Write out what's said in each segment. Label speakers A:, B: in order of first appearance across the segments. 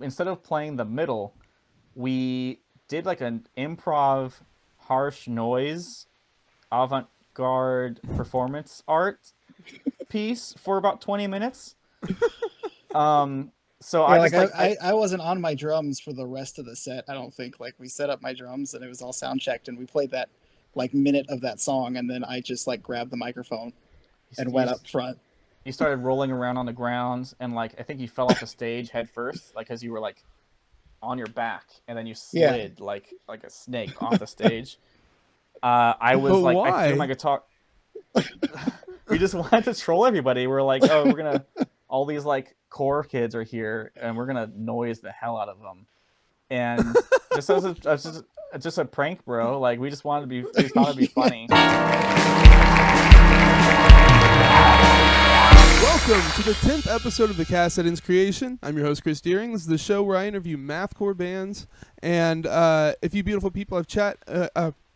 A: instead of playing the middle, we did like an improv harsh noise avant-garde performance art piece for about 20 minutes. So
B: Yeah,
A: I
B: like
A: just like
B: I wasn't on my drums for the rest of the set. I don't think. Like we set up my drums and it was all sound checked, and we played that like minute of that song, and then I just like grabbed the microphone and
A: you,
B: went up front.
A: you started rolling around on the ground, and like I think you fell off the stage head first, like as you were like on your back, and then you
B: Yeah,
A: slid like a snake off the stage. I
C: But
A: was like, I threw my
C: why?
A: guitar. We just wanted to troll everybody. We're like, oh, we're gonna, all these like core kids are here, and we're gonna noise the hell out of them. And just just a prank, bro. Like we just thought it'd be
B: yeah.
A: funny.
C: Welcome to the 10th episode of the Cast That Ends Creation. I'm your host, Chris Deering. This is the show where I interview mathcore bands. And if you beautiful people have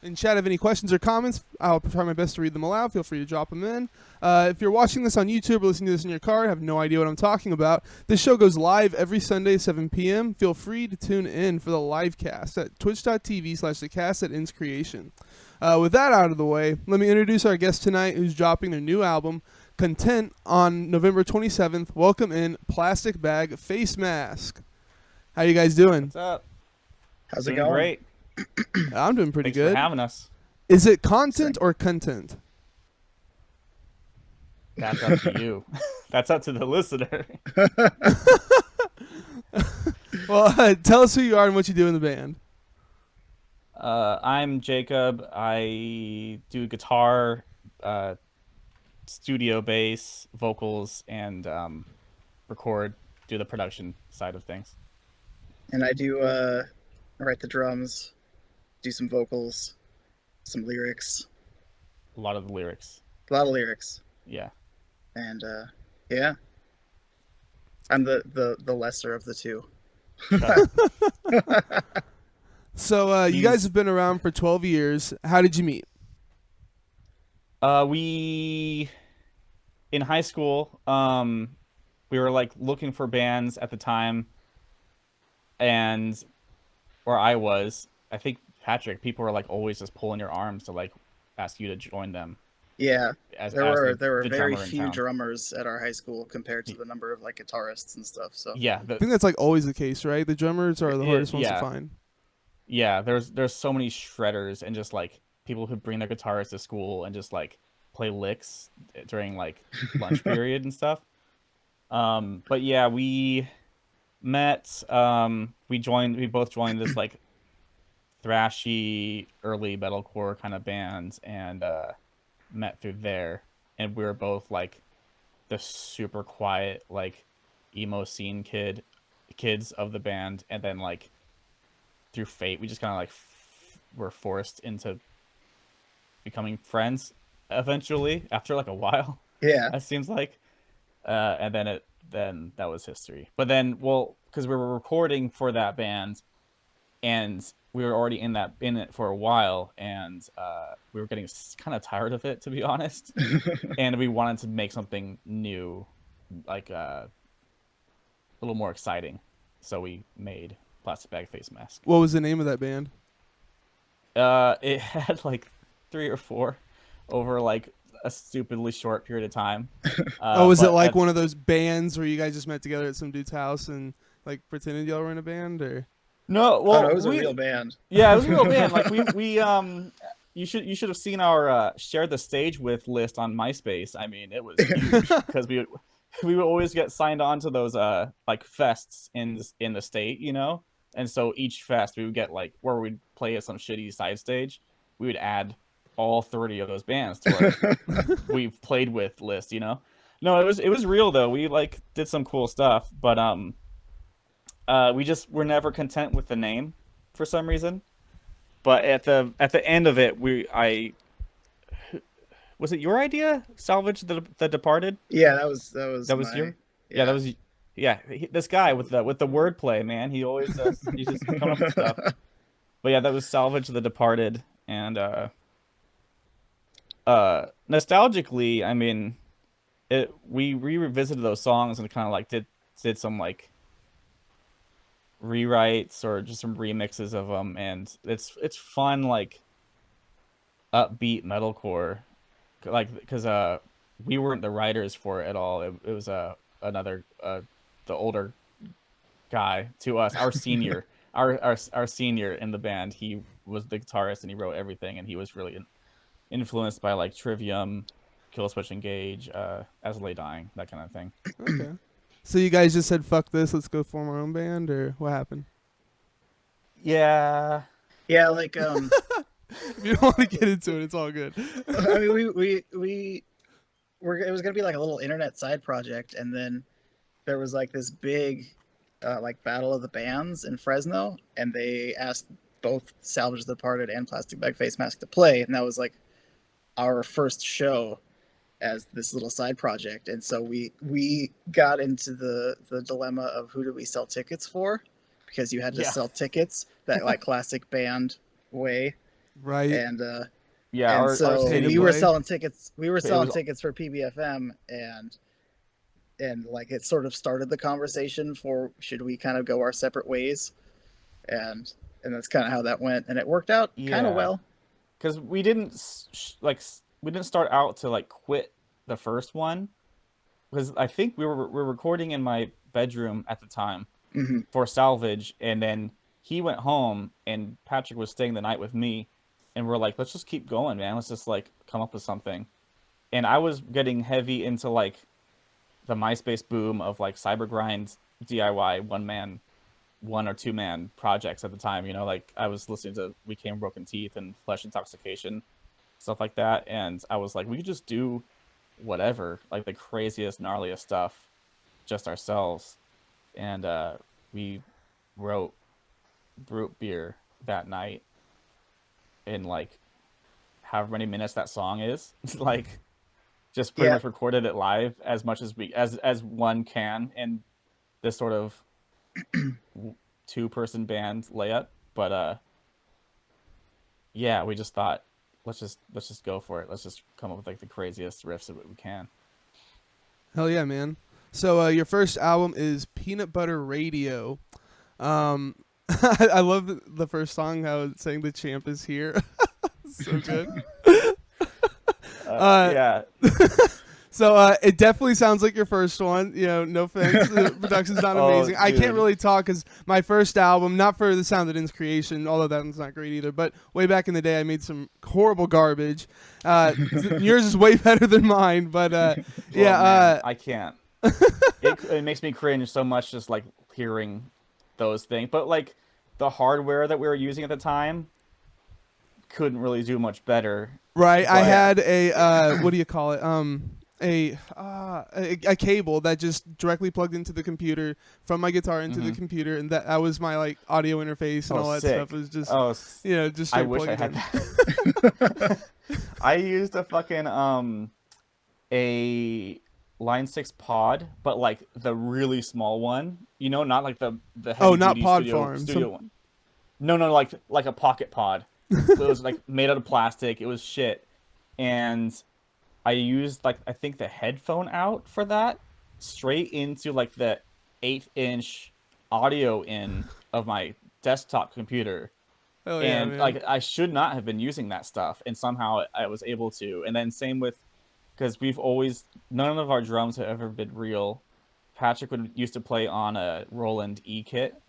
C: in chat have any questions or comments, I'll try my best to read them aloud. Feel free to drop them in. If you're watching this on YouTube or listening to this in your car, have no idea what I'm talking about, this show goes live every Sunday, 7 p.m. Feel free to tune in for the live cast at twitch.tv/the Cast That Ends Creation. With that out of the way, let me introduce our guest tonight who's dropping their new album, Content, on November 27th. Welcome in Plasticbag Facemask. How you guys doing?
A: What's up?
B: How's it
A: Doing
B: going?
A: great.
C: I'm doing pretty
A: Thanks for
C: good.
A: having us.
C: Is it content or content?
A: That's up to you. That's up to the listener.
C: Well, tell us who you are and what you do in the band.
A: I'm Jacob. I do guitar, studio bass, vocals, and do the production side of things.
B: And I write the drums, do some vocals, some lyrics,
A: A lot of the lyrics.
B: a lot of lyrics,
A: Yeah.
B: and yeah, I'm the lesser of the two.
C: So you guys
A: He's
C: have been around for 12 years. How did you meet?
A: we in high school, we were like looking for bands at the time, and where I was, I think Patrick, people were like always just pulling your arms to like ask you to join them
B: Yeah,
A: as
B: there were
A: the
B: very
A: drummer in
B: few
A: town.
B: drummers at our high school compared to the number of like guitarists and stuff. So
A: Yeah,
C: I think that's like always the case, right? The drummers are the hardest ones to
A: yeah,
C: find.
A: yeah. There's so many shredders and just like people who bring their guitars to school and just like play licks during like lunch period and stuff. But yeah, we met. We both joined this like thrashy early metalcore kind of band, and met through there. And we were both like the super quiet like emo scene kids of the band, and then like through fate we just kind of like were forced into becoming friends eventually after like a while.
B: yeah,
A: That seems like and then that was history. But then, well, because we were recording for that band, and we were already in it for a while, and we were getting kind of tired of it, to be honest. And we wanted to make something new, like a little more exciting. So we made Plastic Bag Facemask.
C: What was the name of that band?
A: It had like 3 or 4 over like a stupidly short period of time.
C: Oh, was it
A: But
C: like one
A: that's
C: of those bands where you guys just met together at some dude's house and like pretended y'all were in a band, or?
A: no.
B: oh no,
A: Well,
B: it was a
A: we
B: real band.
A: yeah, it was a real band. Like we you should have seen our share the stage with list on MySpace. I mean, it was huge because we would always get signed on to those like fests in the state, you know. And so each fest we would get like where we'd play at some shitty side stage, we would add all 30 of those bands to our we've played with list, you know. No, it was real though. We like did some cool stuff, but we just were never content with the name for some reason. But at the end of it, we I was it your idea? Salvage the Departed?
B: Yeah, that
A: That
B: was
A: was
B: my
A: your yeah, that
B: yeah.
A: was yeah. This guy with the wordplay, man. He always does. He's just coming up with stuff. But yeah, that was Salvage the Departed, and nostalgically, I mean, we revisited those songs and kind of like did some like rewrites or just some remixes of them, and it's fun, like upbeat metalcore, like because we weren't the writers for it at all. It was another the older guy to us, our senior, our senior in the band. He was the guitarist and he wrote everything, and he was really influenced by like Trivium, Killswitch Engage, As Lay Dying, that kind of thing.
C: Okay. So you guys just said, fuck this, let's go form our own band, or what happened?
B: Yeah, like
C: If you don't want to get into it, it's all good.
B: I mean, it was gonna be like a little internet side project, and then there was like this big like battle of the bands in Fresno, and they asked both Salvage the Departed and Plasticbag Facemask to play, and that was like our first show as this little side project. And so we got into the dilemma of who do we sell tickets for, because you had to sell tickets that like classic band way,
C: Right.
B: and
A: yeah,
B: and so we were selling tickets. We were selling
A: was...
B: tickets for PBFM, and like it sort of started the conversation for should we kind of go our separate ways, and that's kind of how that went, and it worked out kind of well.
A: Because we didn't start out to like quit the first one, because I think we were recording in my bedroom at the time for Salvage, and then he went home and Patrick was staying the night with me, and we're like, let's just keep going, man. Let's just like come up with something. And I was getting heavy into like the MySpace boom of like Cybergrind DIY one or two man projects at the time, you know, like I was listening to We Came Broken Teeth and Flesh Intoxication, stuff like that, and I was like, we could just do whatever, like the craziest, gnarliest stuff, just ourselves. And we wrote Brute Beer that night in like however many minutes that song is, like just pretty much recorded it live as much as as one can in this sort of 2-person band layup. But yeah, we just thought let's just go for it. Let's just come up with like the craziest riffs that we can.
C: Hell yeah, man. So your first album is Peanut Butter Radio. I love the first song, how it's saying the champ is here. So good.
A: Yeah.
C: So it definitely sounds like your first one. You know, no offense, the production's not amazing. I can't really talk because my first album, not for the Sound That Ends creation, although that one's not great either, but way back in the day I made some horrible garbage. Yours is way better than mine, but
A: man, I can't. It makes me cringe so much just like hearing those things. But like the hardware that we were using at the time couldn't really do much better.
C: Right. I had a what do you call it? A cable that just directly plugged into the computer from my guitar into the computer, and that was my like audio interface and all that stuff. It was just just
A: I wish I had that. I used a fucking a Line 6 pod, but like the really small one, you know, not like the heavy
C: not Pod
A: studio
C: Farm
A: one. No, like a pocket pod. It was like made out of plastic. It was shit. And I used like I think the headphone out for that straight into like the 1/8-inch audio in of my desktop computer.
C: Oh,
A: and
C: man.
A: like I should not have been using that stuff, and somehow I was able to. And then same with, because none of our drums have ever been real. Patrick used to play on a Roland E kit,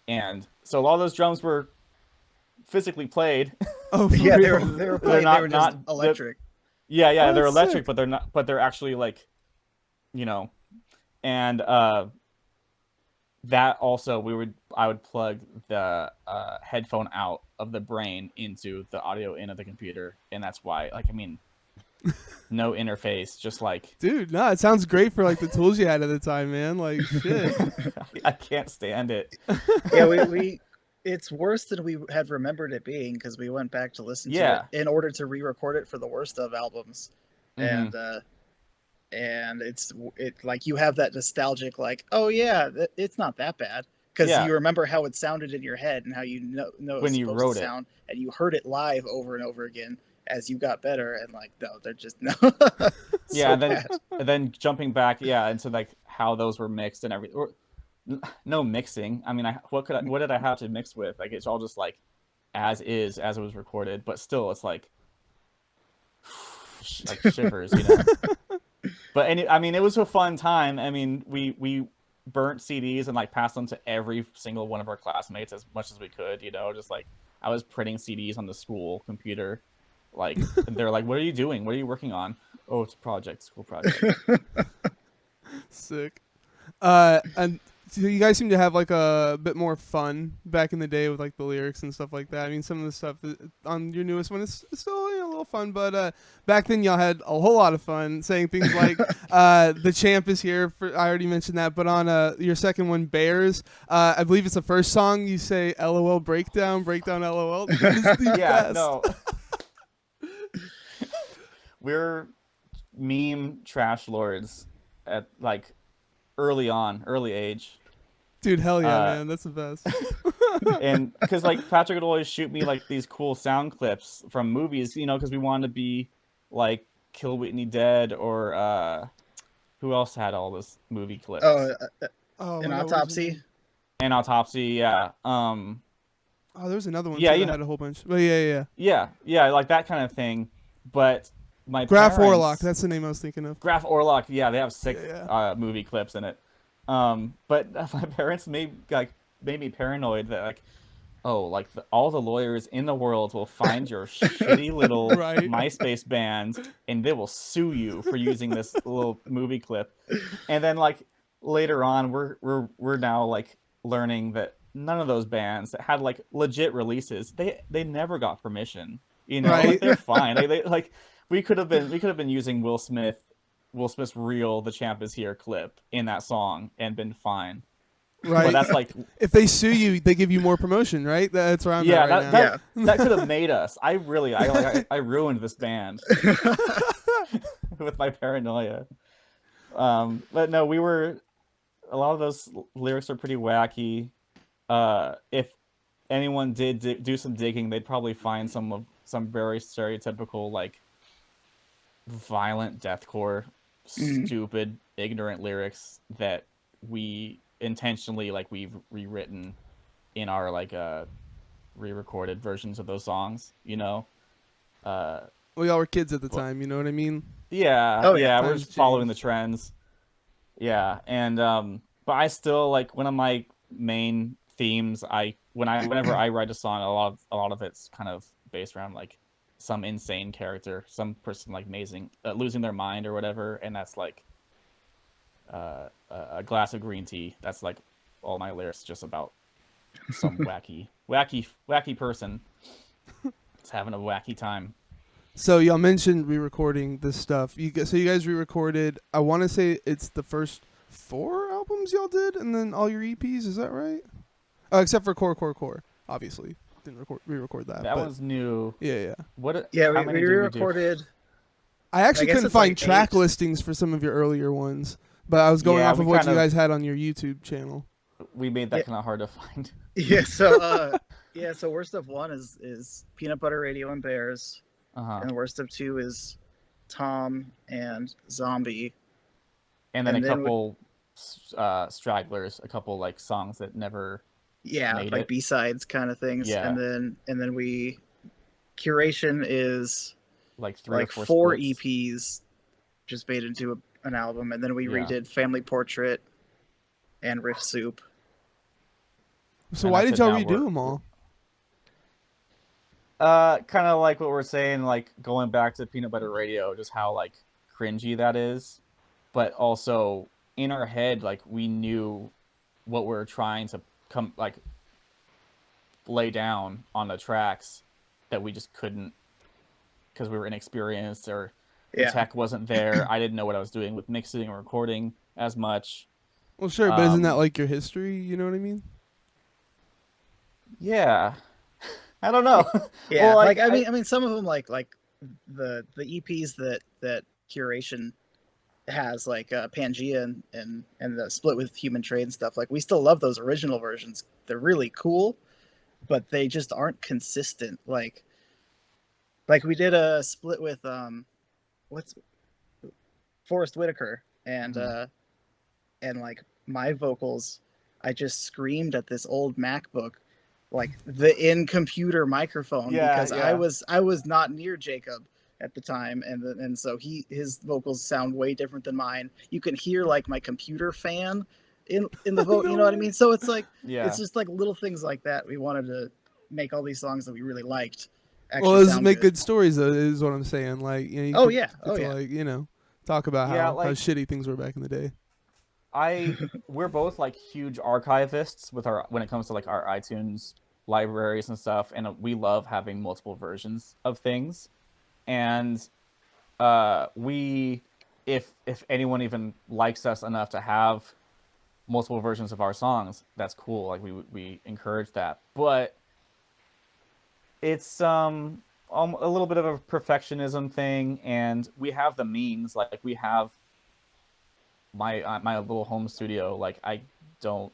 A: and so a lot of those drums were physically played.
B: Oh, yeah, they were played. They were just electric.
A: Yeah, they're electric,
C: sick.
A: but they're not. But they're actually like, you know, and that also I would plug the headphone out of the brain into the audio in of the computer, and that's why, like, I mean, no interface, just like,
C: dude, no, it sounds great for like the tools you had at the time, man. Like, shit.
A: I can't stand it.
B: Yeah, we it's worse than we had remembered it being, because we went back to listen to it in order to re-record it for the worst of albums, and it's like you have that nostalgic like, oh yeah, it's not that bad, because you remember how it sounded in your head and how you know
A: when you wrote it,
B: and you heard it live over and over again as you got better, and like, no, they're just no.
A: Yeah, so and then jumping back into like how those were mixed and everything. no mixing. I mean, what did I have to mix with? Like, it's all just like as is, as it was recorded, but still, it's like like shivers, you know. But I mean, it was a fun time. I mean, we burnt CDs and like passed them to every single one of our classmates as much as we could, you know. Just like I was printing CDs on the school computer, like, and they're like, "What are you doing? What are you working on?" "Oh, it's a project, school project."
C: Sick. And so you guys seem to have like a bit more fun back in the day with like the lyrics and stuff like that. I mean, some of the stuff on your newest one is still, you know, a little fun, but back then y'all had a whole lot of fun saying things like "the champ is here." I already mentioned that, but on your second one, "Bears," I believe it's the first song you say "LOL breakdown, breakdown LOL." It's the
A: Yeah,
C: best.
A: no. We're meme trash lords at like early age.
C: Dude, hell yeah,
A: Uh,
C: man, that's the best.
A: and because like Patrick would always shoot me like these cool sound clips from movies, you know, because we wanted to be like Kill Whitney Dead or who else had all this movie clips?
B: Oh,
C: Oh,
B: an
C: no, what was her
B: autopsy.
C: name?
A: And Autopsy, yeah.
C: Oh, there was another one
A: Yeah,
C: too
A: you
C: that
A: know,
C: had a whole bunch. But yeah.
A: yeah, like that kind of thing. But my
C: Graph Orlock,
A: parents,
C: that's the name I was thinking of.
A: Graph Orlock, yeah, they have sick
C: Yeah.
A: movie clips in it. But my parents made me paranoid that like, oh, like all the lawyers in the world will find your shitty little
C: Right.
A: MySpace band and they will sue you for using this little movie clip. And then like later on, we're now like learning that none of those bands that had like legit releases, they never got permission. You know, like
C: Right.
A: they're fine. They like we could have been using Will Smith's real "The Champ Is Here" clip in that song and been fine. But
C: Right.
A: that's like,
C: If they sue you, they give you more promotion, right? That's where I'm at
A: yeah,
C: right
A: that
C: now.
A: that
B: Yeah.
A: that could have made us. I ruined this band with my paranoia. But no, a lot of those lyrics are pretty wacky. If anyone did do some digging, they'd probably find some very stereotypical like violent deathcore,
B: Mhm.
A: stupid, ignorant lyrics that we intentionally like we've rewritten in our like re-recorded versions of those songs, you know. Uh,
C: Well, y'all were kids at the
A: but
C: time, you know what I mean?
B: Oh yeah.
A: we're
C: Times
A: just following the
C: changed.
A: trends. Yeah, and but I still like one of my main themes. Whenever I write a song, a lot of it's kind of based around like some insane character, some person like losing their mind or whatever, and that's like a glass of green tea. That's like all my lyrics just about some wacky person. It's having a wacky time.
C: So y'all mentioned re-recording this stuff. So you guys re-recorded. I want to say it's the first 4 albums y'all did, and then all your EPs. Is that right? Except for Core. Obviously, didn't re-record that.
A: That
C: but
A: one's new.
C: yeah.
A: What?
B: Yeah,
A: How
B: we
A: many did we do?
B: re-recorded.
C: I actually
B: guess
C: couldn't
B: it's
C: find
B: like
C: track
B: 8.
C: listings for some of your earlier ones, but I was going
A: Yeah,
C: off of what you guys had on your YouTube channel.
A: we made
B: Yeah.
A: that kind of hard to find.
B: Yeah. So so worst of 1 is Peanut Butter Radio and Bears,
A: Uh-huh.
B: and the worst of 2 is Tom and Zombie.
A: And then
B: And
A: a
B: then
A: couple stragglers, a couple like songs that never made
B: like
A: it.
B: B-sides kind of things.
A: Yeah.
B: And then we curation is
A: Like 3 or
B: like
A: 4
B: 4
A: splits.
B: EPs just made into an album, and then we
A: Yeah.
B: redid Family Portrait and Riff Soup.
C: So
A: And
C: why
A: that's
C: did
A: it
C: y'all
A: now.
C: redo them all?
A: Kind of like what we're saying, like going back to Peanut Butter Radio, just how like cringy that is, but also in our head, like we knew what we are trying to come like lay down on the tracks that we just couldn't because we were inexperienced or the
B: Yeah.
A: tech wasn't there. I didn't know what I was doing with mixing and recording as much.
C: Well, sure, but isn't that like your history? You know what I mean?
A: Yeah, I don't know.
B: Yeah,
A: Well,
B: like I mean, some of them like the EPs that curation has, like Pangea and the split with Human Trade and stuff. Like we still love those original versions. They're really cool, but they just aren't consistent. Like we did a split with what's Forrest Whitaker and like my vocals I just screamed at this old MacBook, like the in-computer microphone,
A: Yeah,
B: because I
A: yeah.
B: was not near Jacob at the time, and so his vocals sound way different than mine. You can hear like my computer fan in the vote. You
C: No
B: know what I
C: way.
B: mean? So it's like
A: Yeah.
B: it's just like little things like that. We wanted to make all these songs that we really liked
C: Well,
B: actually
C: those
B: sound
C: make
B: good.
C: good stories, though. Is what I'm saying. Like, you know, you
B: Oh
C: could
B: yeah,
C: get
B: oh
C: to
B: yeah.
C: like, talk about
A: Yeah,
C: how
A: like
C: shitty things were back in the day.
A: we're both like huge archivists with our when it comes to like our iTunes libraries and stuff, and we love having multiple versions of things. And we if anyone even likes us enough to have multiple versions of our songs, that's cool. Like we encourage that. But it's a little bit of a perfectionism thing, and we have the means. Like we have my little home studio. Like I don't.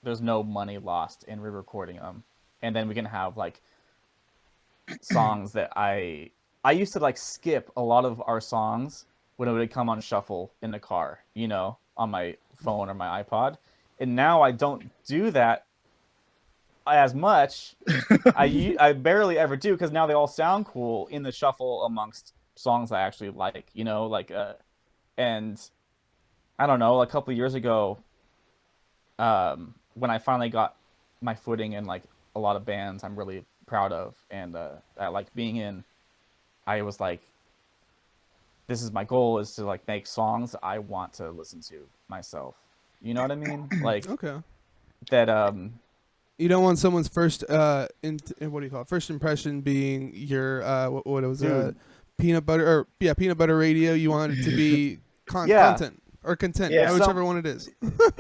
A: There's no money lost in re-recording them, and then we can have like songs that I used to like skip a lot of our songs when it would come on shuffle in the car, on my phone or my iPod. And now I don't do that as much. I barely ever do because now they all sound cool in the shuffle amongst songs I actually like, and I don't know, a couple of years ago, when I finally got my footing in like a lot of bands I'm really proud of and I like being in, I was like, this is my goal, is to like make songs I want to listen to myself. You know what I mean? Like
C: Okay.
A: that.
C: You don't want someone's first what do you call it? First impression being your what it was
A: Dude.
C: peanut butter peanut butter radio. You want it to be
A: Yeah.
C: content or content,
B: Yeah.
C: whichever one it is.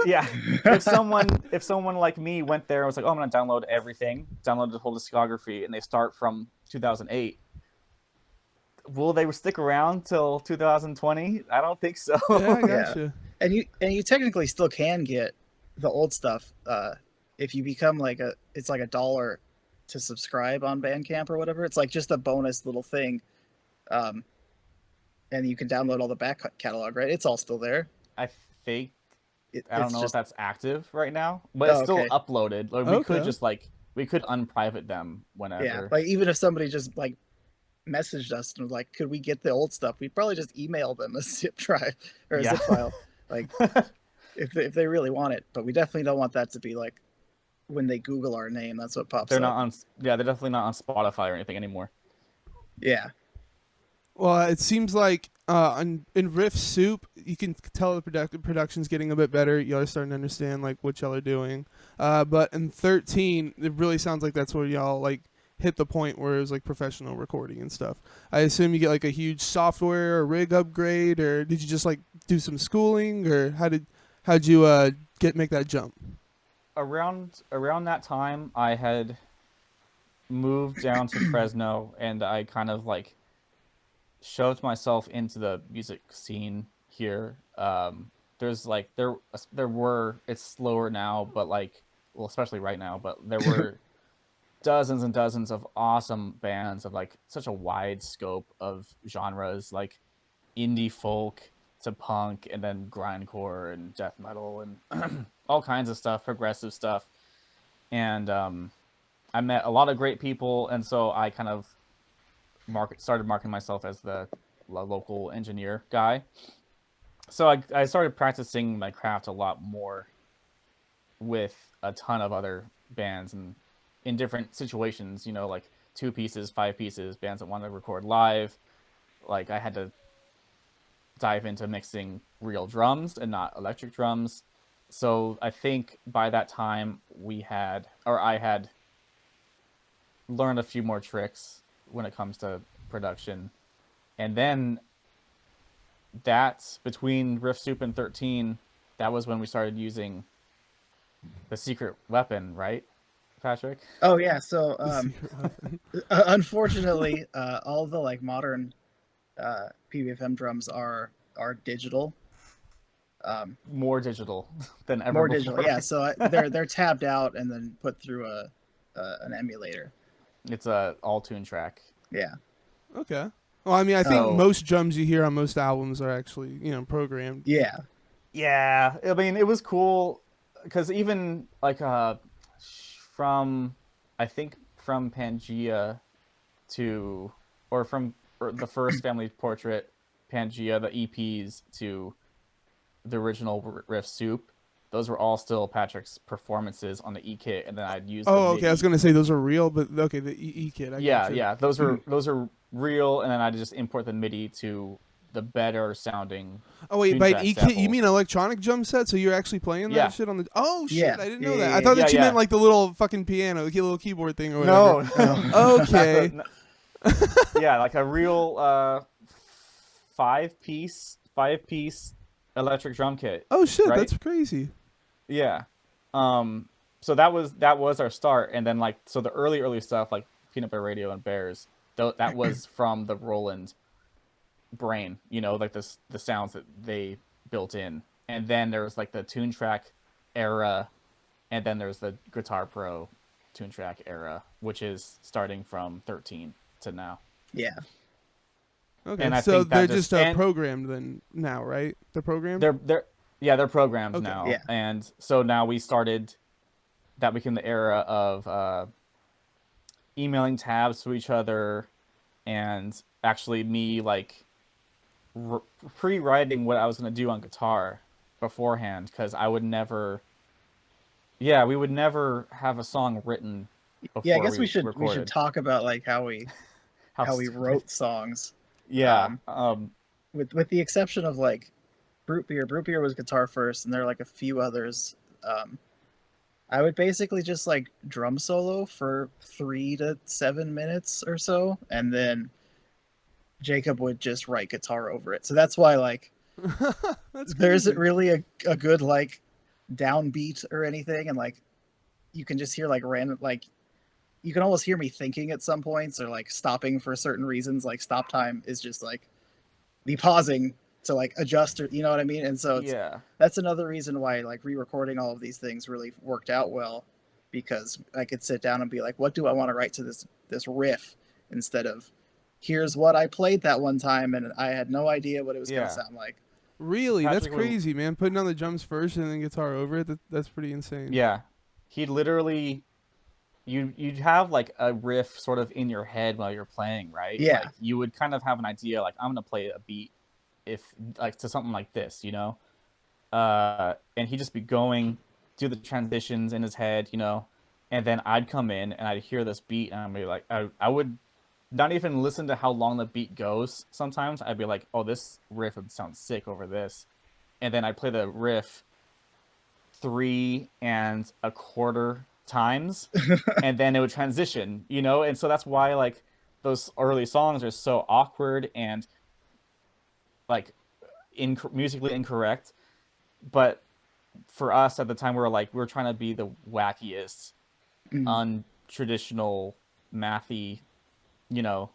A: Yeah. If someone like me went there and was like, oh, I'm gonna download everything, download the whole discography, and they start from 2008, will they stick around till 2020? I don't think so.
C: Yeah, I
B: Yeah.
C: gotcha.
B: And you technically still can get the old stuff if you become like it's like $1 to subscribe on Bandcamp or whatever. It's like just a bonus little thing, um, and you can download all the back catalog. Right, it's all still there.
A: I think
B: It,
A: I don't
B: it's
A: know if
B: just
A: that's active right now, but it's
B: oh,
A: still
B: okay.
A: uploaded. Like we could
C: Okay.
A: just like we could unprivate them
B: Yeah,
A: whenever.
B: like even if somebody just like messaged us and was like, could we get the old stuff? We'd probably just email them a zip drive or a
A: Yeah.
B: zip file, like if they really want it. But we definitely don't want that to be like when they Google our name, that's what pops
A: They're
B: up.
A: not on. Yeah, they're definitely not on Spotify or anything anymore.
B: Yeah.
C: Well, it seems like in Riff Soup, you can tell the production's getting a bit better. Y'all are starting to understand like what y'all are doing. But in 13, it really sounds like that's where y'all like hit the point where it was like professional recording and stuff. I assume you get like a huge software or rig upgrade, or did you just like do some schooling, or how'd you make that jump?
A: Around that time, I had moved down to Fresno, and I kind of like shoved myself into the music scene here. There's like there were it's slower now, but like well, especially right now, but there were dozens and dozens of awesome bands of like such a wide scope of genres, like indie folk to punk and then grindcore and death metal and all kinds of stuff, progressive stuff. And I met a lot of great people, and so I kind of started marketing myself as the local engineer guy. So I started practicing my craft a lot more with a ton of other bands and in different situations, like 2 pieces, 5 pieces, bands that want to record live. Like I had to dive into mixing real drums and not electric drums. So I think by that time I had learned a few more tricks when it comes to production. And then that's between Riff Soup and 13, that was when we started using the secret weapon, right, Patrick?
B: Oh yeah. So unfortunately, all the like modern PBFM drums are digital.
A: More digital than ever
B: More
A: before.
B: digital, yeah. So they're tabbed out and then put through an emulator.
A: It's a all tune track.
B: Yeah.
C: Okay. Well, I mean, I think
A: So-
C: most drums you hear on most albums are actually programmed.
B: Yeah.
A: Yeah, I mean, it was cool. because even like from I think from Pangea to or the first family portrait Pangea, the EPs to the original riff soup, those were all still Patrick's performances on the E kit, and then I'd use the
C: Oh, okay. I was
A: MIDI.
C: gonna say those are real, but okay, the EE kit. I
A: Yeah,
C: gotcha.
A: yeah, those are real, and then I'd just import the MIDI to the better sounding
C: Oh wait,
A: tune
C: by an
A: track
C: E kit you mean
A: samples.
C: electronic drum set? So you're actually playing that
A: Yeah.
C: shit on the? Oh
B: Yeah,
C: shit, I didn't
B: yeah,
C: know
B: yeah,
C: that. I
B: yeah.
C: thought
A: Yeah,
C: that you meant
A: yeah.
C: like the little fucking piano, the little keyboard thing or whatever.
A: No,
B: Oh.
C: Okay.
A: yeah, like a real five piece electric drum kit,
C: Oh shit,
A: right?
C: that's crazy.
A: Yeah. Um so that was our start, and then like so the early stuff like Peanut Butter Radio and Bears, that was from the Roland brain, like the sounds that they built in. And then there was like the Tune Track era, and then there's the Guitar Pro Tune Track era, which is starting from 13 to now.
B: Yeah.
C: Okay,
A: And I
C: so
A: think
C: they're
A: that
C: just
A: and
C: programmed then now, right? They're programmed.
A: they're yeah, they're programs
C: Okay.
A: now.
B: Yeah.
A: And so now that became the era of emailing tabs to each other, and actually me like pre-writing what I was going to do on guitar beforehand, because I would never, yeah, we would never have a song written
B: Yeah, I
A: before
B: guess we
A: we
B: should
A: recorded.
B: talk about like how we
A: How
B: how we
A: stupid.
B: wrote songs.
A: Yeah.
B: Um, with the exception of like Brute Beer. Brute Beer was guitar first, and there are like a few others. I would basically just like drum solo for 3 to 7 minutes or so, and then Jacob would just write guitar over it. So that's why like
C: That's
B: there isn't
C: crazy.
B: really a good like downbeat or anything, and like you can just hear like random like you can almost hear me thinking at some points or like stopping for certain reasons. Like stop time is just like the pausing to like adjust or you know what I mean. And so
A: Yeah.
B: that's another reason why like re-recording all of these things really worked out well, because I could sit down and be like, what do I want to write to this riff, instead of here's what I played that one time and I had no idea what it was going to
A: Yeah.
B: sound like.
C: Really, that's
A: Patrick would,
C: crazy, man. Putting on the drums first and then guitar over it. That's pretty insane.
A: yeah. He'd literally, you'd have like a riff sort of in your head while you're playing, right?
B: Yeah.
A: Like you would kind of have an idea, like I'm going to play a beat if like to something like this. And he'd just be going, do the transitions in his head, and then I'd come in and I'd hear this beat, and I'd be like, I would not even listen to how long the beat goes. Sometimes I'd be like, oh, this riff would sound sick over this, and then I'd play the riff 3 1/4 times, and then it would transition, and so that's why like those early songs are so awkward and like musically incorrect. But for us at the time, we were trying to be the wackiest,
B: Mm.
A: untraditional, mathy, you know,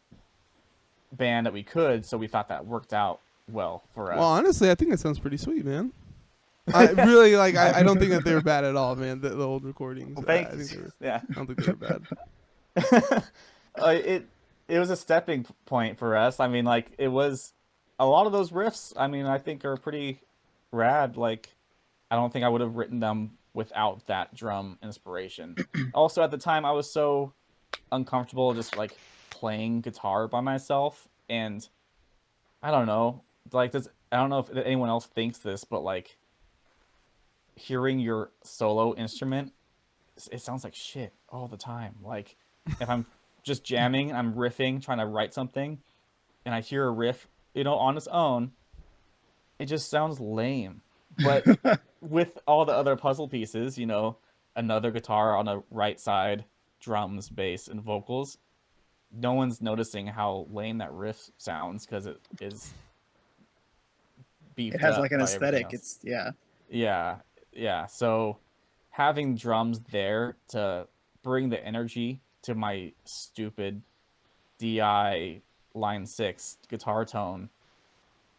A: band that we could. So we thought that worked out well for
C: Well,
A: us.
C: honestly, I think that sounds pretty sweet, man. I really like. I don't think that they were bad at all, man. The old recordings.
A: Well,
C: I think
A: thanks.
C: they were.
A: Yeah.
C: I don't think they were bad.
A: It was a stepping point for us. I mean, like it was a lot of those riffs. I mean, I think are pretty rad. Like, I don't think I would have written them without that drum inspiration. Also, at the time, I was so uncomfortable just like playing guitar by myself, and I don't know, like I don't know if anyone else thinks this, but like hearing your solo instrument, it sounds like shit all the time. Like if I'm just jamming, I'm riffing, trying to write something, and I hear a riff, on its own, it just sounds lame. But with all the other puzzle pieces, another guitar on the right side, drums, bass, and vocals, no one's noticing how lame that riff sounds because it is
B: It
A: beefed
B: has like
A: up
B: an
A: by everything
B: aesthetic.
A: else.
B: It's yeah.
A: Yeah, yeah. So having drums there to bring the energy to my stupid DI line 6 guitar tone,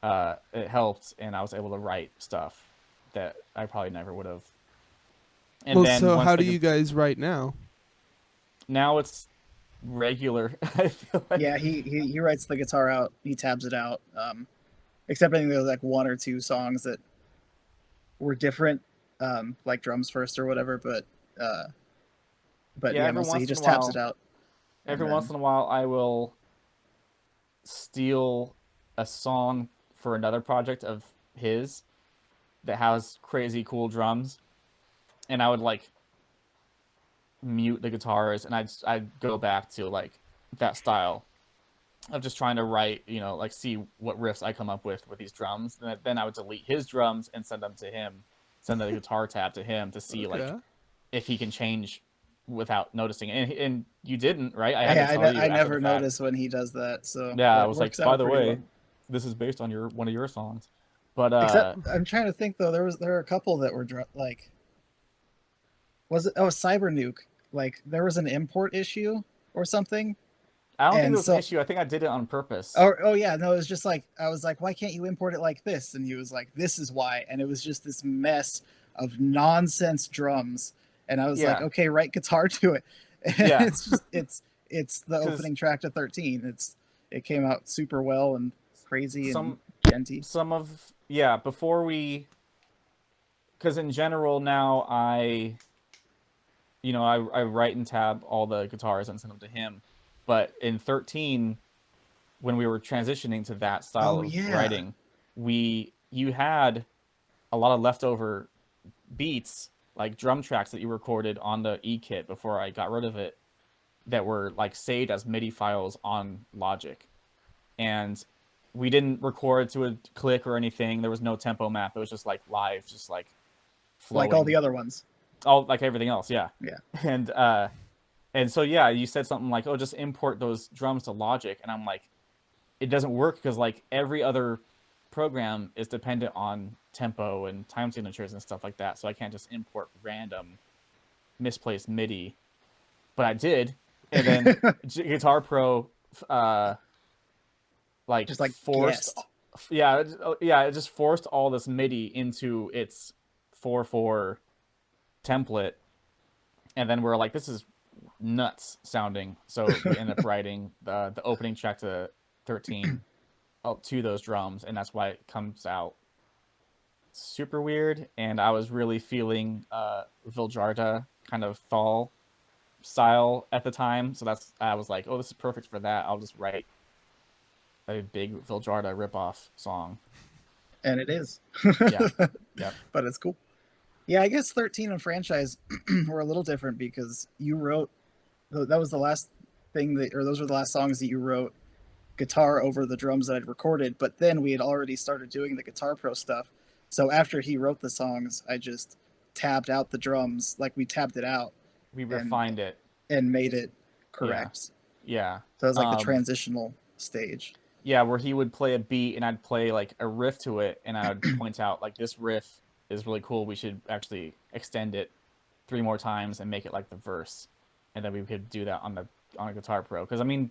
A: it helped, and I was able to write stuff that I probably never would have. And
C: Well,
A: then
C: so how do you guys write now?
A: now it's regular. I feel like
B: Yeah, he writes the guitar out, he tabs it out. Except I think there was like one or two songs that were different like drums first or whatever, but
A: Yeah,
B: yeah,
A: every
B: mostly he
A: once in a
B: just taps it
A: while,
B: out and
A: every once
B: then
A: in a while, I will steal a song for another project of his that has crazy cool drums, and I would like mute the guitars, and I'd go back to like that style of just trying to write, like see what riffs I come up with these drums. And then I would delete his drums and send them to him, send the guitar tab to him to see like
C: Okay.
A: if he can change without noticing. And you didn't, right? I had to
B: yeah,
A: tell you
B: I
A: after the
B: never
A: fact.
B: notice when he does that, so
A: Yeah, I
B: it
A: was like,
B: works
A: by
B: out
A: the
B: pretty
A: way,
B: well.
A: this is based on one of your songs. But
B: Except I'm trying to think though, there are a couple that were like, was it Cyber Nuke? Like there was an import issue or something,
A: I don't think
B: and
A: there was an
B: so
A: issue. I think I did it on purpose.
B: oh yeah, no, it was just like I was like, why can't you import it like this? And he was like, this is why, and it was just this mess of nonsense drums, and I was like,
A: Yeah,
B: okay, write guitar to it. And
A: yeah,
B: it's the
A: because
B: opening track to 13. It came out super well and crazy and
A: some
B: genty.
A: some of yeah before we because in general now I write and tab all the guitars and send them to him. But in 13, when we were transitioning to that style
B: Oh
A: of
B: yeah,
A: writing, you had a lot of leftover beats, like drum tracks that you recorded on the E kit before I got rid of it, that were like saved as MIDI files on Logic. And we didn't record to a click or anything. There was no tempo map. It was just like live, just like
B: like all the
A: flowing,
B: other ones.
A: all like everything else. Yeah.
B: Yeah,
A: And and so yeah, you said something like, "Oh, just import those drums to Logic," and I'm like, it doesn't work because like every other program is dependent on tempo and time signatures and stuff like that. So I can't just import random misplaced MIDI. But I did, and then Guitar Pro, like
B: just like
A: forced,
B: guessed.
A: yeah, it just forced all this MIDI into its 4/4 template, and then we're like, this is nuts sounding. So we end up writing the opening track to 13 to those drums, and that's why it comes out super weird. And I was really feeling Viljarda kind of Thal style at the time, so I was like, oh, this is perfect for that. I'll just write a big Viljarda ripoff song.
B: And it is.
A: Yeah, yep.
B: But it's cool. Yeah, I guess 13 and franchise were a little different because you wrote that was the last thing that, or those were the last songs that you wrote guitar over the drums that I'd recorded. But then we had already started doing the Guitar Pro stuff. So after he wrote the songs, I just tabbed out the drums, like we tabbed it out
A: We
B: and
A: refined it.
B: made it
A: Yeah,
B: correct.
A: yeah.
B: So it was like the transitional stage.
A: Yeah, where he would play a beat and I'd play like a riff to it, and I would point out like, this riff is really cool. We should actually extend it 3 more times and make it like the verse, and then we could do that on a Guitar Pro. Because I mean,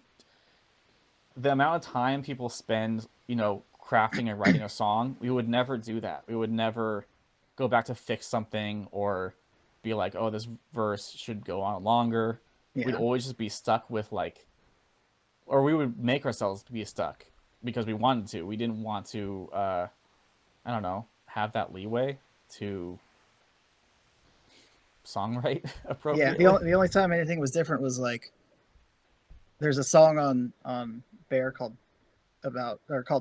A: the amount of time people spend, crafting and writing a song, we would never do that. We would never go back to fix something or be like, oh, this verse should go on longer. We'd
B: Yeah.
A: always just be stuck with like, or we would make ourselves be stuck because we wanted to. We didn't want to, I don't know, have that leeway to songwrite
B: Yeah.
A: appropriately.
B: The only time anything was different was like there's a song on Bear called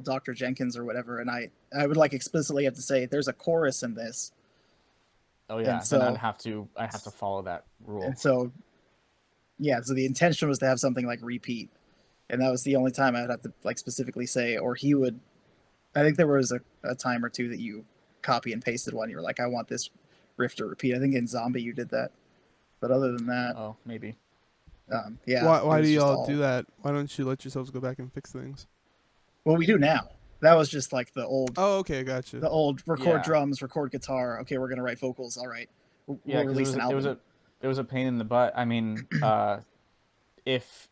B: Dr. Jenkins or whatever, and I would like explicitly have to say there's a chorus in this.
A: Oh
B: And
A: yeah, then
B: so
A: I'd have to follow that rule.
B: and so yeah, so the intention was to have something like repeat. And that was the only time I'd have to like specifically say, or he would. I think there was a time or two that you copy and pasted one. You were like, I want this riff to repeat. I think in Zombie you did that. But other than that,
A: Oh, maybe.
B: yeah.
C: Why
B: it
C: do
B: was just
C: y'all do that? Why don't you let yourselves go back and fix things?
B: Well, we do now. That was just like the old
C: Oh, okay, gotcha.
B: record
A: Yeah.
B: drums, record guitar. Okay, we're gonna write vocals. All right,
A: Yeah,
B: we'll
A: because
B: release an album.
A: it was a pain in the butt. I mean, if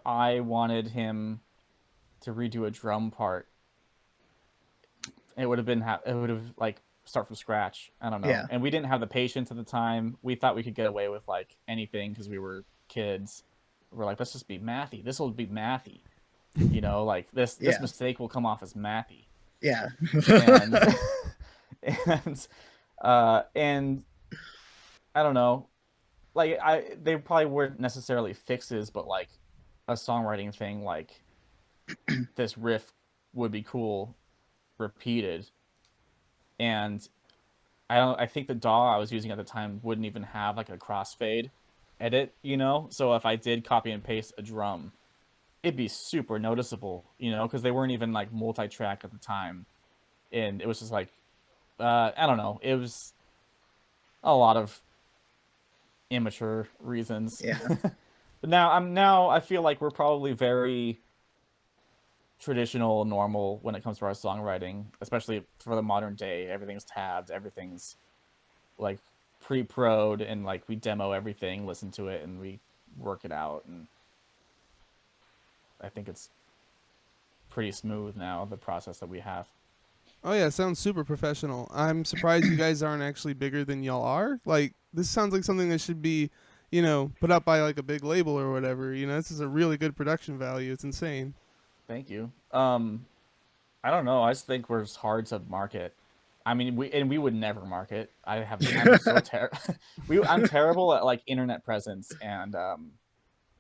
A: I wanted him to redo a drum part, it would have like start from scratch. I don't know.
B: Yeah.
A: And we didn't have the patience at the time. We thought we could get away with like anything because we were kids. We're like, let's just be mathy. This will be mathy. Like this
B: Yeah.
A: mistake will come off as mathy.
B: Yeah.
A: And and And I don't know, like they probably weren't necessarily fixes, but like a songwriting thing, like this riff would be cool repeated. And I think the DAW I was using at the time wouldn't even have like a crossfade edit, you know? So if I did copy and paste a drum, it'd be super noticeable, you know, because they weren't even like multi-track at the time. And it was just like I don't know, it was a lot of immature reasons.
B: Yeah.
A: But now I feel like we're probably very traditional, normal when it comes to our songwriting, especially for the modern day. Everything's tabbed, everything's like pre-prod, and like we demo everything, listen to it, and we work it out. And I think it's pretty smooth now, the process that we have.
C: Oh yeah, sounds super professional. I'm surprised you guys aren't actually bigger than y'all are. Like this sounds like something that should be, put up by like a big label or whatever. This is a really good production value. It's insane.
A: Thank you. I don't know. I just think we're just hard to market. I mean, we would never market. I'm so terrible. I'm terrible at like internet presence and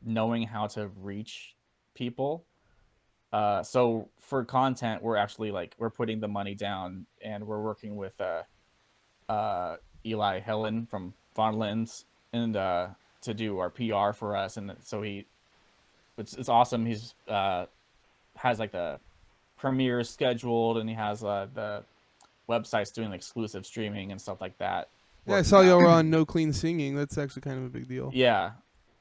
A: knowing how to reach people. So for content, we're actually like we're putting the money down and we're working with Eli Helen from Von Lens and to do our PR for us. And so it's awesome. He's has like the premieres scheduled, and he has the websites doing exclusive streaming and stuff like that.
C: Yeah, I saw y'all were on No Clean Singing. That's actually kind of a big deal.
A: Yeah,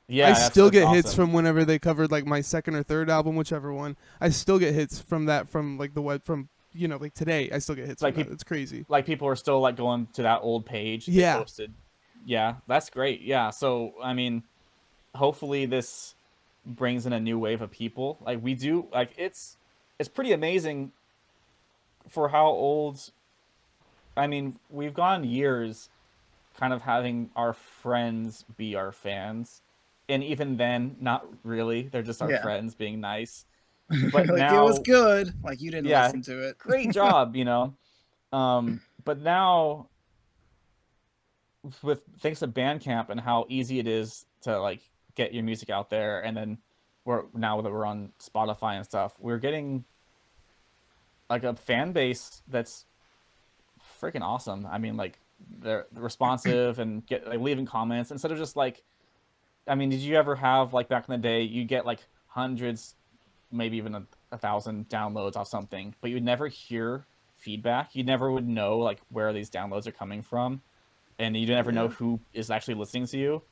A: yeah.
C: I still
A: that's
C: get
A: awesome.
C: hits from whenever they covered like my second or third album, whichever one. I still get hits from that, from like the web, from like today. I still get hits.
A: Like
C: from that. It's crazy.
A: Like people are still like going to that old page.
C: Yeah.
A: They posted. Yeah, that's great. Yeah, so I mean, hopefully this brings in a new wave of people. Like we do, like it's pretty amazing for how old. I mean, we've gone years kind of having our friends be our fans. And even then, not really. They're just our friends being nice. But
B: like
A: now
B: it was good. Like you didn't listen to it.
A: Great job, But now with thanks to Bandcamp and how easy it is to like get your music out there, and then now that we're on Spotify and stuff, we're getting like a fan base that's freaking awesome. I mean, like they're responsive and get like leaving comments instead of just like, I mean, did you ever have like back in the day you get like hundreds, maybe even 1,000 downloads off something, but you'd never hear feedback. You never would know like where these downloads are coming from, and you never know who is actually listening to you.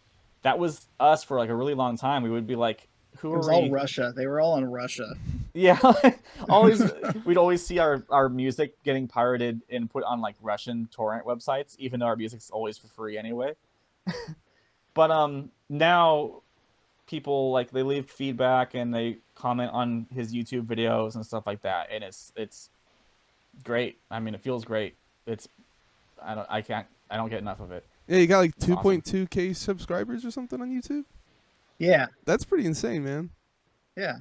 A: That was us for like a really long time. We would be like, who are we? It was
B: all Russia. They were all in Russia.
A: Yeah, we'd always see our music getting pirated and put on like Russian torrent websites, even though our music's always for free anyway. But now people like they leave feedback and they comment on his YouTube videos and stuff like that, and it's great. I mean, it feels great. I don't get enough of it.
C: Yeah, you got like 2.2K subscribers or something on YouTube?
B: Yeah.
C: That's pretty insane, man.
B: Yeah.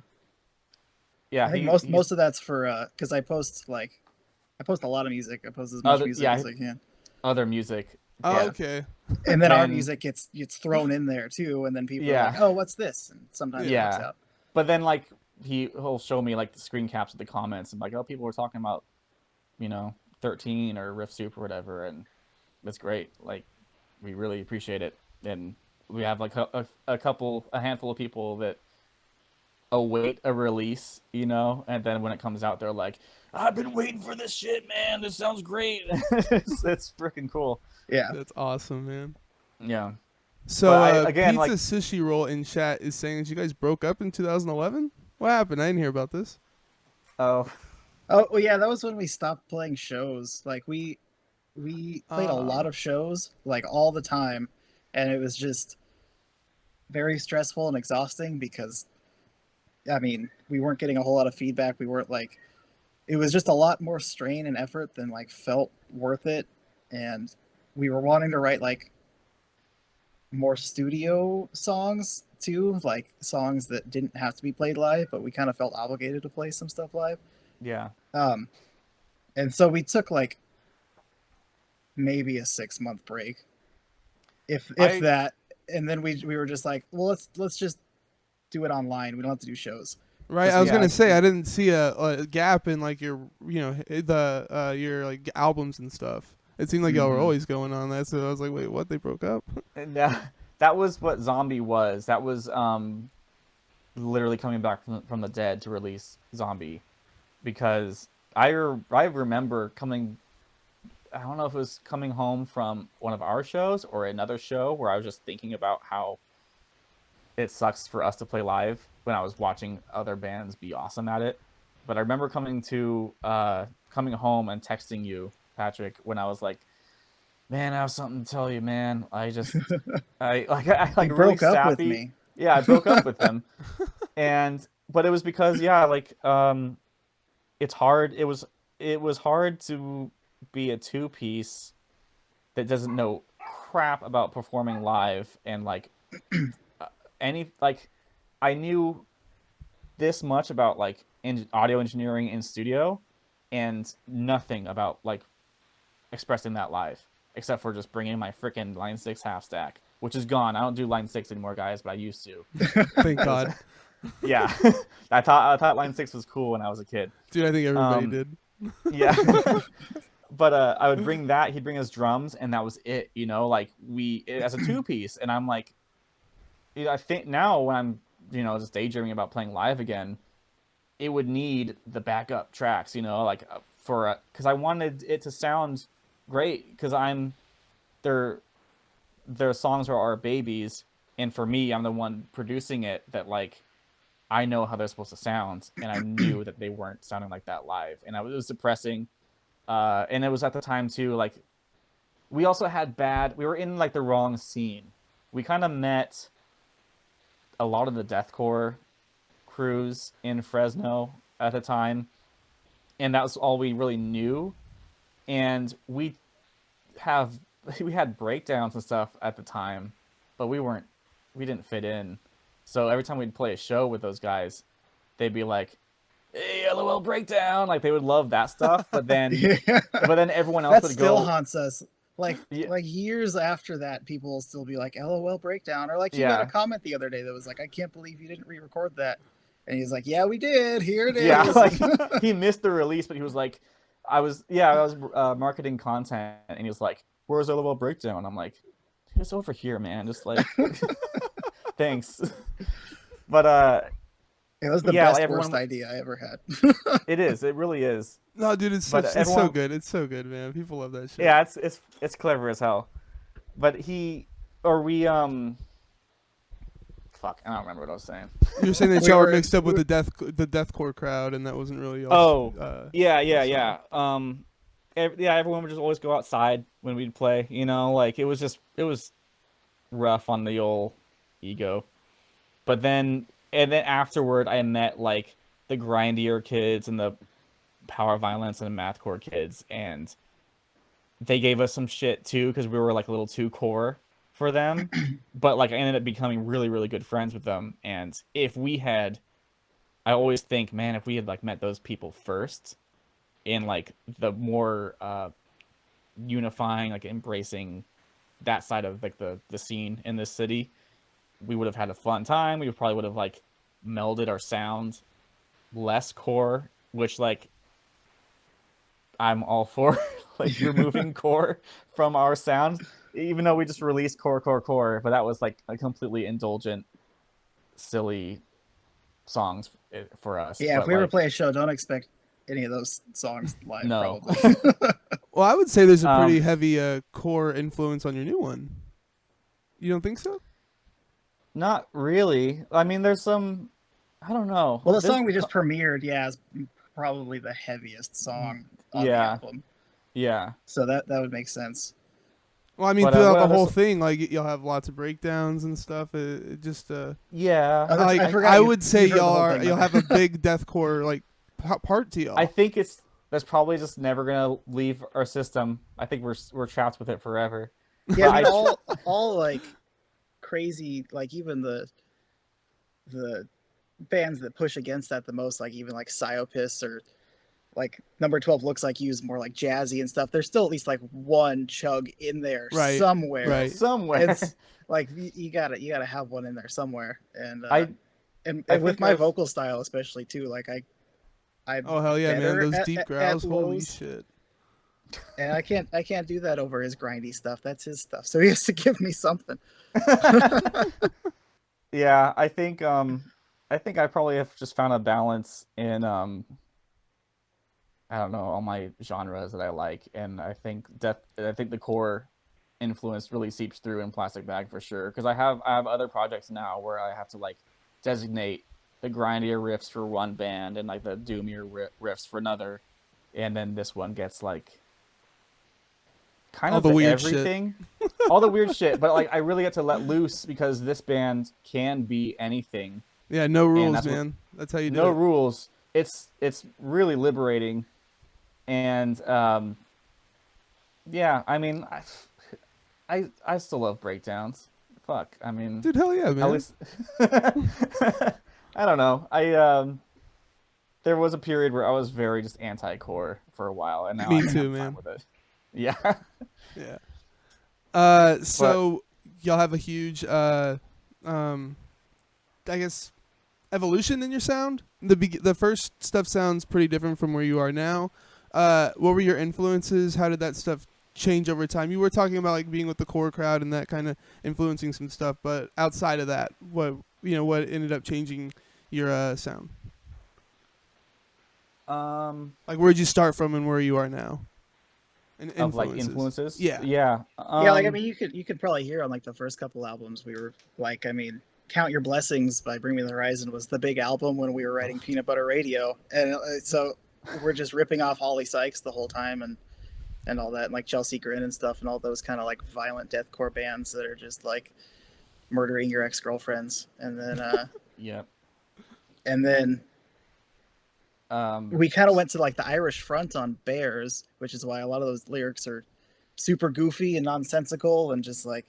A: Yeah.
B: I think most of that's for because I post a lot of music. I post as much music as I can.
A: Other music.
C: Oh,
A: yeah.
C: Okay.
B: And then our music gets thrown in there too, and then people are like, "Oh, what's this?" And sometimes it works out.
A: But then like he'll show me like the screen caps of the comments and like, oh, people were talking about 13 or Riff Soup or whatever, and it's great. Like we really appreciate it, and we have like a handful of people that await a release, and then when it comes out, they're like, I've been waiting for this shit, man. This sounds great. it's freaking cool.
B: Yeah,
C: that's awesome, man.
A: Yeah.
C: So again, Pizza Sushi Roll in chat is saying that you guys broke up in 2011. What happened? I didn't hear about this.
B: Oh, well, yeah, that was when we stopped playing shows. Like we played a lot of shows, like all the time, and it was just very stressful and exhausting because, I mean, we weren't getting a whole lot of feedback. We weren't like, it was just a lot more strain and effort than like felt worth it, and we were wanting to write like more studio songs too, like songs that didn't have to be played live, but we kind of felt obligated to play some stuff live.
A: Yeah.
B: And so we took like maybe a 6-month break, if
A: I
B: that. And then we were just like, well, let's just do it online. We don't have to do shows.
C: Right,
B: Just
C: I was
A: yeah,
C: gonna say I didn't see a gap in like your your like albums and stuff. It seemed like y'all were
A: mhm.
C: always going on that, so I was like, wait, what? They broke up?
A: And that was what Zombie was. That was literally coming back from the dead to release Zombie, because I remember coming. I don't know if it was coming home from one of our shows or another show where I was just thinking about how it sucks for us to play live when I was watching other bands be awesome at it. But I remember coming home and texting you, Patrick, when I was like, "Man, I have something to tell you, man. I like
B: You
A: really
B: broke up with
A: sappy.
B: me.
A: Yeah, I broke up with him, and but it was because yeah, like it's hard. It was hard to be a two piece that doesn't know crap about performing live and like any like I knew this much about like audio engineering in studio and nothing about like expressing that live except for just bringing my freaking line 6 half stack, which is gone. I don't do line 6 anymore, guys, but I used to.
C: Thank God,
A: Yeah. I thought line 6 was cool when I was a kid.
C: dude. I think everybody
A: um
C: did.
A: yeah. But I would bring that, he'd bring his drums, and that was it, like as a two piece. And I'm like, I think now when I'm just daydreaming about playing live again, it would need the backup tracks, like for because I wanted it to sound great, because their songs are our babies, and for me, I'm the one producing it, that like I know how they're supposed to sound, and I knew that they weren't sounding like that live, and it was depressing. And it was at the time too, like we also had we were in like the wrong scene. We kind of met a lot of the deathcore crews in Fresno at the time, and that was all we really knew. And have we had breakdowns and stuff at the time, but we didn't fit in. So every time we'd play a show with those guys, they'd be like, "Hey, LOL breakdown!" Like they would love that stuff, but then
B: Yeah.
A: everyone else
B: That
A: would
B: still
A: go,
B: haunts us. Like
A: "Yeah,
B: like years after that, people will still be like, "LOL breakdown," or like you got a
A: yeah,
B: comment the other day that was like, "I can't believe you didn't re-record that," and he's like, "Yeah, we did. Here it
A: yeah."
B: is."
A: Like he missed the release, but he was like, I was marketing content, and he was like, "Where's LOL breakdown?" I'm like, "It's over here, man. Just like, thanks." But
B: It was the
A: yeah, like
B: best worst
A: everyone,
B: idea I ever had.
A: it is, it really is.
C: No, dude,
A: But
C: it's so
A: everyone,
C: good. It's so good, man. People love that shit.
A: yeah, it's clever as hell. But he or we fuck, I don't remember what I was saying.
C: You were saying that
B: we
C: y'all were
B: were
C: mixed up with the deathcore crowd, and that wasn't really y'all's
A: Oh, yeah, yeah,
C: style.
A: yeah. Yeah, everyone would just always go outside when we'd play. Like it was rough on the old ego. But then afterward, I met like the grindier kids and the power violence and mathcore kids, and they gave us some shit too because we were like a little too core for them. But like I ended up becoming really, really good friends with them, and I always think, man, if we had like met those people first in like the more unifying, like embracing that side of like the scene in this city, we would have had a fun time. We probably would have like melded our sound less core, which like I'm all for, like removing core from our sound, even though we just released core, but that was like a completely indulgent, silly songs for us.
B: Yeah, if
A: But
B: we ever
A: like,
B: play a show, don't expect any of those songs live.
A: no.
B: Probably.
C: Well, I would say there's a pretty
A: um,
C: heavy core influence on your new one. You don't think so?
A: Not really. I mean, there's some. I don't know.
B: Well, the
A: There's
B: song we just premiered, yeah, is probably the heaviest song on the
A: yeah,
B: album.
A: yeah.
B: So that would make sense.
C: Well, I mean,
A: But
C: throughout
A: what
C: the
A: other?
C: whole thing, like you'll have lots of breakdowns and stuff. It just
A: Yeah,
B: Oh,
C: like
B: I forgot
C: I
B: you,
C: would say
B: you heard the whole thing. My
C: you'll
B: bad.
C: have a big deathcore like part to
A: I
C: y'all.
A: think that's probably just never gonna leave our system. I think we're trapped with it forever.
B: Yeah,
A: But
B: I mean
A: I tr
B: all like crazy, like even the bands that push against that the most, like even like Psyopus or like Number 12 Looks Like You is more like jazzy and stuff. There's still at least like one chug in there
C: Right.
B: somewhere.
C: Right.
A: Somewhere.
B: It's like you gotta have one in there somewhere. And
A: I
B: and
A: I
B: with
A: think
B: my
A: I've
B: vocal style especially too, like I'm
C: Oh hell yeah, man!
B: better
C: Those deep
B: at
C: growls, holy
B: lows,
C: shit!
B: and I can't do that over his grindy stuff. That's his stuff. So he has to give me something.
A: yeah, I think I probably have just found a balance in I don't know, all my genres that I like, and I think the core influence really seeps through in Plastic Bag for sure. Because I have other projects now where I have to like designate the grindier riffs for one band and like the doomier riffs for another, and then this one gets like kind
C: All
A: of
C: the weird shit.
A: everything, all the weird shit. But like I really get to let loose because this band can be anything,
C: Yeah, no
A: and
C: rules,
A: that's what
C: man. That's how you do
A: no
C: it.
A: rules. It's really liberating, and yeah, I mean, I still love breakdowns. Fuck, I mean,
C: Dude, hell yeah,
A: at
C: man.
A: least I don't know. I there was a period where I was very just anti-core for a while, and now
C: Me
A: I think
C: too,
A: I'm fine
C: man.
A: with it. Yeah.
C: Yeah.
A: But
C: So y'all have a huge, um, I guess, evolution in your sound. The first stuff sounds pretty different from where you are now. What were your influences? How did that stuff change over time? You were talking about like being with the core crowd and that kind of influencing some stuff, but outside of that, what ended up changing your sound? Like where'd you start from and where you are now? And
A: of like
C: influences.
A: influences,
C: Yeah.
A: yeah.
B: Yeah, like I mean, you could probably hear on like the first couple albums we were like, I mean, Count Your Blessings by Bring Me the Horizon was the big album when we were writing Peanut Butter Radio, and so we're just ripping off Holly Sykes the whole time and all that, and like Chelsea Grin and stuff, and all those kind of like violent deathcore bands that are just like murdering your ex girlfriends,
A: Yeah.
B: and then
A: Um,
B: we kind of went to like the Irish front on Bears, which is why a lot of those lyrics are super goofy and nonsensical and just like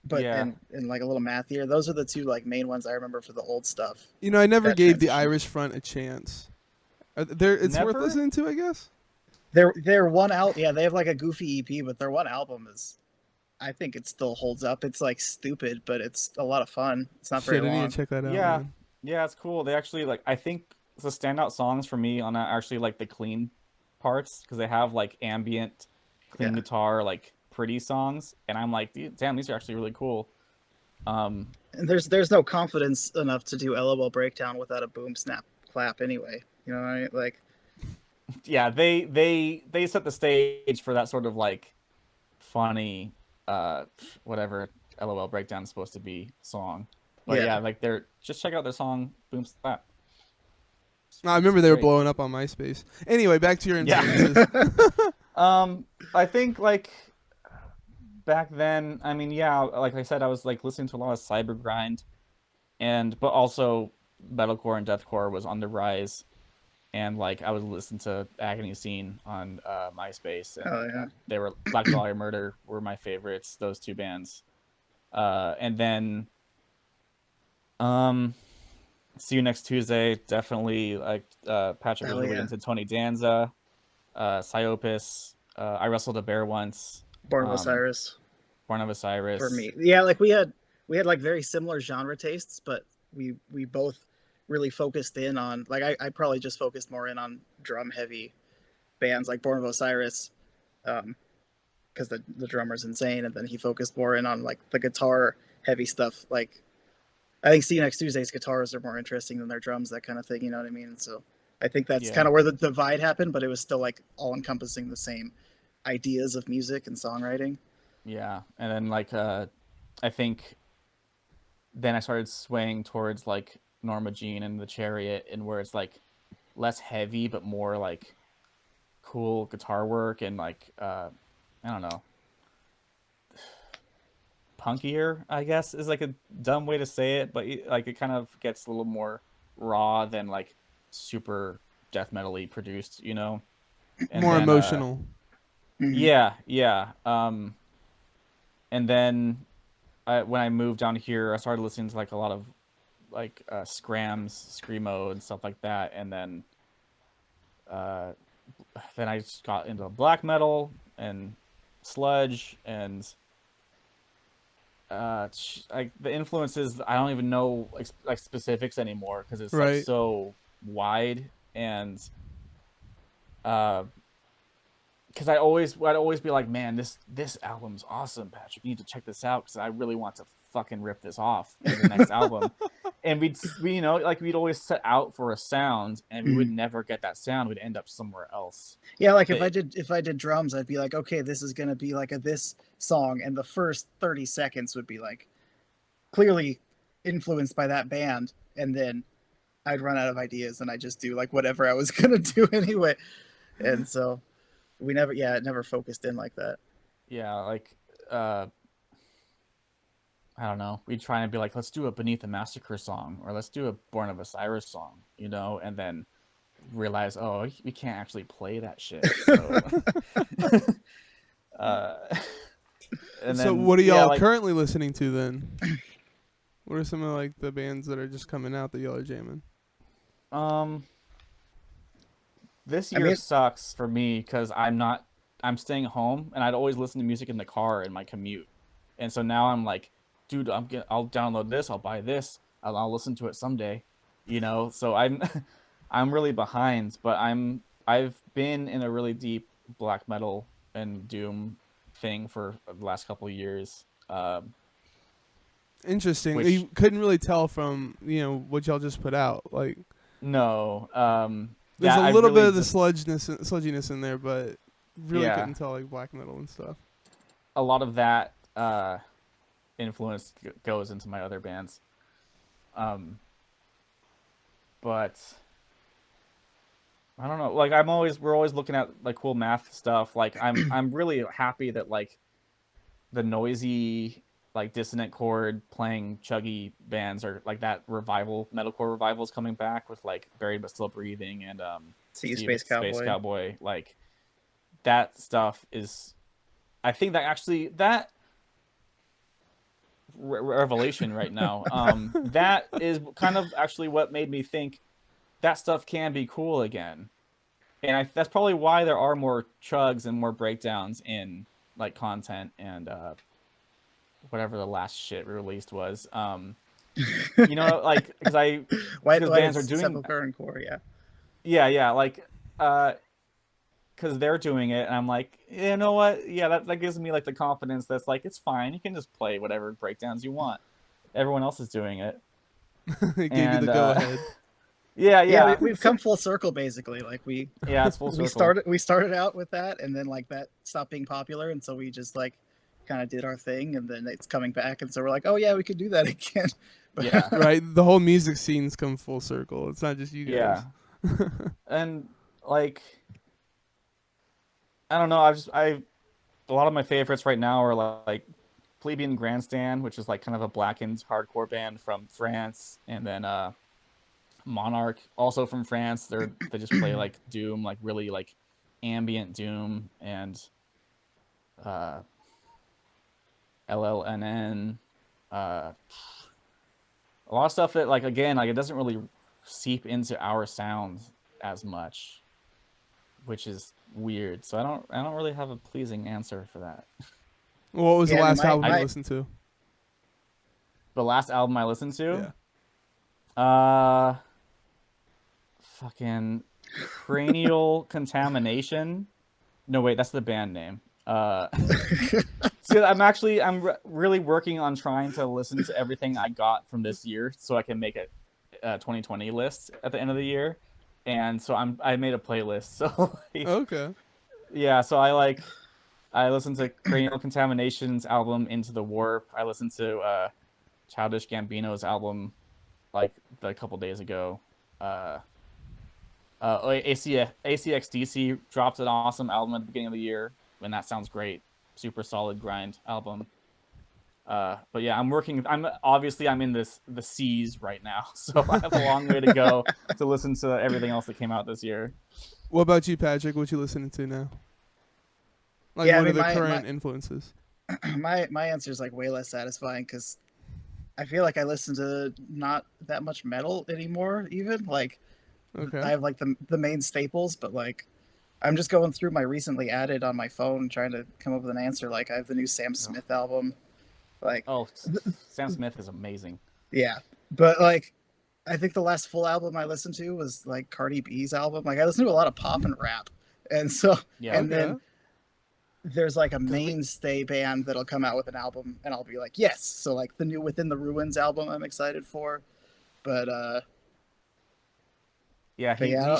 B: but
A: yeah.
B: and like a little mathier. Those are the two like main ones I remember for the old stuff.
C: I never
B: That
C: gave the
B: transition.
C: Irish front a chance. It's worth
A: Never?
C: listening to, I guess.
B: They're one out. Yeah, they have like a goofy EP, but their one album is. I think it still holds up. It's like stupid, but it's a lot of fun. It's not very
C: Shit, I need
B: long.
C: to check that out,
A: Yeah.
C: man.
A: Yeah, it's cool. They actually like I think the standout songs for me on that are actually like the clean parts because they have like ambient, clean
B: Yeah,
A: guitar, like pretty songs, and I'm like, damn, these are actually really cool. Um,
B: and there's no confidence enough to do LOL Breakdown without a boom snap clap anyway. You know what I mean? Like
A: yeah, they set the stage for that sort of like funny, uh, whatever LOL breakdown is supposed to be song. But
B: yeah,
A: yeah, like they're just check out their song Boom Slap.
C: I
A: It's
C: remember they were
A: great.
C: blowing up on MySpace. Anyway, back to your
A: Yeah.
C: influences.
A: I think like back then, I mean, yeah, like I said, I was like listening to a lot of cyber grind, and but also metalcore and deathcore was on the rise, and like I would listen to Agony Scene on MySpace, and
B: oh yeah,
A: they were Black Dahlia Murder were my favorites. Those two bands, and then um, See You Next Tuesday, definitely like Patrick was
B: oh
A: really
B: yeah.
A: into Tony Danza, Psyopus. I wrestled a bear once.
B: Born of
A: Um,
B: Osiris.
A: Born of
B: For
A: Osiris.
B: me. Yeah, like we had like very similar genre tastes, but we both really focused in on like I probably just focused more in on drum heavy bands like Born of Osiris, because the drummer's insane, and then he focused more in on like the guitar heavy stuff. Like I think See You Next Tuesday's guitars are more interesting than their drums, that kind of thing. You know what I mean? So I think that's kind
A: Yeah,
B: of where the divide happened, but it was still like all encompassing the same ideas of music and songwriting.
A: yeah. And then like I think then I started swaying towards like Norma Jean and the Chariot, and where it's like less heavy but more like cool guitar work and like I don't know, punkier, I guess is like a dumb way to say it, but like it kind of gets a little more raw than like super death metal-y produced, you know? And
C: More
A: then
C: emotional.
B: Mm-hmm.
A: yeah, yeah. And then when I moved down here, I started listening to like a lot of like scrams, screamo and stuff like that, and then uh, then I just got into black metal and sludge and like the influences. I don't even know like specifics anymore because it's like
C: Right.
A: so wide. And because I'd always be like, man, this album's awesome, Patrick. You need to check this out because I really want to fucking rip this off in the next album. And we like we'd always set out for a sound, and we would never get that sound. We'd end up somewhere else.
B: Yeah, like
A: But
B: if I did drums, I'd be like, okay, this is gonna be like this song, and the first 30 seconds would be like clearly influenced by that band, and then I'd run out of ideas, and I just do like whatever I was gonna do anyway. And so it never focused in like that.
A: yeah, like I don't know. We'd try and be like, let's do a Beneath the Massacre song, or let's do a Born of Osiris song, and then realize, oh, we can't actually play that shit. So, uh, and
C: So
A: then,
C: what are y'all
A: like,
C: currently listening to then? What are some of like the bands that are just coming out that y'all are jamming?
A: This year sucks for me because I'm staying home, and I'd always listen to music in the car in my commute, and so now I'm like, dude, I'll download this, I'll buy this, I'll listen to it someday, So I'm I'm really behind, but I've been in a really deep black metal and doom thing for the last couple of years.
C: Interesting.
A: Which
C: You couldn't really tell from what y'all just put out. Like
A: no,
C: there's
A: that
C: a
A: I
C: little bit
A: really
C: of the
A: just
C: sludginess in there, but really
A: yeah,
C: couldn't tell like black metal and stuff.
A: a lot of that influence goes into my other bands. But I don't know. Like we're always looking at like cool math stuff. Like I'm really happy that like the noisy like dissonant chord playing chuggy bands are like that metalcore revival is coming back with like Buried But Still Breathing and
B: See you,
A: Steve
B: Space
A: Cowboy. Like that stuff is, I think that actually that revelation right now. That is kind of actually what made me think that stuff can be cool again. And that's probably why there are more chugs and more breakdowns in like content and whatever the last shit released was. Like because bands are doing
B: Sepulchre and Core, yeah.
A: yeah, like because they're doing it, and I'm like, you know what? Yeah, that gives me like the confidence that's like it's fine. You can just play whatever breakdowns you want. Everyone else is doing it.
C: It gave you
A: And
C: the go ahead.
A: yeah.
B: We've come full circle basically. Like
A: Yeah, it's full circle.
B: we started out with that, and then like that stopped being popular, and so we just like kind of did our thing, and then it's coming back, and so we're like, oh yeah, we could do that again.
A: Yeah.
C: Right. The whole music scene's come full circle. It's not just you guys.
A: Yeah. And like I don't know, a lot of my favorites right now are like Plebeian Grandstand, which is like kind of a blackened hardcore band from France, and then Monarch, also from France. They just play like doom, like really like ambient doom, and LLNN, a lot of stuff that like again like it doesn't really seep into our sound as much, which is weird. So I don't really have a pleasing answer for that.
C: What was the last album you listened to?
A: The last album I listened to?
C: Yeah.
A: Fucking Cranial Contamination. No, wait, that's the band name. See, I'm really working on trying to listen to everything I got from this year so I can make a 2020 list at the end of the year. And so I made a playlist. So
C: okay.
A: Yeah, so I listened to Cranial Contamination's album Into the Warp. I listened to Childish Gambino's album like a couple days ago. ACXDC dropped an awesome album at the beginning of the year, and that sounds great. Super solid grind album. But yeah, I'm in the C's right now, so I have a long way to go to listen to everything else that came out this year.
C: What about you, Patrick? What you listening to now? Like what are the current influences?
B: My answer is like way less satisfying because I feel like I listen to not that much metal anymore. Even like
C: Okay.
B: I have like the main staples, but like I'm just going through my recently added on my phone trying to come up with an answer. Like I have the new Sam Smith album. Like
A: Oh, Sam Smith is amazing.
B: yeah, but like I think the last full album I listened to was like Cardi B's album. Like I listen to a lot of pop and rap, and so
A: Yeah,
B: and
C: Okay.
B: then there's like a
A: because we
B: mainstay band that'll come out with an album, and I'll be like, yes. So like the new Within the Ruins album, I'm excited for. But
A: yeah
B: but
A: he
B: yeah,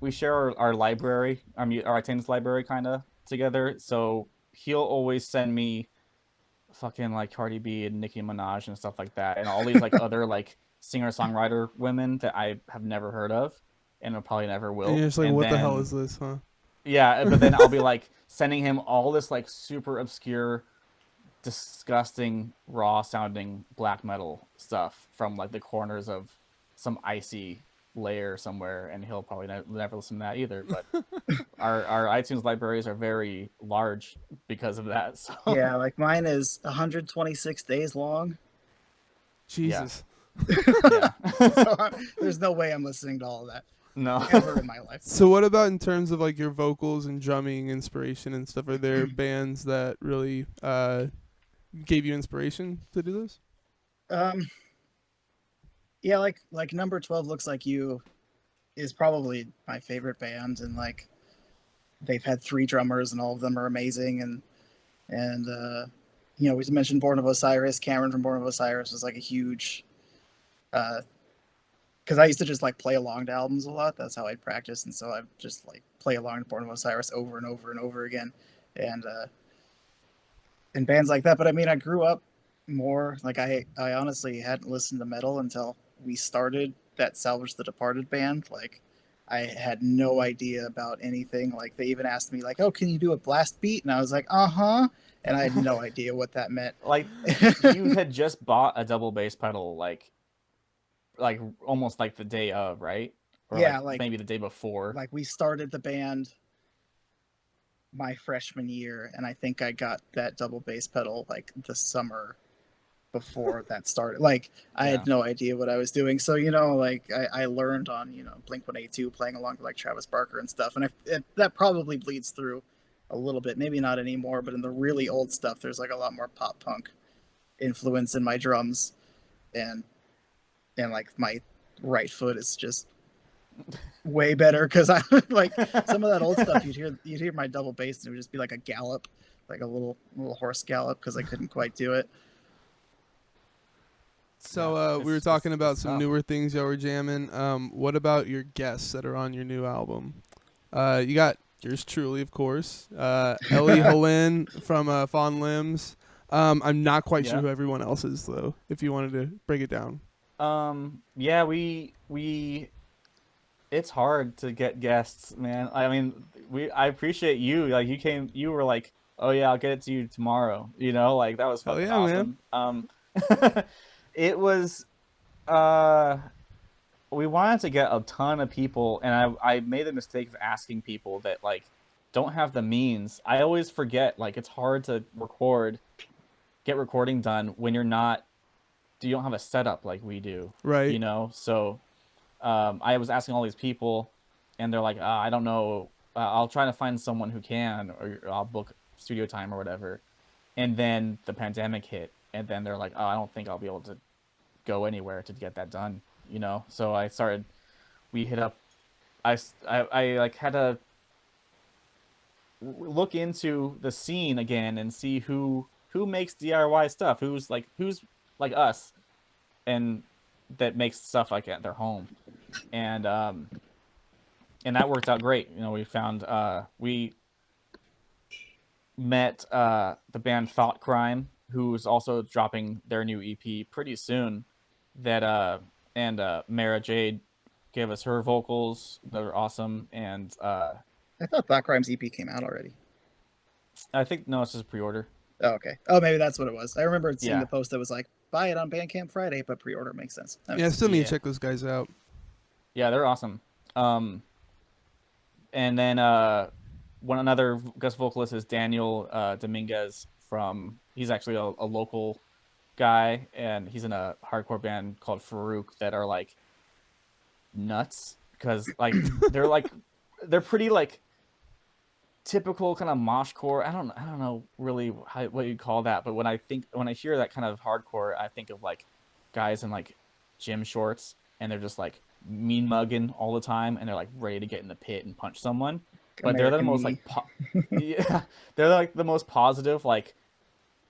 A: we share our library, our attendance library kind of together. So he'll always send me fucking like Cardi B and Nicki Minaj and stuff like that, and all these like other like singer songwriter women that I have never heard of, and I probably never
C: And
A: will.
C: you're just like,
A: And
C: what the hell
A: then
C: is this, huh?
A: yeah, but then I'll be like sending him all this like super obscure, disgusting, raw sounding black metal stuff from like the corners of some icy layer somewhere, and he'll probably never listen to that either. But our iTunes libraries are very large because of that. So
B: yeah, like mine is 126 days long.
A: yeah,
C: Jesus.
A: yeah,
B: So there's no way I'm listening to all of that
A: no.
B: ever in my life.
C: So what about in terms of like your vocals and drumming inspiration and stuff? Are there bands that really gave you inspiration to do this?
B: Um, yeah, like number 12 looks like you is probably my favorite band, and like they've had three drummers and all of them are amazing, and you know, we mentioned Born of Osiris. Cameron from Born of Osiris was like a huge uh because I used to just like play along to albums a lot. That's how I'd practice, and so I just like play along to Born of Osiris over and over and over again, and and bands like that. But I mean, I grew up more like I honestly hadn't listened to metal until we started that Salvage the Departed band. Like I had no idea about anything. Like they even asked me like, "Oh, can you do a blast beat?" And I was like, "Uh-huh." And I had no idea what that meant.
A: Like you had just bought a double bass pedal like almost like the day of, right? Or like
B: Yeah,
A: maybe the day before.
B: like we started the band my freshman year, and I think I got that double bass pedal like the summer before that started. Like I
A: Yeah.
B: had no idea what I was doing. So you know, like I learned on Blink 182 playing along with like Travis Barker and stuff, and that probably bleeds through a little bit. Maybe not anymore, but in the really old stuff, there's like a lot more pop punk influence in my drums, and like my right foot is just way better because I like some of that old stuff. You'd hear my double bass and it would just be like a gallop, like a little horse gallop because I couldn't quite do it.
C: So
A: Yeah,
C: we were
A: it's
C: talking about
A: it's
C: some
A: tough.
C: newer things y'all were jamming. What about your guests that are on your new album? You got yours truly, of course. Ellie Helin from Fond Limbs. I'm not quite sure
A: Yeah.
C: who everyone else is though. If you wanted to break it down.
A: Yeah, we it's hard to get guests, man. I mean, I appreciate you. Like you were like, "Oh yeah, I'll get it to you tomorrow." You know, like that was
C: Hell
A: fucking
C: yeah, man.
A: awesome. It was uh we wanted to get a ton of people, and I made the mistake of asking people that like don't have the means. I always forget like it's hard to get recording done when you don't have a setup like we do,
C: Right.
A: you know? So I was asking all these people, and they're like, I don't know. I'll try to find someone who can, or I'll book studio time or whatever. And then the pandemic hit, and then they're like, I don't think I'll be able to go anywhere to get that done, you know? So we hit up, I like had to look into the scene again and see who makes DIY stuff, who's like us, and that makes stuff like at their home. And that worked out great. You know, we met the band Thought Crime, who's also dropping their new EP pretty soon. That and Mara Jade gave us her vocals. They're awesome, and
B: I thought Black Crimes EP came out already.
A: I think no, it's just pre-order.
B: Oh, okay. Oh, maybe that's what it was. I remember seeing
A: Yeah,
B: the post that was like, buy it on Bandcamp Friday, but pre-order makes sense. That
C: Yeah, I
B: makes
C: still
B: sense.
C: need to
A: yeah,
C: check those guys out.
A: yeah. They're awesome. Um, and then one another guest vocalist is Daniel Dominguez from. He's actually a local guy, and he's in a hardcore band called Farouk that are like nuts because like they're pretty like typical kind of moshcore. I don't know really what you call that, but when I hear that kind of hardcore, I think of like guys in like gym shorts, and they're just like mean mugging all the time, and they're like ready to get in the pit and punch someone. But they're the most like yeah, they're like the most positive, like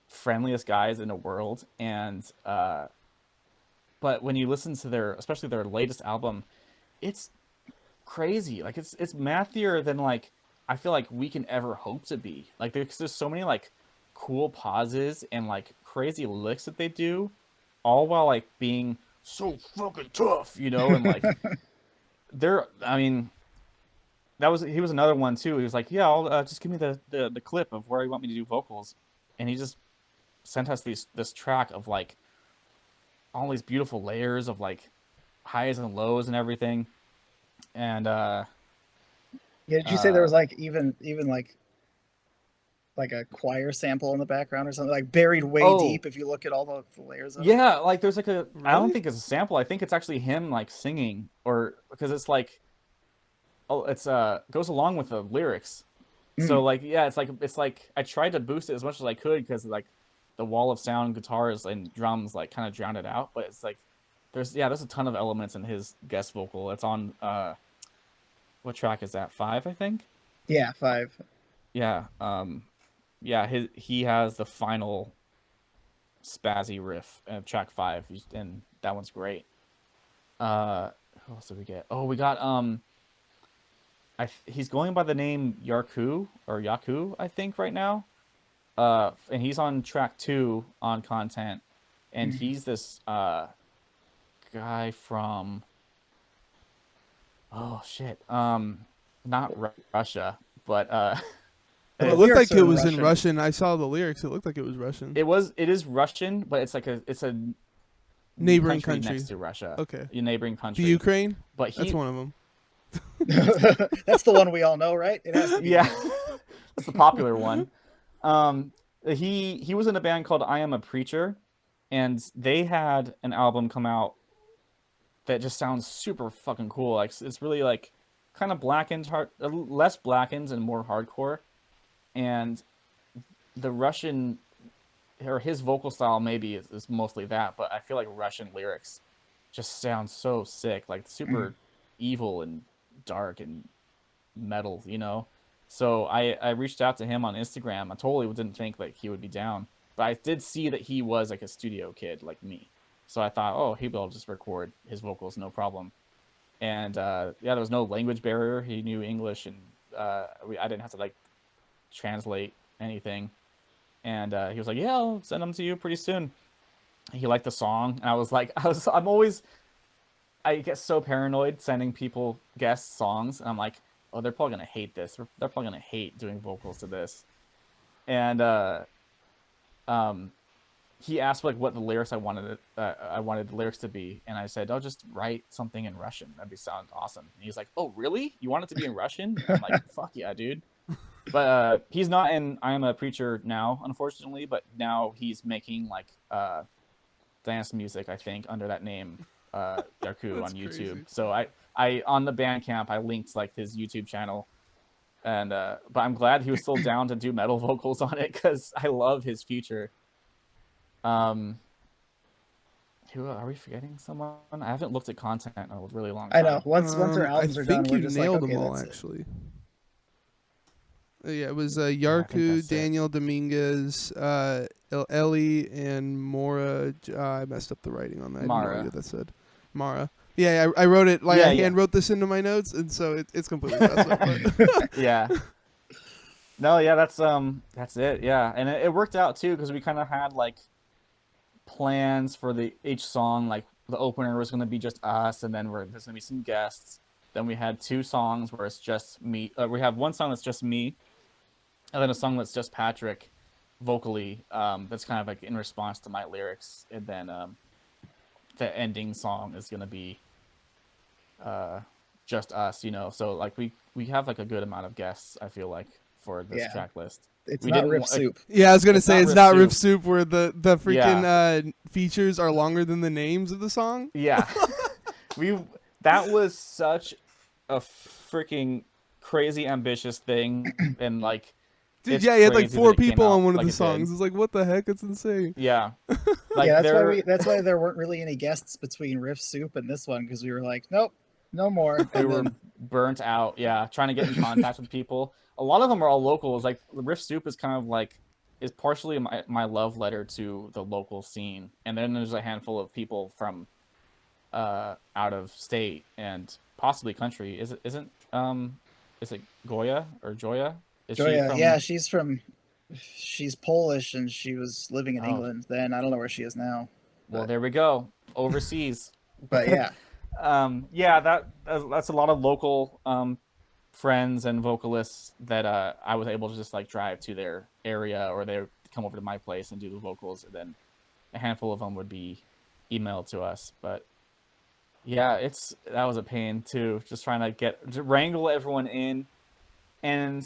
A: friendliest guys in the world. And but when you listen to especially their latest album, it's crazy. Like it's mathier than like I feel like we can ever hope to be. Like there's so many like cool pauses and like crazy licks that they do, all while like being so fucking tough, you know. And like I mean, he was another one too. He was like, yeah, I'll just give me the clip of where you want me to do vocals, and he just sent us this track of like all these beautiful layers of like highs and lows and everything. And
B: yeah, did you say there was like even like a choir sample in the background or something, like buried way deep if you look at all the layers of it?
A: Yeah, like there's like I don't
C: Really?
A: think it's a sample. I think it's actually him like singing, or because it's like it's goes along with the lyrics. So like yeah, it's like I tried to boost it as much as I could because like the wall of sound, guitars and drums like kind of drowned it out. But it's like there's a ton of elements in his guest vocal. It's on what track is that? 5, I think.
B: Yeah, 5.
A: Yeah. Yeah. He has the final spazzy riff of track 5, and that one's great. Who else did we get? Oh, we got he's going by the name Yaku, I think, right now. And he's on track 2 on Content, and he's this guy from not Russia, but
C: It looked like it was in Russian. I saw the lyrics. It looked like it was Russian.
A: It is Russian, but it's a
C: neighboring country
A: next to Russia.
C: Okay,
A: a neighboring country.
C: the Ukraine.
A: But
C: that's one of them.
B: That's the one we all know, right? It has to be.
A: Yeah, that's the popular one. He was in a band called I Am a Preacher, and they had an album come out that just sounds super fucking cool. Like it's really like kind of blackened, less blackened and more hardcore. And the Russian, or his vocal style maybe is mostly that, but I feel like Russian lyrics just sound so sick, like super evil and dark and metal, you know. So I reached out to him on Instagram. I totally didn't think like he would be down, but I did see that he was like a studio kid like me. So I thought, oh, he'll just record his vocals, no problem. And yeah, there was no language barrier. He knew English, and I didn't have to like translate anything. And he was like, yeah, I'll send them to you pretty soon. He liked the song, and I was like, I get so paranoid sending people guest songs, and I'm like, oh, they're probably gonna hate this. They're probably gonna hate doing vocals to this. And he asked like what the lyrics I wanted the lyrics to be, and I said, I'll just write something in Russian. That'd sound awesome. And he's like, oh, really? You want it to be in Russian? I'm like, fuck yeah, dude. But he's not in I Am a Preacher now, unfortunately. But now he's making like dance music, I think, under that name, Yaku on YouTube. Crazy. So I on the Bandcamp I linked like his YouTube channel, and but I'm glad he was still down to do metal vocals on it because I love his future. Who are we forgetting? Someone? I haven't looked at Content in a really long time.
B: I know. Once their albums are done, we're just like, okay,
C: them all actually. Yeah, it was Yarku, Daniel Dominguez, Ellie, and Mora. I messed up the writing on that.
A: Mara.
C: I have no idea what that said. Mara. Yeah, I wrote it like I hand wrote this into my notes, and so it's completely messed up. But
A: yeah. No, yeah, that's it. Yeah, and it worked out too because we kind of had like plans for each song. Like the opener was going to be just us, and then there's going to be some guests. Then we had 2 songs where it's just me. We have one song that's just me, and then a song that's just Patrick vocally. That's kind of like in response to my lyrics, and then the ending song is going to be just us, you know. So like we have like a good amount of guests, I feel like, for this track list.
B: It's not Riff Soup.
C: Yeah, I was gonna say it's not Riff Soup where the freaking features are longer than the names of the song.
A: Yeah. That was such a freaking crazy ambitious thing, and like
C: Dude,
A: it's
C: yeah, he had like
A: crazy that
C: 4
A: it came
C: people on
A: out
C: one of
A: like
C: the
A: it did.
C: songs. It's like, what the heck? It's insane.
A: Yeah,
B: Yeah,
A: like they're
B: that's why there weren't really any guests between Riff Soup and this one, because we were like, nope, no more.
A: we
B: And
A: were
B: then
A: burnt out. Yeah, trying to get in contact with people. A lot of them are all locals. Like Riff Soup is kind of like is partially my love letter to the local scene, and then there's a handful of people from out of state and possibly country. Is it Goya or Joya? Is she
B: Joya, yeah,
A: from?
B: she's Polish and she was living in
A: Oh,
B: England then. I don't know where she is now,
A: well,
B: but
A: there we go. Overseas.
B: yeah.
A: Yeah, that's a lot of local friends and vocalists that I was able to just like drive to their area, or they come over to my place and do the vocals, and then a handful of them would be emailed to us. But yeah, that was a pain too, just trying to wrangle everyone in, and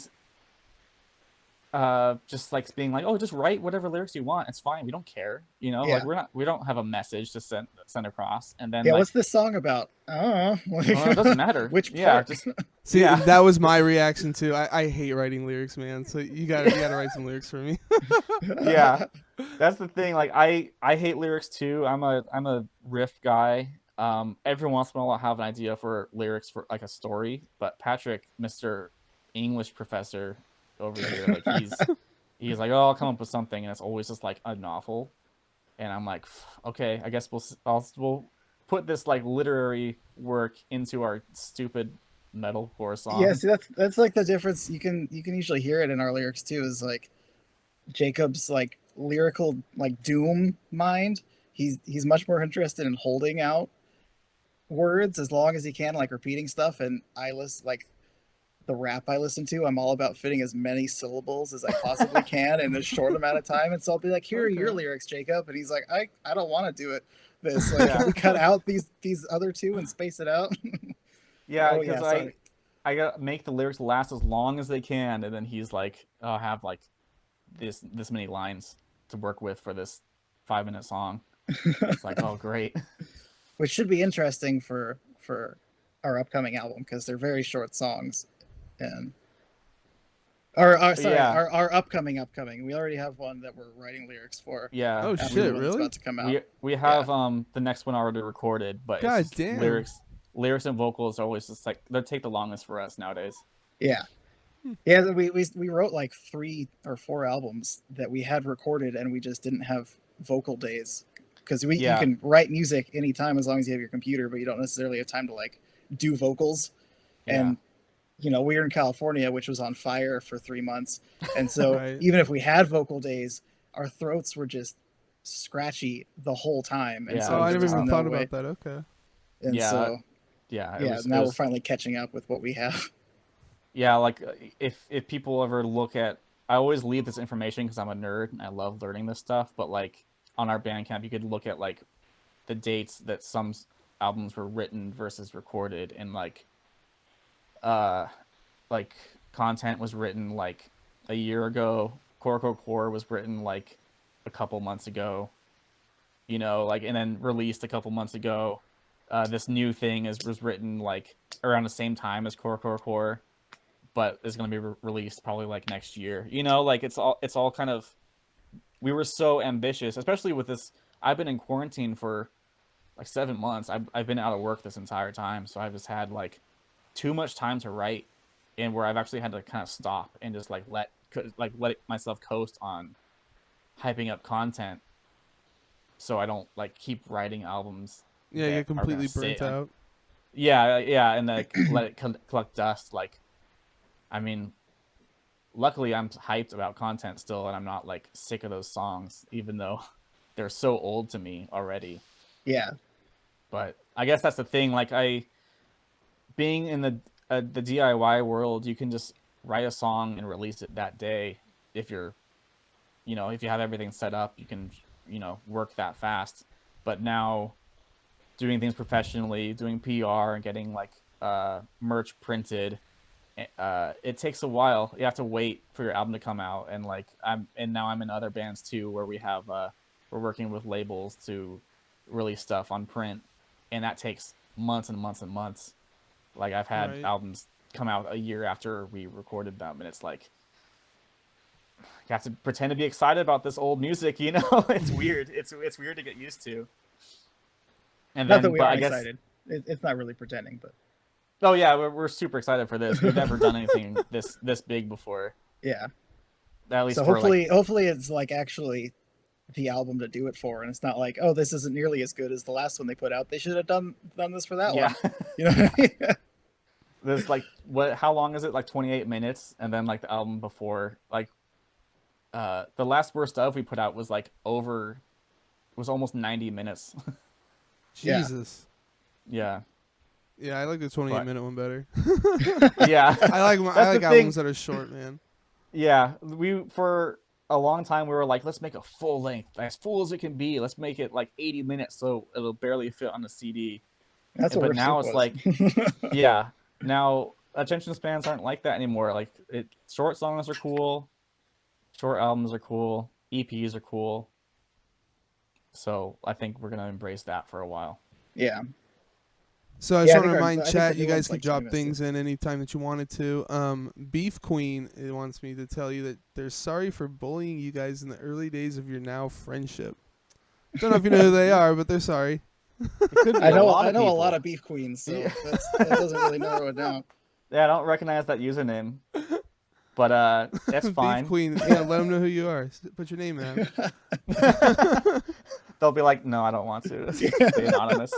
A: just like being like, oh, just write whatever lyrics you want, it's fine, we don't care, like
B: Yeah.
A: we don't have a message to send across, and then
B: Yeah,
A: like,
B: what's this song about? I don't know.
A: well, it doesn't matter.
B: Which
A: Yeah,
B: part?
A: just
C: See,
A: yeah.
C: that was my reaction too. I hate writing lyrics, man. So you gotta write some lyrics for me.
A: Yeah, that's the thing. Like I hate lyrics too. I'm a riff guy. Every once in a while I'll have an idea for lyrics for like a story, but Patrick, Mr. English professor over here, like he's like, oh, I'll come up with something, and it's always just like a novel, and I'm like, okay, I guess we'll put this like literary work into our stupid metalcore
B: Yeah,
A: song.
B: see, that's like the difference. You can usually hear it in our lyrics too. Is like Jacob's like lyrical like doom mind. He's much more interested in holding out words as long as he can, like repeating stuff. And I list like the rap I listen to, I'm all about fitting as many syllables as I possibly can in a short amount of time. And so I'll be like, here are your
C: Okay.
B: lyrics, Jacob. And he's like, I don't want to do it. This like, can
A: Yeah.
B: we cut out these other two and space it out?
A: Yeah,
B: Oh
A: because
B: yeah, sorry.
A: I gotta make the lyrics last as long as they can, and then he's like, I'll have like this many lines to work with for this 5 minute song. It's like, oh great.
B: Which should be interesting for our upcoming album because they're very short songs, and our sorry,
A: Yeah,
B: our upcoming. We already have one that we're writing lyrics for
A: yeah.
C: Oh
B: after the
C: shit,
B: one that's
C: really?
B: about to come out.
A: We
B: Yeah,
A: have the next one already recorded, but it's
C: God
A: just
C: damn.
A: lyrics and vocals are always just like they take the longest for us nowadays.
B: yeah, yeah. We wrote like 3 or 4 albums that we had recorded, and we just didn't have vocal days because you
A: Yeah,
B: can write music anytime as long as you have your computer, but you don't necessarily have time to like do vocals.
A: yeah,
B: And we were in California, which was on fire for 3 months. And so
C: Right.
B: even if we had vocal days, our throats were just scratchy the whole time. And
A: yeah.
C: Oh,
A: It
B: so
C: I
A: was
B: there
C: never
B: was
C: even
A: tough.
B: no
C: thought
B: way.
C: about that. Okay.
B: And
A: Yeah,
B: so,
A: yeah.
B: yeah,
A: It
B: now we're
A: was
B: finally catching up with what we have.
A: yeah. Like if people ever look at, I always leave this information because I'm a nerd and I love learning this stuff. But like on our Bandcamp, you could look at like the dates that some albums were written versus recorded, and uh like content was written like a year ago. Core was written like a couple months ago, like, and then released a couple months ago. This new thing was written like around the same time as Core, but is going to be released probably like next year. Like it's all kind of, we were so ambitious, especially with this. I've been in quarantine for like 7 months. I've been out of work this entire time, so I've just had like too much time to write, and where I've actually had to kind of stop and just like let myself coast on hyping up content, so I don't like keep writing albums
C: Yeah, you
A: that
C: get
A: are gonna
C: completely
A: sit
C: burnt
A: on.
C: out.
A: Yeah, and like let it collect dust. Like, I mean, luckily I'm hyped about content still, and I'm not like sick of those songs, even though they're so old to me already.
B: Yeah.
A: But I guess that's the thing. Like, being in the DIY world, you can just write a song and release it that day. If if you have everything set up, you can work that fast. But now, doing things professionally, doing PR and getting like merch printed, it takes a while. You have to wait for your album to come out, and like now I'm in other bands too, where we're working with labels to release stuff on print, and that takes months and months and months. Like I've had
C: Right.
A: albums come out a year after we recorded them, and it's like you have to pretend to be excited about this old music, you know? It's weird. It's weird to get used to. And
B: Not that
A: then,
B: we
A: but
B: aren't
A: I guess,
B: excited. It's not really pretending, but
A: oh yeah, we're super excited for this. We've never done anything this big before,
B: yeah.
A: at least
B: So
A: for like,
B: hopefully it's like actually the album to do it for, and it's not like, oh, this isn't nearly as good as the last one they put out. They should have done this for that
A: yeah.
B: one. You know what I mean?
A: This like what? How long is it? Like 28 minutes, and then like the album before, like the last worst of we put out was like was almost 90 minutes.
B: Yeah.
C: Jesus.
A: Yeah,
C: Yeah, I like the 28-minute one better.
A: yeah.
C: I like
A: That's the
C: albums
A: thing.
C: that are short, man.
A: Yeah, we for a long time we were like, let's make a full length, as full as it can be. Let's make it like 80 minutes so it'll barely fit on the CD.
B: That's what
A: But
B: Riff
A: now
B: Soup
A: it's
B: was.
A: like, yeah, now attention spans aren't like that anymore. Like short songs are cool, short albums are cool, EPs are cool. So I think we're gonna embrace that for a while.
B: Yeah.
C: So I
B: Yeah,
C: just
B: I
C: want to
B: think
C: remind
B: I think
C: chat,
B: the
C: you
B: new
C: guys
B: one's
C: can
B: like
C: drop
B: 20 minutes
C: things in anytime that you wanted to. Beef Queen wants me to tell you that they're sorry for bullying you guys in the early days of your now friendship. Don't know if you know who they are, but they're sorry.
A: It could be
B: I know
A: lot
B: I
A: of
B: know a
A: people.
B: lot of beef queens, so
A: Yeah.
B: that doesn't really narrow it down.
A: Yeah, I don't recognize that username, but that's
C: Beef
A: fine.
C: Queen, yeah, let them know who you are. Put your name out.
A: They'll be like, no, I don't want to. Stay anonymous.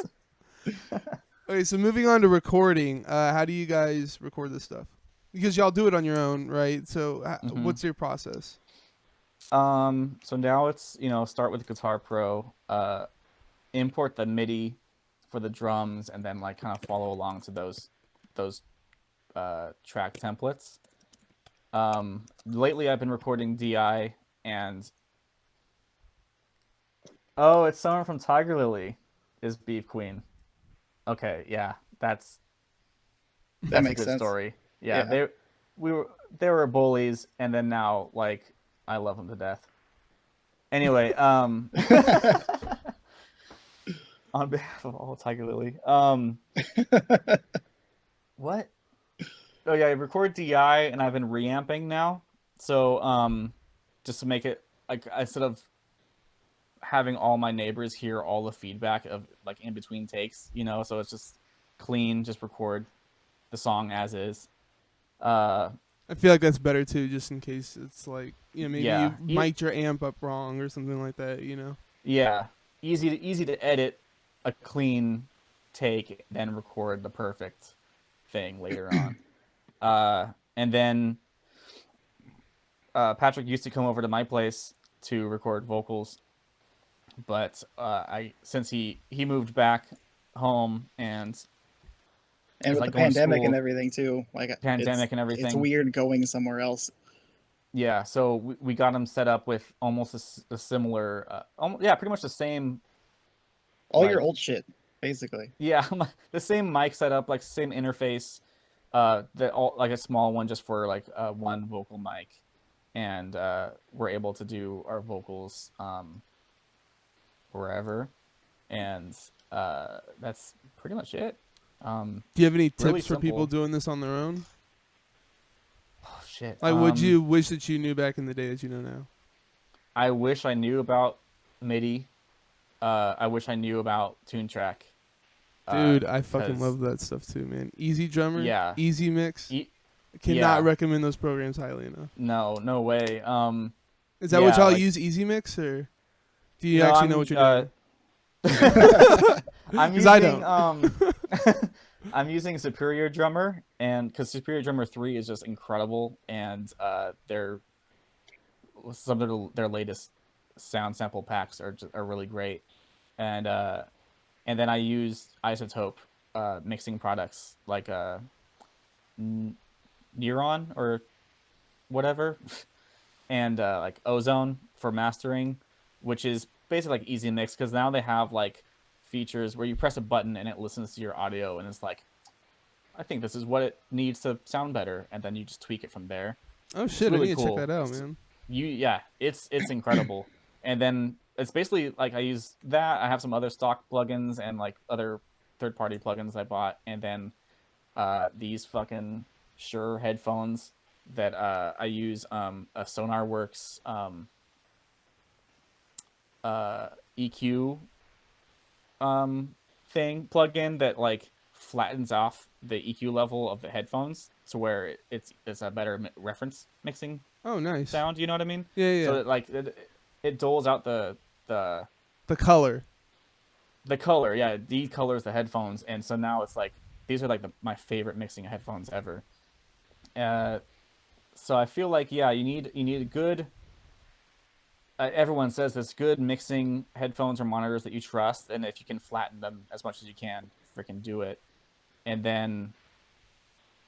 C: Okay, so moving on to recording, how do you guys record this stuff? Because y'all do it on your own, right? So what's your process?
A: So now it's, start with Guitar Pro, import the MIDI for the drums, and then like kind of follow along to those track templates. Lately I've been recording DI, and oh, it's someone from Tiger Lily is Beef Queen. Okay, yeah, that's
B: That
A: a
B: makes
A: good
B: sense.
A: story. Yeah,
B: Yeah.
A: they were bullies, and then now like I love them to death. Anyway, on behalf of all Tiger Lily, what? Oh yeah, I record DI, and I've been reamping now. So just to make it like instead of having all my neighbors hear all the feedback of like in between takes, so it's just clean, just record the song as is.
C: I feel like that's better too, just in case it's like, maybe
A: Yeah.
C: you mic'd your amp up wrong or something like that,
A: Yeah, easy to edit a clean take, then record the perfect thing later on. And then Patrick used to come over to my place to record vocals, but since he moved back home and
B: And with
A: like
B: the
A: going to
B: pandemic and
A: school,
B: everything too, like
A: pandemic and
B: it's
A: everything.
B: weird going somewhere else.
A: Yeah, so we got him set up with almost a similar, pretty much the same.
B: All your
A: like,
B: old shit, basically.
A: Yeah, the same mic setup, like same interface, like a small one just for like one vocal mic, and we're able to do our vocals wherever, and that's pretty much it.
C: Do you have any
A: Really
C: tips for people
A: simple.
C: doing this on their own?
A: Oh shit!
C: Like, would you wish that you knew back in the day that you know now?
A: I wish I knew about MIDI. I wish I knew about TuneTrack.
C: Dude, I fucking
A: 'cause-
C: love that stuff too, man. Easy Drummer,
A: Yeah.
C: Easy Mix.
A: E-
C: Cannot
A: yeah.
C: recommend those programs highly enough.
A: No way.
C: Is that what y'all
A: like-
C: use, Easy Mix, or do you
A: No,
C: actually
A: I'm,
C: know what you're doing?
A: I'm
C: 'Cause I
A: using
C: don't.
A: I'm using Superior Drummer, and because Superior Drummer 3 is just incredible, and some of their latest sound sample packs are really great, and then I use Isotope mixing products like Neuron or whatever, and like Ozone for mastering, which is basically like Easy Mix, because now they have like features where you press a button and it listens to your audio and it's like, I think this is what it needs to sound better, and then you just tweak it from there.
C: Oh shit,
A: really
C: I need to
A: cool.
C: check that out, man.
A: It's incredible. And then it's basically like I use that. I have some other stock plugins and like other third-party plugins I bought, and then these fucking Shure headphones that I use a SonarWorks EQ thing plug-in that like flattens off the EQ level of the headphones to where it's a better reference mixing
C: Oh, nice.
A: sound. You know what I mean?
C: Yeah, yeah.
A: So it doles out the
C: color.
A: the color. Yeah, it decolors the headphones, and so now it's like these are like my favorite mixing headphones ever. So I feel like you need a good. Everyone says this: good mixing headphones or monitors that you trust, and if you can flatten them as much as you can, freaking do it. And then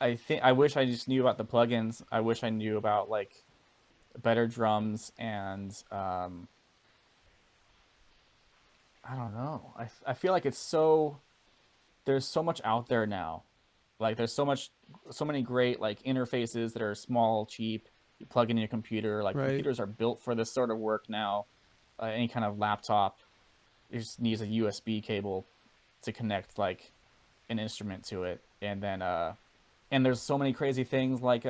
A: I wish I just knew about the plugins. I wish I knew about like better drums and I don't know. I feel like there's so much out there now. Like there's so many great like interfaces that are small, cheap. You plug in your computer. Like
C: Right.
A: computers are built for this sort of work now. Any kind of laptop, it just needs a USB cable to connect like an instrument to it, and then and there's so many crazy things like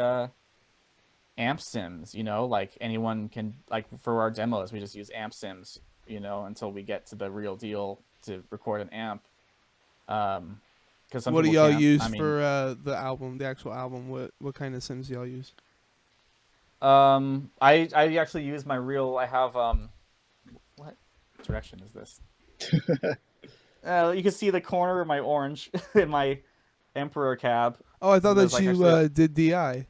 A: amp sims. Like anyone can, like for our demos, we just use amp sims. Until we get to the real deal to record an amp. Because
C: What do y'all use for the album, the actual album? What kind of sims do y'all use?
A: I actually use my real. I have what direction is this? You can see the corner of my orange in my Emperor cab.
C: Oh, I thought that
A: Like
C: you did DI.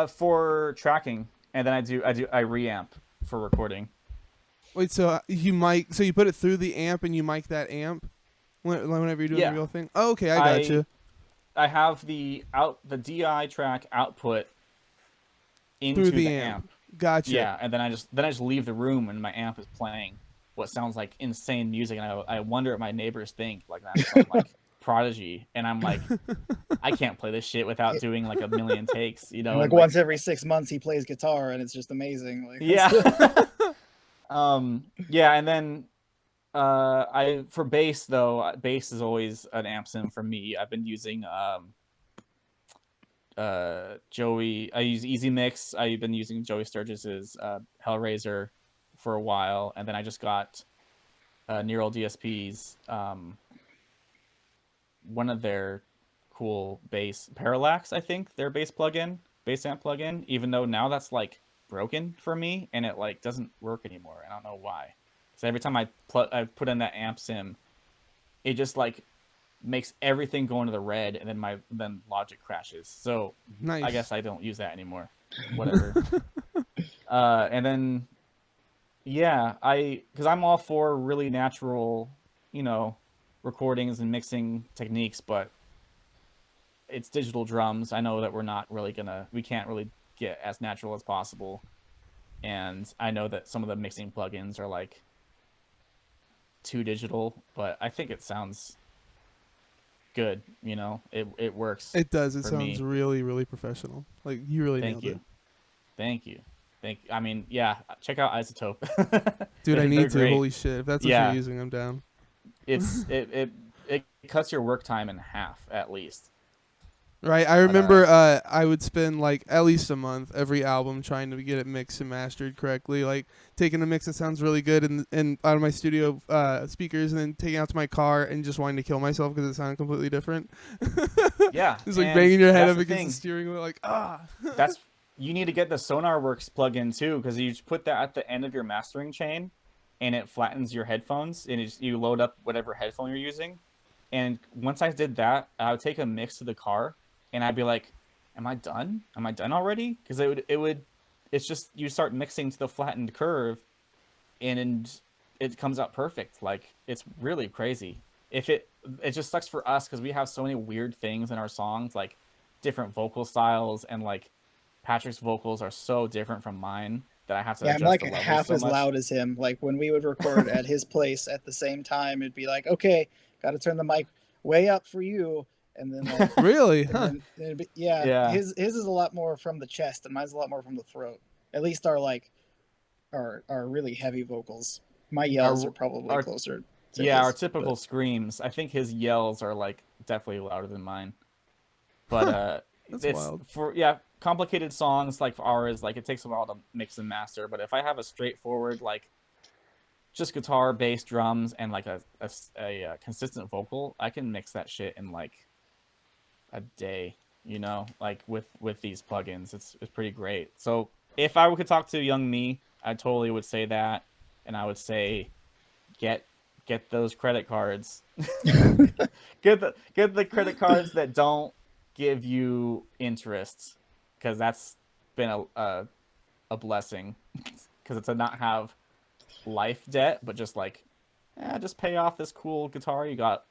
A: For tracking, and then I reamp for recording.
C: Wait, so you put it through the amp and you mic that amp whenever you're doing the real thing? Oh, okay, I got you.
A: I have the DI track output into the amp.
C: Gotcha.
A: Yeah, and then I just leave the room and my amp is playing what sounds like insane music, and I wonder what my neighbors think, like I'm some like prodigy, and I'm like, I can't play this shit without doing like a million takes,
B: Like once every 6 months he plays guitar and it's just amazing. Like,
A: yeah. Yeah, and then for bass though, bass is always an amp sim for me. I've been using Joey. I use Easy Mix. I've been using Joey Sturgis's Hellraiser for a while, and then I just got Neural DSP's one of their cool bass Parallax, I think, their bass amp plugin, even though now that's like broken for me and it like doesn't work anymore. I don't know why. So every time I put in that amp sim, it just like makes everything go into the red, and then Logic crashes. So
C: nice.
A: I guess I don't use that anymore. Whatever. And then because I'm all for really natural, recordings and mixing techniques, but it's digital drums. I know that we can't really get as natural as possible. And I know that some of the mixing plugins are like too digital, but I think it sounds good. It works.
C: It does. It sounds really, really professional. Like you really nailed it.
A: Thank you. I mean, yeah, check out Isotope.
C: Dude, I need to.
A: Great.
C: Holy shit. If that's what you're using, I'm down.
A: It cuts your work time in half at least.
C: Right. I remember I would spend like at least a month every album trying to get it mixed and mastered correctly, like taking a mix that sounds really good and out of my studio speakers, and then taking it out to my car and just wanting to kill myself because it sounded completely different.
A: Yeah.
C: It's like banging your head up against the steering wheel like,
A: you need to get the SonarWorks plugin too, because you just put that at the end of your mastering chain and it flattens your headphones, and you load up whatever headphone you're using. And once I did that, I would take a mix to the car and I'd be like, am I done? Am I done already? Because it's just, you start mixing to the flattened curve and it comes out perfect. Like, it's really crazy. It just sucks for us because we have so many weird things in our songs, like different vocal styles, and like Patrick's vocals are so different from mine that I have to adjust
B: I'm like
A: the levels
B: half
A: so
B: as
A: much.
B: loud as him. Like when we would record at his place at the same time, it'd be like, okay, got to turn the mic way up for you. And then like,
C: really?
B: And then
A: Yeah.
B: his is a lot more from the chest and mine's a lot more from the throat. At least our really heavy vocals. My yells are probably closer to
A: our
B: his,
A: typical screams. I think his yells are like definitely louder than mine. But
C: That's
A: it's
C: wild.
A: for complicated songs like ours, like it takes a while to mix and master. But if I have a straightforward like just guitar, bass, drums, and like a consistent vocal, I can mix that shit in like a day. Like with these plugins, it's pretty great. So if I could talk to young me, I totally would say that, and I would say get those credit cards. get the credit cards that don't give you interest, because that's been a blessing. Because it's to not have life debt, but just like, just pay off this cool guitar you got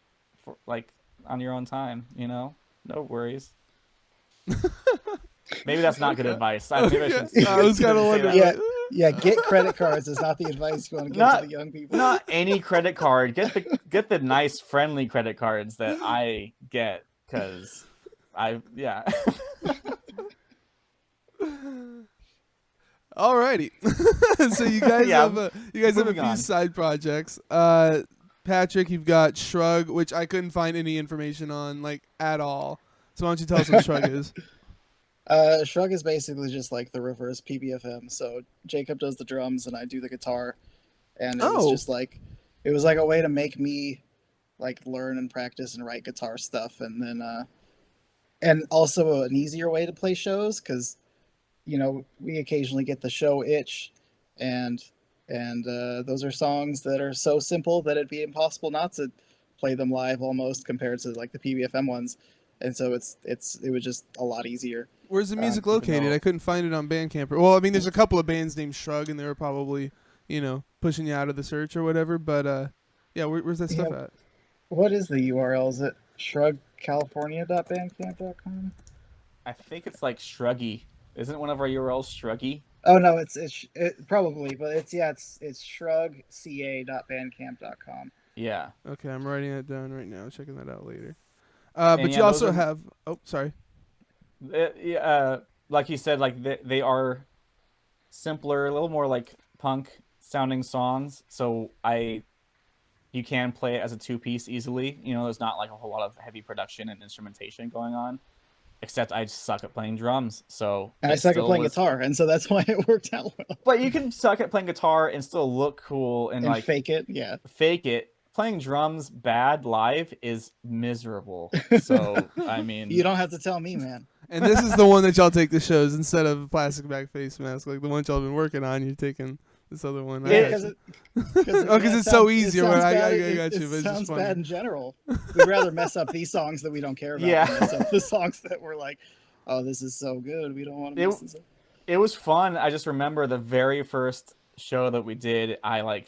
A: for like on your own time. No worries. Maybe that's not good
C: Okay.
A: advice. Maybe I
C: Okay.
A: shouldn't.
C: I was kind of
A: say
C: wondering.
A: that.
B: Yeah, get credit cards is not the advice you want to give to the young people.
A: Not any credit card. Get the nice, friendly credit cards that I get, because yeah.
C: Alrighty. So you guys
A: Yeah,
C: have a
A: moving
C: few
A: on.
C: side projects. Patrick, you've got Shrug, which I couldn't find any information on like at all. So why don't you tell us what Shrug is?
B: Shrug is basically just like the reverse PBFM. So Jacob does the drums and I do the guitar, and it was
C: Oh.
B: just like it was like a way to make me like learn and practice and write guitar stuff, and then and also an easier way to play shows because we occasionally get the show itch, and those are songs that are so simple that it'd be impossible not to play them live almost compared to like the PBFM ones, and so it was just a lot easier.
C: Where's the music
A: Even
C: located?
A: though-
C: I couldn't find it on Bandcamp. Well, I mean, there's a couple of bands named Shrug, and they were probably, pushing you out of the search or whatever. But yeah, where's that stuff at?
B: What is the URL? Is it shrugcalifornia.bandcamp.com?
A: I think it's like Shruggy. Isn't one of our URLs Shruggy?
B: Oh no, it probably, but it's shrugca.bandcamp.com.
A: Yeah.
C: Okay, I'm writing that down right now. Checking that out later.
A: And
C: But
A: yeah,
C: you also
A: those are-
C: have. Oh, sorry.
A: Like you said, like they are simpler, a little more like punk sounding songs. So you can play it as a 2-piece easily. There's not like a whole lot of heavy production and instrumentation going on. Except I suck at playing drums, so
B: And I suck at playing guitar, and so that's why it worked out well.
A: But you can suck at playing guitar and still look cool and like
B: fake it, yeah.
A: Fake it. Playing drums bad live is miserable. So I mean,
B: You don't have to tell me, man.
C: And this is the one that y'all take to shows instead of Plasticbag Facemask, like the one y'all been working on. You're taking this other one.
B: Yeah, because
C: it's so easy.
B: It
C: I
B: got
C: you.
B: you.
C: But
B: It
C: it's
B: sounds
C: just funny.
B: bad in general. We'd rather mess up these songs that we don't care about than mess up the songs that we're like, oh, this is so good. We don't want to mess this up.
A: It was fun. I just remember the very first show that we did, I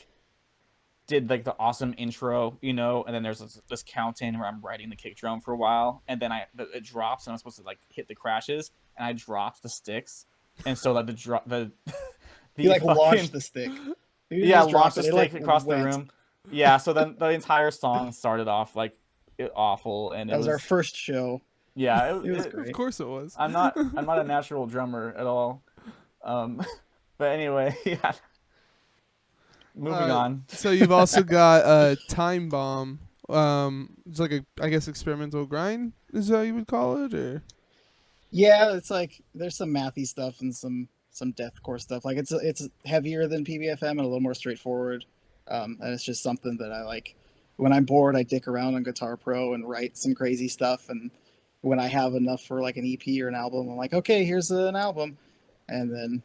A: did like the awesome intro, and then there's this count-in where I'm riding the kick drum for a while, and then it drops and I'm supposed to like hit the crashes, and I dropped the sticks, and so like
B: you like launched the stick.
A: Launched the stick across the room. Yeah, so then the entire song started off like awful, and
B: that was our first show.
A: Yeah,
B: it was great.
C: Of course it was.
A: I'm not a natural drummer at all. But anyway, yeah. Moving on.
C: So you've also got Time Bomb. It's like I guess experimental grind is how you would call it, or?
B: Yeah, it's like there's some mathy stuff and some deathcore stuff. Like it's heavier than PBFM and a little more straightforward. And it's just something that I like. When I'm bored, I dick around on Guitar Pro and write some crazy stuff. And when I have enough for like an EP or an album, I'm like, okay, here's an album, and then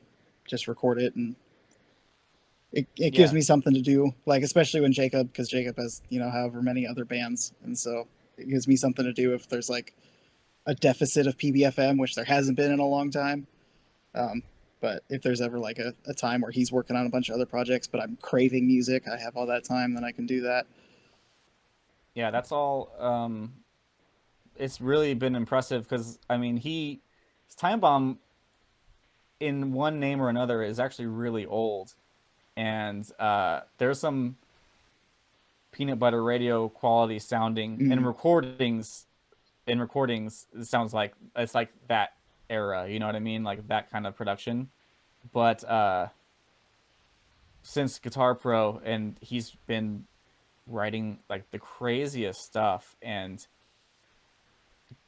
B: just record it, and it gives me something to do. Like especially when because Jacob has however many other bands, and so it gives me something to do if there's like a deficit of PBFM, which there hasn't been in a long time. But if there's ever like a time where he's working on a bunch of other projects, but I'm craving music, I have all that time, then I can do that.
A: Yeah, that's all. It's really been impressive because I mean, his Time Bomb, in one name or another, is actually really old, and there's some peanut butter radio quality sounding in recordings. In recordings, it sounds like it's like that era. You know what I mean? Like that kind of production. But since Guitar Pro, and he's been writing like the craziest stuff, and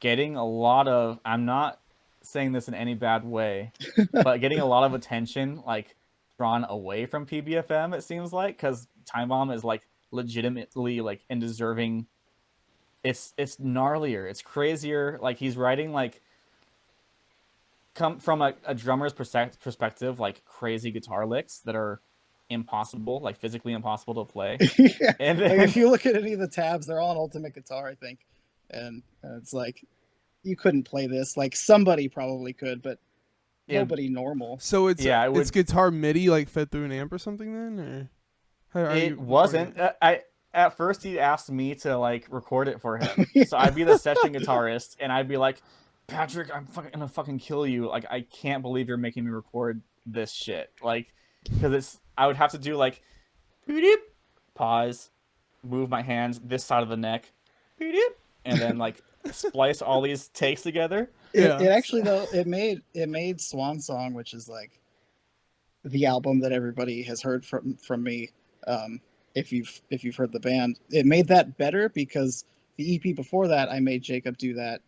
A: getting a lot of, I'm not saying this in any bad way, but getting a lot of attention like drawn away from PBFM, it seems like, because Time Bomb is like legitimately like and deserving. It's gnarlier, it's crazier. Like he's writing like come from a drummer's perspective, like crazy guitar licks that are impossible, like physically impossible to play.
B: Yeah.
A: And
B: Like
A: then,
B: if you look at any of the tabs, they're all on Ultimate Guitar, I think, and it's like you couldn't play this. Like somebody probably could, but
A: yeah,
B: nobody normal.
C: So it's
A: yeah,
C: it's guitar MIDI like fed through an amp or something then, or how are you
A: it
C: recording
A: wasn't.
C: it?
A: I At first he asked me to like record it for him, so I'd be the session guitarist, and I'd be like, Patrick, I'm gonna fucking kill you. Like I can't believe you're making me record this shit. Like, because I would have to do like, pause, move my hands this side of the neck, and then like splice all these takes together.
B: It actually though it made Swan Song, which is like the album that everybody has heard from me. If you've heard the band, it made that better because the EP before that I made Jacob do that,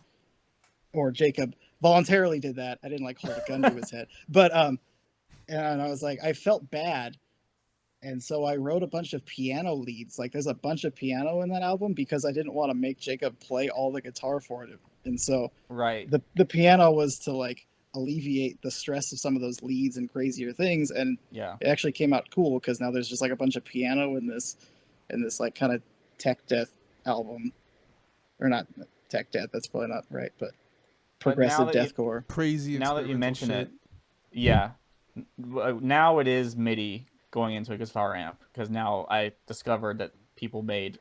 B: or Jacob voluntarily did that. I didn't like hold a gun to his head, but and I was like I felt bad, and so I wrote a bunch of piano leads. Like there's a bunch of piano in that album because I didn't want to make Jacob play all the guitar for it, and so
A: Right.
B: the piano was to like alleviate the stress of some of those leads and crazier things, and
A: Yeah.
B: it actually came out cool because now there's just like a bunch of piano in this like kind of tech death album, or not tech death, that's probably not right, but progressive deathcore.
C: Crazy.
A: Now that you mention
C: shit.
A: it, yeah. Now it is MIDI going into a guitar amp, because now I discovered that people made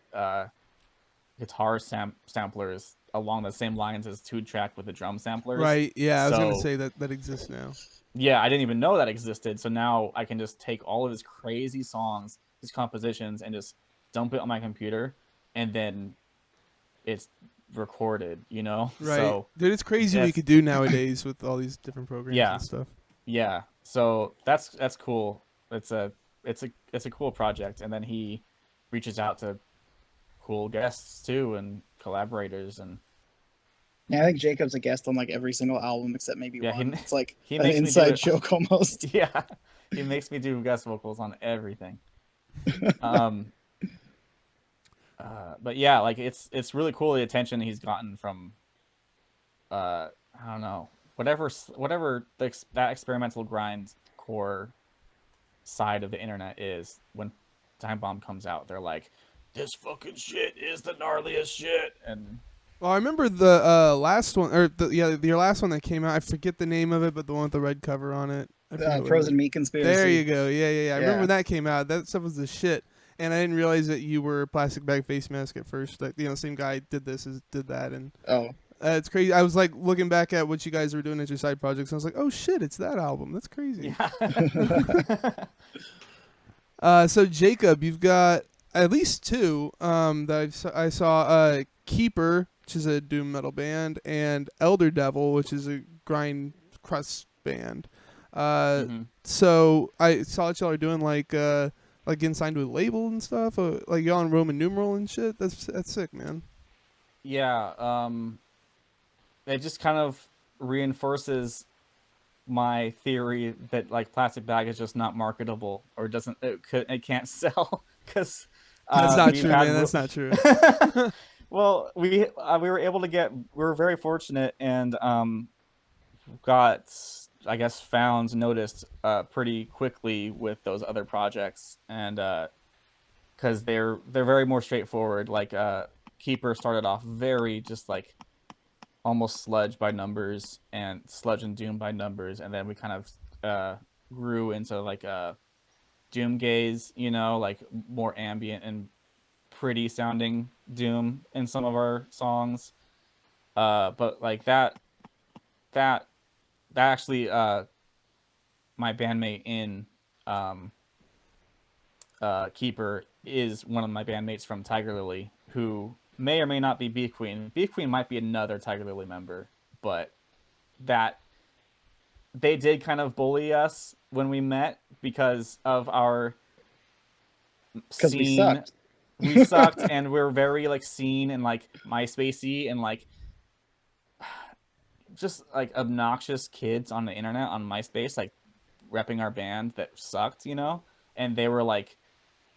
A: guitar samplers along the same lines as 2-track with the drum samplers.
C: Right. Yeah, I was gonna
A: So,
C: say that exists now.
A: yeah, I didn't even know that existed. So now I can just take all of his crazy songs, his compositions, and just dump it on my computer, and then it's recorded. You know.
C: Right.
A: So,
C: dude, it's crazy what you could do nowadays with all these different programs and stuff.
A: Yeah. So that's cool. It's a cool project, and then he reaches out to cool guests too and collaborators, and
B: Yeah, I think Jacob's a guest on like every single album except maybe one. It's like
A: he
B: an
A: makes
B: inside joke almost.
A: Yeah, he makes me do guest vocals on everything. But yeah, like it's really cool the attention he's gotten from I don't know, whatever that experimental grind core side of the internet is. When Time Bomb comes out, they're like, this fucking shit is the gnarliest shit. And
C: well, I remember the last one, or your last one that came out. I forget the name of it, but the one with the red cover on it.
B: Frozen Meat Conspiracy.
C: There you go. Yeah. I remember when that came out. That stuff was the shit. And I didn't realize that you were Plasticbag Facemask at first. Like, same guy did that, and it's crazy. I was like looking back at what you guys were doing as your side projects, and I was like, oh shit, it's that album. That's crazy.
A: Yeah.
C: So Jacob, you've got at least two that I saw. Keeper, which is a doom metal band, and Elder Devil, which is a grind crust band. So I saw what y'all are doing, like getting signed to a label and stuff, like y'all on Roman numeral and shit. That's sick, man.
A: Yeah. It just kind of reinforces my theory that like Plastic Bag is just not marketable, or it can't sell, because
C: that's not true, man. That's not true.
A: Well, we were able to we were very fortunate, and got, I guess, noticed pretty quickly with those other projects, and because they're very more straightforward. Like Keeper started off very just like almost sludge by numbers and sludge and doom by numbers, and then we kind of grew into like doom gaze, like more ambient and pretty sounding doom in some of our songs. But like that actually my bandmate in Keeper is one of my bandmates from Tiger Lily, who may or may not be Beef Queen. Beef Queen might be another Tiger Lily member, but that they did kind of bully us when we met because of our scene.
B: We sucked.
A: We sucked, and we're very like scene and like MySpacey, and like just like obnoxious kids on the internet on MySpace, like repping our band that sucked, and they were like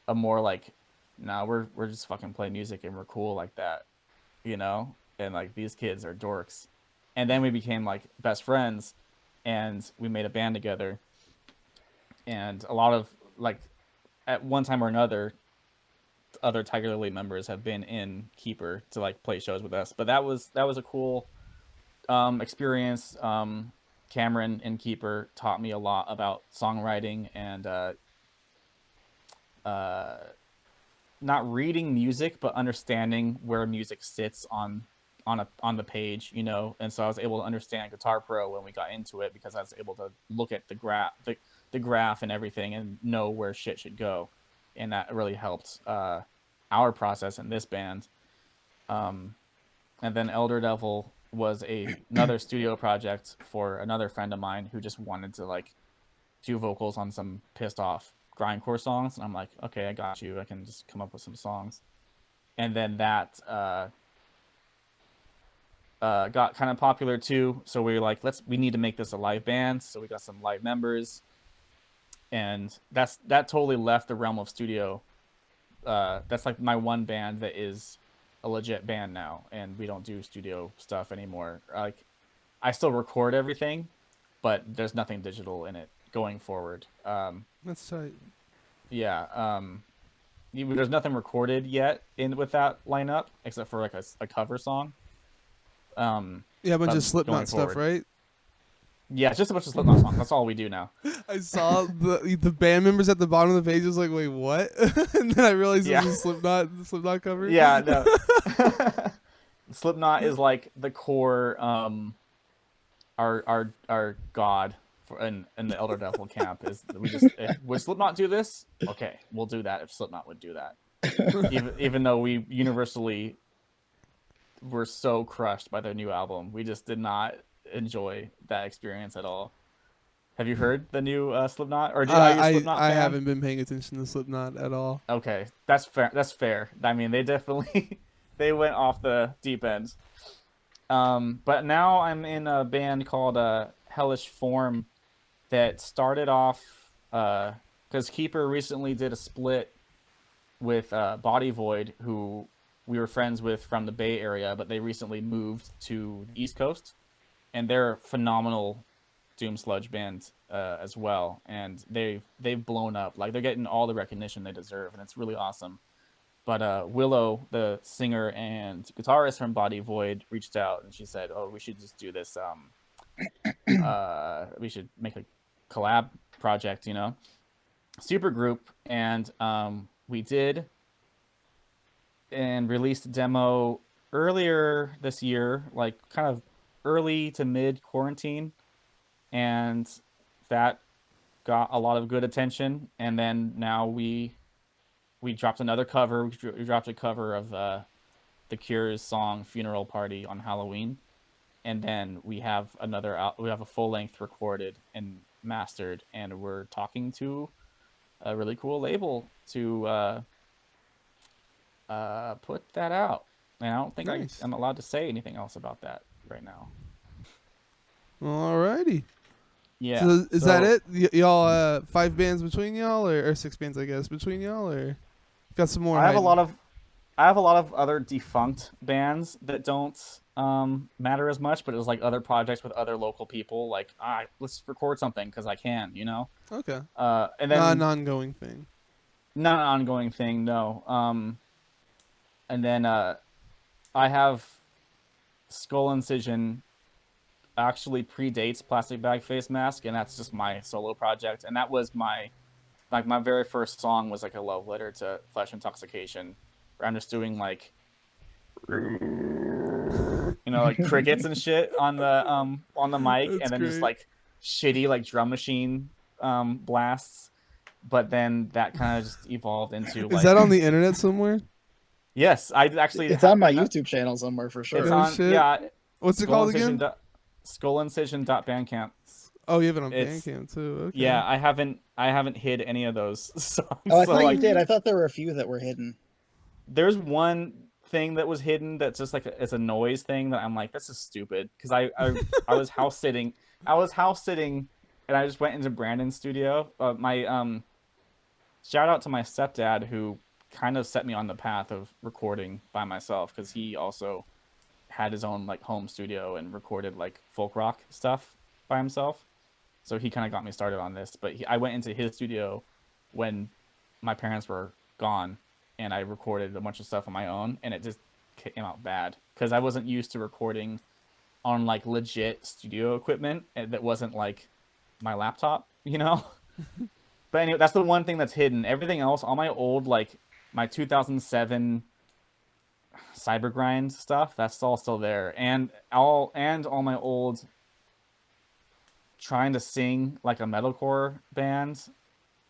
A: a more like, nah, we're just fucking play music and we're cool like that, and like these kids are dorks. And then we became like best friends, and we made a band together. And a lot of like at one time or another, other Tiger Lily members have been in Keeper to like play shows with us. But that was a cool experience. Cameron in Keeper taught me a lot about songwriting and not reading music, but understanding where music sits on the page, And so I was able to understand Guitar Pro when we got into it, because I was able to look at the graph and everything and know where shit should go, and that really helped our process in this band. And then Elder Devil was another studio project for another friend of mine who just wanted to like do vocals on some pissed off grindcore songs, and I'm like, okay, I got you. I can just come up with some songs. And then that got kind of popular too, so we were like, we need to make this a live band. So we got some live members, and that totally left the realm of studio. That's like my one band that is a legit band now, and we don't do studio stuff anymore. Like, I still record everything, but there's nothing digital in it going forward.
C: That's tight.
A: Yeah. There's nothing recorded yet with that lineup except for like a cover song.
C: Yeah, a bunch of Slipknot stuff, right?
A: Yeah, it's just a bunch of Slipknot songs. That's all we do now.
C: I saw the band members at the bottom of the page. I was like, wait, what? And then I realized it was the Slipknot cover.
A: Yeah, no. Slipknot is like the core, our god in the Elder Devil camp is would Slipknot do this? Okay, we'll do that if Slipknot would do that. even though we universally were so crushed by their new album, we just did not enjoy that experience at all. Have you heard the new Slipknot? Or
C: I haven't been paying attention to Slipknot at all.
A: Okay, that's fair. I mean, they definitely they went off the deep end. But now I'm in a band called Hellish Form that started off because Keeper recently did a split with Body Void, who we were friends with from the Bay Area, but they recently moved to the East Coast, and they're a phenomenal doom sludge band as well, and they've blown up. Like, they're getting all the recognition they deserve, and it's really awesome. But Willow, the singer and guitarist from Body Void, reached out, and she said, "Oh, we should just do this. We should make a collab project, super group." And we did, and released a demo earlier this year, like kind of early to mid quarantine, and that got a lot of good attention. And then now we dropped another cover. We dropped a cover of The Cure's song "Funeral Party" on Halloween, and then we have a full length recorded and mastered, and we're talking to a really cool label to put that out. And I don't think
C: Nice.
A: I'm allowed to say anything else about that right now.
C: Alrighty.
A: Yeah.
C: So is that it? Y'all 5 bands between y'all, or 6 bands, I guess, between y'all, or got some more?
A: I have a lot of other defunct bands that don't matter as much, but it was like other projects with other local people. Like, let's record something because I can,
C: Okay.
A: And then
C: Not an ongoing thing.
A: Not an ongoing thing, no. And then I have Skull Incision. Actually predates Plasticbag Facemask, and that's just my solo project. And that was my very first song was like a love letter to Flesh Intoxication, where I'm just doing like like crickets and shit on the mic. That's and then great. Just like shitty like drum machine blasts. But then that kind of just evolved into
C: Is that on the internet somewhere?
A: Yes, I actually
B: it's on my YouTube channel somewhere for sure.
A: It's on,
C: shit.
A: Yeah.
C: What's it called again?
A: Skullincision.bandcamp.
C: Oh, you have it on Bandcamp too. Okay.
A: Yeah, I haven't hid any of those songs.
B: Oh, I thought you did. I thought there were a few that were hidden.
A: There's one thing that was hidden that's just like it's a noise thing that I'm like, this is stupid, because I was house sitting, and I just went into Brandon's studio. My shout out to my stepdad, who kind of set me on the path of recording by myself, because he also had his own like home studio and recorded like folk rock stuff by himself. So he kind of got me started on this. But I went into his studio when my parents were gone, and I recorded a bunch of stuff on my own, and it just came out bad because I wasn't used to recording on like legit studio equipment that wasn't like my laptop, you know. But anyway, that's the one thing that's hidden. Everything else, all my old like my 2007 Cybergrind stuff, that's all still there, and all my old trying to sing like a metalcore band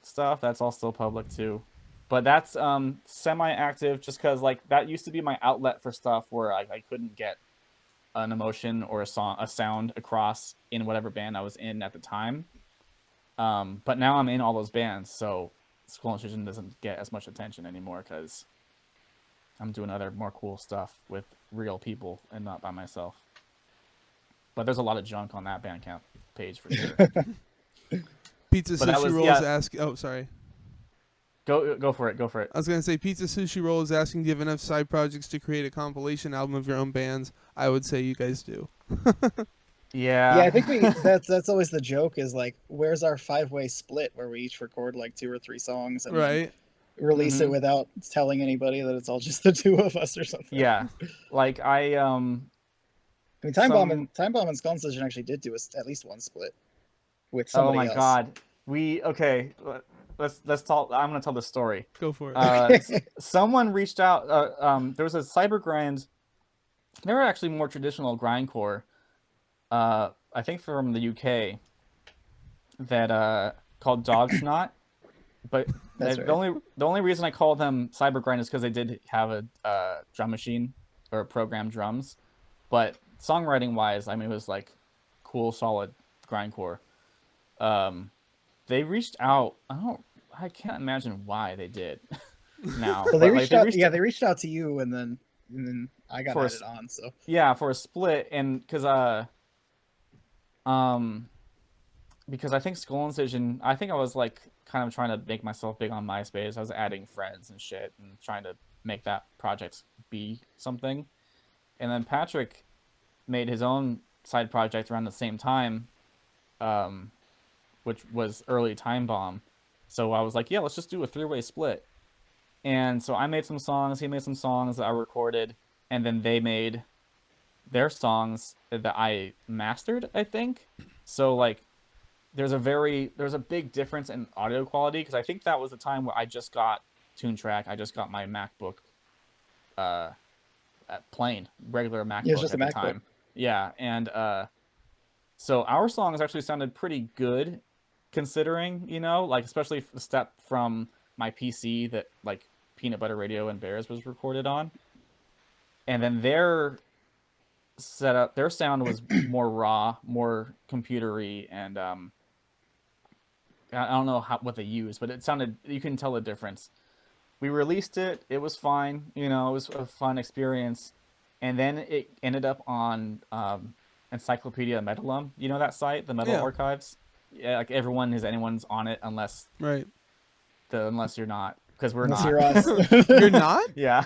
A: stuff, that's all still public too. But that's semi-active, just because like that used to be my outlet for stuff where I couldn't get an emotion or a sound across in whatever band I was in at the time. But now I'm in all those bands, so Skull Incision doesn't get as much attention anymore because I'm doing other more cool stuff with real people and not by myself. But there's a lot of junk on that Bandcamp page for sure.
C: Pizza Sushi Roll is asking. Oh, sorry.
A: Go for it. Go for it.
C: I was gonna say Pizza Sushi Roll is asking, do you have enough side projects to create a compilation album of your own bands? I would say you guys do.
A: Yeah.
B: Yeah, I think that's always the joke, is like, where's our 5-way split where we each record like 2 or 3 songs and
C: right,
B: release it without telling anybody that it's all just the 2 of us or something.
A: Yeah. Like I
B: mean, Time Bomb and Skull Incision actually did do at least one split with somebody else.
A: Oh my god. Let's talk. I'm gonna tell the story.
C: Go for it.
A: Someone reached out. There was a Cybergrind. They were actually more traditional grindcore. I think from the UK. That called Dog Snot. But the only reason I call them Cybergrind is because they did have a drum machine or programmed drums, but songwriting wise, I mean, it was like cool, solid grindcore. They reached out. I can't imagine why they did. Now,
B: well, they reached out to you, and then I got added on. So
A: yeah, for a split, and because I think Skull Incision, I think I was like kind of trying to make myself big on MySpace. I was adding friends and shit and trying to make that project be something. And then Patrick made his own side project around the same time, which was early Time Bomb. So I was like, yeah, let's just do a 3-way split. And so I made some songs, he made some songs that I recorded, and then they made their songs that I mastered, I think. So like there's a big difference in audio quality, because I think that was the time where I just got TuneTrack. I just got my MacBook plain regular MacBook at the time. Yeah, and so our songs actually sounded pretty good, considering, you know, like especially the step from my PC that like Peanut Butter Radio and Bears was recorded on, and then their sound was more raw, more computery, and I don't know what they used, but it sounded, you can tell the difference. We released it, it was fine, you know, it was a fun experience, and then it ended up on Encyclopedia Metalum, you know that site, the Metal Archives? Yeah, like anyone's on it unless you're not, because we're not.
B: You're us.
C: You're not?
A: Yeah.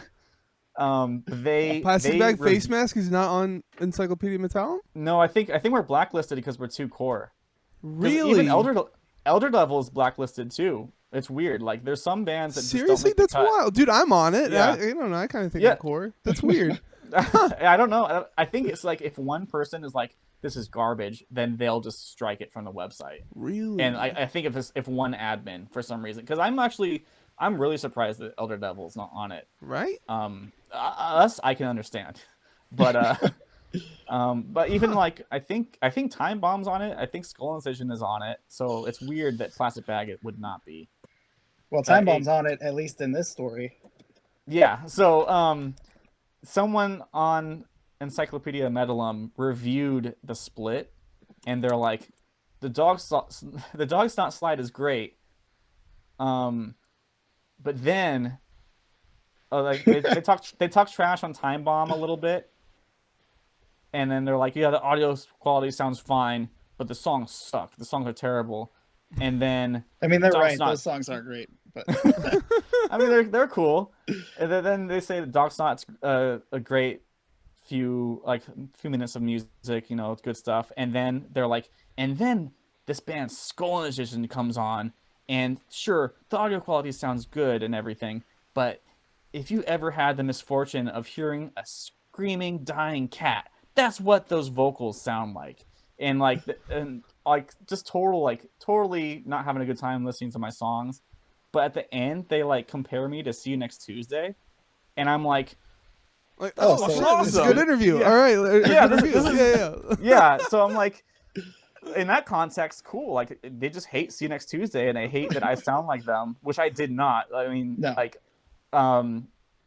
C: Plasticbag Facemask is not on Encyclopedia Metallum?
A: No, I think we're blacklisted because we're too core.
C: Really?
A: Even Elder Level is blacklisted too. It's weird. Like there's some bands that
C: seriously,
A: just don't make
C: that's
A: the cut.
C: wild, dude. I'm on it.
A: Yeah.
C: I don't know. I kind of think I'm core. That's weird.
A: I don't know. I think it's like if one person is like, this is garbage, then they'll just strike it from the website.
C: Really?
A: And I think if one admin for some reason, because I'm really surprised that Elder Devil is not on it.
C: Right?
A: Us, I can understand, but but even like I think Time Bomb's on it. I think Skull Incision is on it. So it's weird that Plastic Bag it would not be.
B: Well, Time Bomb's on it, at least in this story.
A: Yeah. So someone on Encyclopedia Metalum reviewed the split, and they're like, the Dog Snot slide is great. But then like they talk trash on Time Bomb a little bit, and then they're like, yeah, the audio quality sounds fine, but the songs suck. The songs are terrible. And then
B: I mean, they're
A: Doc's
B: right.
A: not.
B: Those songs aren't great, but
A: I mean, they're cool. And then they say that Doc's not a great few minutes of music, it's good stuff. And then they're like, and then this band Skull Edition comes on, and sure, the audio quality sounds good and everything, but if you ever had the misfortune of hearing a screaming, dying cat, that's what those vocals sound like. And just totally not having a good time listening to my songs. But at the end, they like compare me to See You Next Tuesday, and I'm like,
C: Like,
B: Oh,
C: oh,
B: so
C: shit,
A: awesome.
C: this is a good interview.
A: Yeah.
C: All right.
A: Yeah,
C: good
A: this
C: review.
A: is-
C: yeah.
A: So I'm like, in that context, cool. Like they just hate See You Next Tuesday, and they hate that I sound like them, which I did not. I mean,
B: No.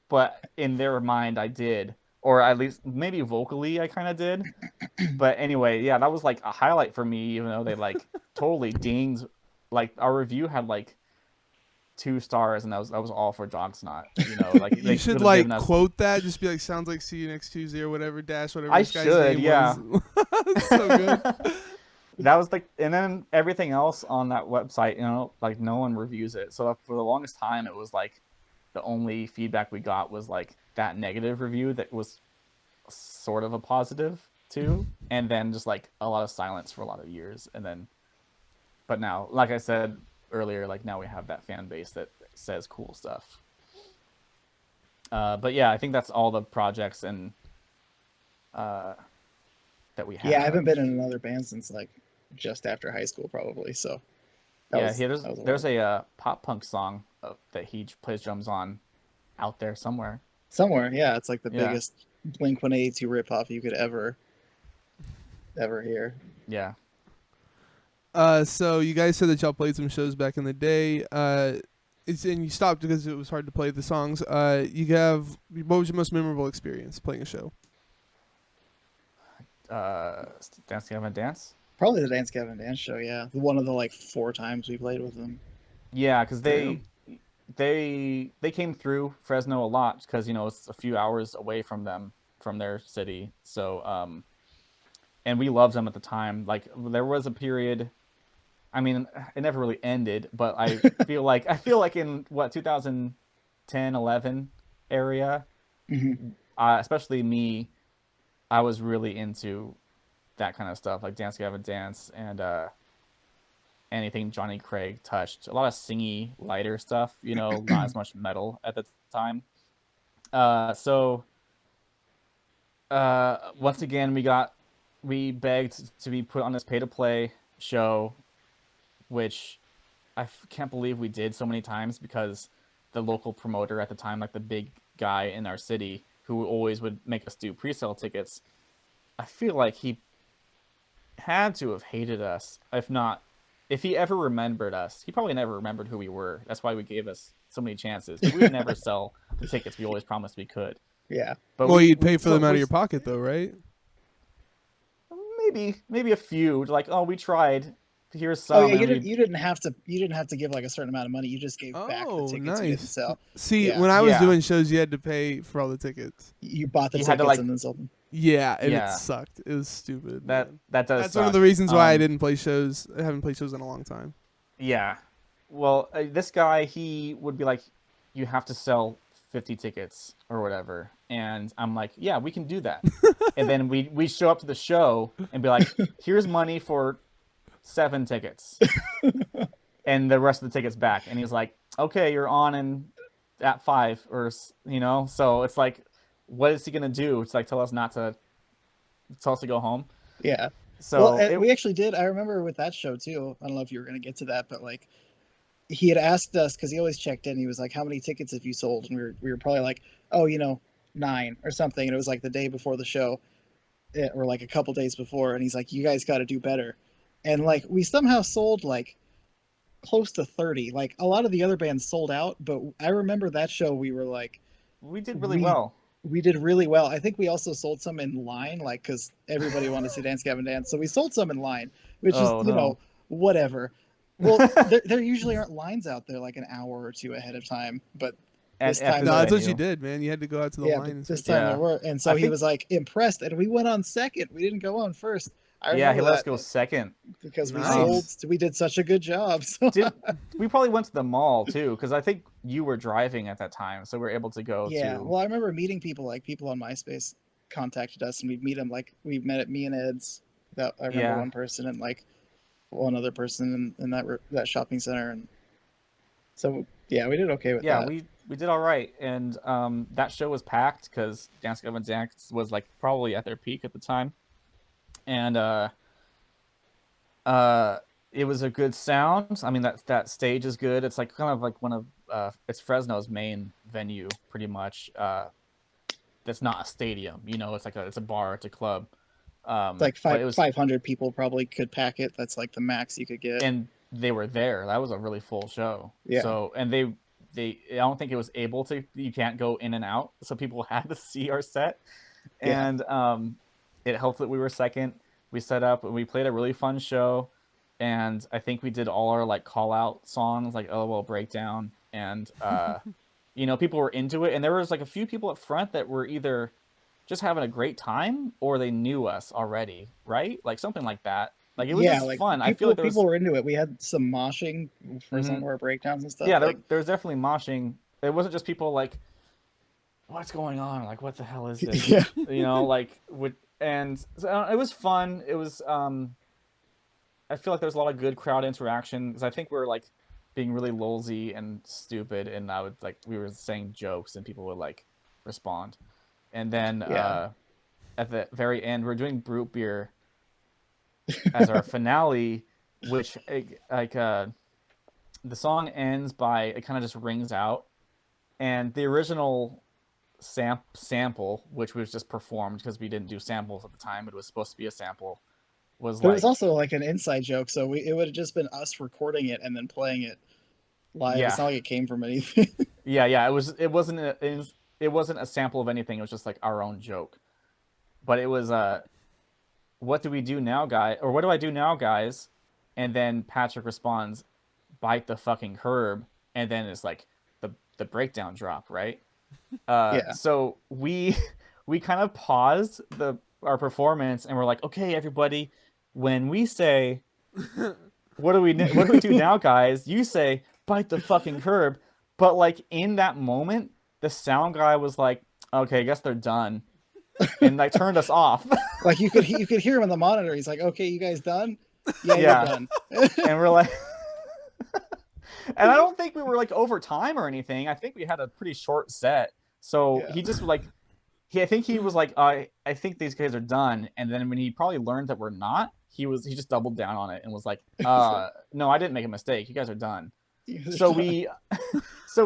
A: but in their mind, I did, or at least maybe vocally, I kind of did. But anyway, yeah, that was like a highlight for me, even though they like totally dinged. Like our review had like 2 stars, and that was all for Dogsnot. Like
C: You
A: they
C: should
A: could've
C: like
A: given us-
C: quote that. Just be like, sounds like See You Next Tuesday or whatever. Dash whatever
A: I
C: this guy's
A: should,
C: name
A: yeah.
C: was. So good.
A: That was like, and then everything else on that website, like no one reviews it. So for the longest time, it was like the only feedback we got was like that negative review that was sort of a positive too, and then just like a lot of silence for a lot of years. And then, but now, like I said earlier, like now we have that fan base that says cool stuff. But yeah, I think that's all the projects and that we have.
B: yeah, I haven't been in another band since like just after high school, probably. So
A: There's a pop punk song that he plays drums on out there somewhere.
B: somewhere. Yeah, it's like the
A: Yeah.
B: biggest Blink-182 ripoff you could ever hear.
A: Yeah.
C: So you guys said that y'all played some shows back in the day. And you stopped because it was hard to play the songs. What was your most memorable experience playing a show?
A: Dance Gavin Dance.
B: Probably the Dance Gavin Dance show. Yeah, one of the like 4 times we played with them.
A: Yeah, because they came through Fresno a lot because it's a few hours away from their city. So and we loved them at the time. Like there was a period. I mean, it never really ended, but I feel like in 2010, 11 area,
B: Mm-hmm.
A: Especially me, I was really into that kind of stuff, like Dance Gavin Dance and anything Johnny Craig touched. A lot of singy, lighter stuff, not as much metal at the time. So once again, we begged to be put on this pay-to-play show, which I can't believe we did so many times because the local promoter at the time, like the big guy in our city who always would make us do pre-sale tickets, I feel like he had to have hated us. If he ever remembered us, he probably never remembered who we were. That's why we gave us so many chances. We would never sell the tickets we always promised we could.
B: Yeah.
A: But
C: You'd pay for them out of your pocket, though, right?
A: Maybe a few. Like, oh, we tried. Here's some.
B: Oh yeah,
A: and
B: you didn't have to give like a certain amount of money. You just gave back the tickets you didn't
C: nice.
B: sell.
C: See,
B: Yeah.
C: when I was
A: Yeah.
C: doing shows, you had to pay for all the tickets.
B: You bought the
A: You
B: tickets
A: had to, like-
B: and then sold them.
C: Yeah, and
A: Yeah.
C: it sucked. It was stupid.
A: that
C: man.
A: that does.
C: That's one of
A: suck.
C: the reasons why I
A: Um,
C: didn't play shows. I haven't played shows in a long time.
A: Yeah. Well, this guy, he would be like, you have to sell 50 tickets or whatever. And I'm like, yeah, we can do that. And then we show up to the show and be like, here's money for 7 tickets. And the rest of the tickets back. And he's like, okay, you're on in at 5 or, so it's like, what is he going to do? It's like, tell us to go home.
B: Yeah.
A: So
B: Well, we actually did. I remember with that show too. I don't know if you were going to get to that, but like he had asked us because he always checked in. He was like, "How many tickets have you sold?" And we were probably like, "Oh, 9 or something." And it was like the day before the show, or like a couple days before. And he's like, "You guys got to do better." And like we somehow sold like close to 30. Like a lot of the other bands sold out, but I remember that show we were like,
A: we did really well.
B: we did really well. I think we also sold some in line, like because everybody wanted to see Dance Gavin Dance, so we sold some in line, which
A: Oh,
B: is
A: no.
B: whatever. Well, there usually aren't lines out there like an hour or two ahead of time, but This time,
C: No,
A: the
C: that's what you
A: venue.
C: did, man. You had to go out to the
B: yeah,
C: line.
B: but
C: And
B: this
C: switch.
B: time
A: Yeah.
B: there were, and so
A: I
B: he
A: think-
B: was like impressed, and we went on second. We didn't go on first. I
A: Yeah, he
B: remember
A: let us
B: that
A: go second.
B: because
C: Nice.
B: we did such a good job. So
A: We probably went to the mall too, because I think you were driving at that time, so we were able to go
B: yeah,
A: to.
B: well, I remember meeting people on MySpace contacted us, and we'd meet them. Like we met at me and Ed's. That I remember
A: Yeah.
B: one person and like one other person in that shopping center, and so yeah, we did okay with
A: Yeah,
B: that.
A: we did all right, and that show was packed because Dance Gavin Dance was like probably at their peak at the time, and it was a good sound. I mean, that stage is good. It's like kind of like one of it's Fresno's main venue, pretty much. That's not a stadium, you know. It's a bar, it's a club.
B: It's like
A: But it was,
B: 500 people probably could pack it. That's like the max you could get.
A: and they were there. That was a really full show.
B: Yeah.
A: So, and they I don't think it was able to. You can't go in and out, so people had to see our set,
B: Yeah.
A: and it helped that we were second. We set up and we played a really fun show, and I think we did all our like call out songs, like LOL Breakdown, and you know, people were into it, and there was like a few people up front that were either just having a great time or they knew us already, right? Like something like that. Like it was
B: Yeah,
A: just
B: like
A: fun.
B: people,
A: I feel like there
B: people
A: was,
B: were into it. We had some moshing for some
A: Mhm.
B: of our breakdowns and stuff.
A: yeah,
B: like
A: there was definitely moshing. It wasn't just people like, what's going on? Like, what the hell is this?
B: yeah,
A: You know, like and so, it was fun. It was I feel like there's a lot of good crowd interaction because I think we're like being really lolzy and stupid, and I would like we were saying jokes and people would like respond, and then
B: Yeah.
A: at the very end we're doing Brute Beer as our finale, which like the song ends by it kind of just rings out, and the original sample, which was just performed because we didn't do samples at the time, it was supposed to be a sample, was
B: there
A: like
B: was also like an inside joke, so it would have just been us recording it and then playing it live. It's
A: yeah
B: not like it came from anything.
A: yeah it wasn't a sample of anything. It was just like our own joke, but it was what do we do now, guy? Or what do I do now, guys? And then Patrick responds, bite the fucking curb, and then it's like the breakdown drop, right?
B: Yeah.
A: So we we kind of paused our performance and we're like, okay, everybody, when we say what do we do now, guys? You say bite the fucking curb, but like in that moment, the sound guy was like, okay, I guess they're done, and like turned us off.
B: Like you could hear him on the monitor. He's like, "Okay, you guys done? Yeah,
A: Yeah.
B: you're done."
A: And we're like, and I don't think we were like over time or anything. I think we had a pretty short set. So
B: Yeah.
A: he just like, I think he was like, I think these guys are done. And then when he probably learned that we're not, he just doubled down on it and was like, no, I didn't make a mistake. You guys are done. So we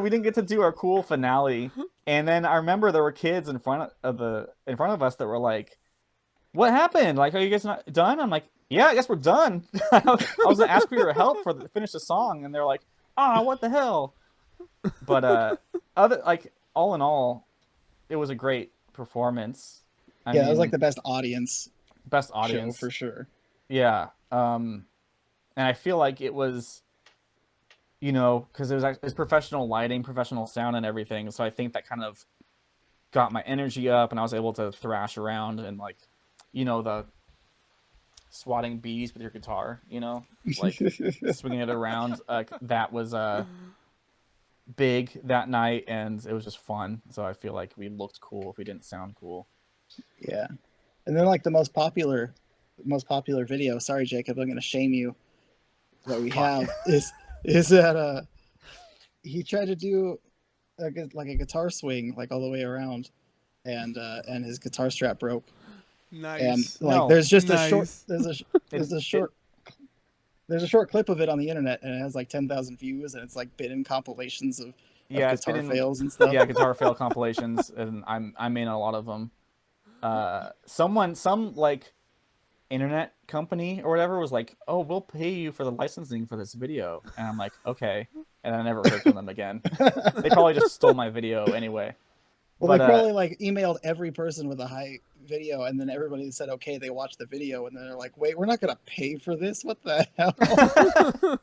A: didn't get to do our cool finale. And then I remember there were kids in front of us that were like, what happened? Like, are you guys not done? I'm like, yeah, I guess we're done. I was gonna ask for your help to finish the song, and they're like, what the hell? But all in all, it was a great performance. I
B: It was
A: mean,
B: like the best audience
A: audience
B: show for sure.
A: Yeah. And I feel like it was, you know, because it was professional lighting, professional sound, and everything. So I think that kind of got my energy up, and I was able to thrash around and like, you know, the swatting bees with your guitar, you know, like swinging it around. That was big that night, and it was just fun. So I feel like we looked cool if we didn't sound cool.
B: Yeah, and then like the most popular video. Sorry, Jacob, I'm gonna shame you. That we have is that he tried to do a guitar swing like all the way around, and his guitar strap broke.
C: Nice.
B: And like
A: No.
B: there's just
C: Nice.
B: a short there's a short clip of it on the internet, and it has like 10,000 views, and it's like been in compilations of
A: It's
B: guitar
A: been in,
B: fails and stuff.
A: yeah, guitar fail compilations, and I'm in a lot of them. Some like internet company or whatever was like, oh, we'll pay you for the licensing for this video, and I'm like, okay, and I never heard from them again. They probably just stole my video anyway.
B: Well,
A: But
B: they probably like emailed every person with a high video, and then everybody said, okay, they watched the video, and then they're like, wait, we're not gonna pay for this? What the hell?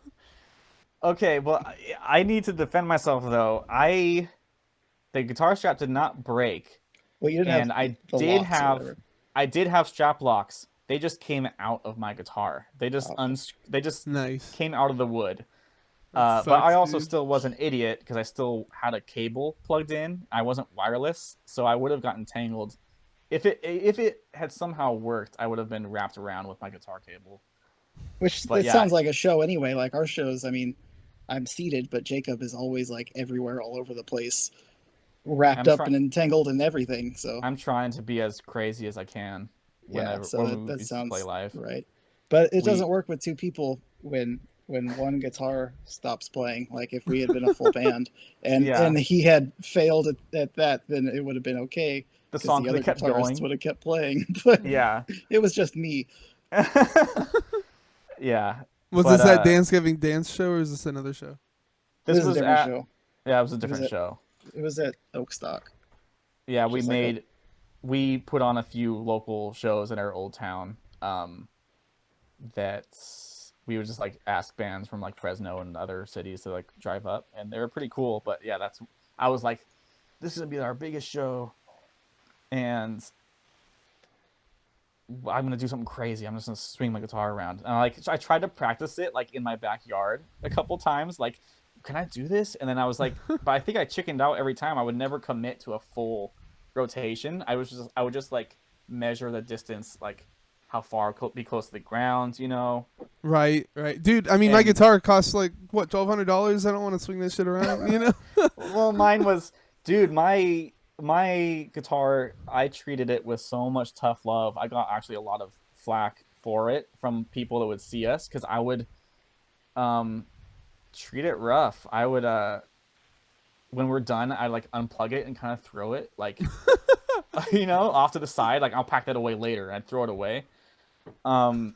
A: okay, well, I need to defend myself though. I the guitar strap did not break,
B: Well, you didn't have
A: and
B: the locks or whatever.
A: I did have strap locks. They just came out of my guitar.
B: Okay.
A: They just
C: Nice.
A: came out of the wood.
C: That
A: But I
C: sucks,
A: also
C: dude.
A: still was an idiot because I still had a cable plugged in. I wasn't wireless, so I would have gotten tangled. If it had somehow worked, I would have been wrapped around with my guitar cable.
B: Which
A: But
B: that
A: yeah,
B: sounds like a show anyway. Like our shows, I mean, I'm seated, but Jacob is always like everywhere, all over the place, wrapped
A: I'm
B: up
A: trying.
B: and entangled and everything. So
A: I'm trying to be as crazy as I can
B: yeah,
A: whenever
B: so
A: when we
B: that
A: used to play
B: sounds
A: live.
B: right. But it
A: We
B: doesn't work with two people when one guitar stops playing. Like if we had been a full band
A: yeah,
B: and he had failed at that, then it would have been okay
A: the
B: because
A: song
B: the
A: could
B: other
A: have kept
B: guitarists
A: going.
B: would have kept playing. But
A: Yeah.
B: it was just me.
A: Yeah.
C: Was
A: But
C: this that Dancegiving dance show, or is this another show?
B: This
A: this
B: is a
A: was
B: different
A: at
B: show.
A: yeah, it was a
B: It was
A: different
B: at
A: show.
B: it was at Oakstock.
A: Yeah,
B: Just like a
A: we put on a few local shows in our old town. That we would just like ask bands from like Fresno and other cities to like drive up, and they were pretty cool. But yeah, that's I was like, this is gonna be our biggest show, and I'm gonna do something crazy. I'm just gonna swing my guitar around. And I tried to practice it like in my backyard a couple times. Like, can I do this? And then I was like, but I think I chickened out every time. I would never commit to a full rotation. I would just like measure the distance, like how far be close to the ground, you know.
C: Right, right, dude. I mean, my
A: And
C: guitar costs like what, $1,200. I don't want to swing this shit around, you know.
A: well, mine was, dude, my guitar, I treated it with so much tough love. I got actually a lot of flack for it from people that would see us because I would um treat it rough. I would when we're done, I like unplug it and kind of throw it like you know, off to the side. Like I'll pack that away later and I'd throw it away. Um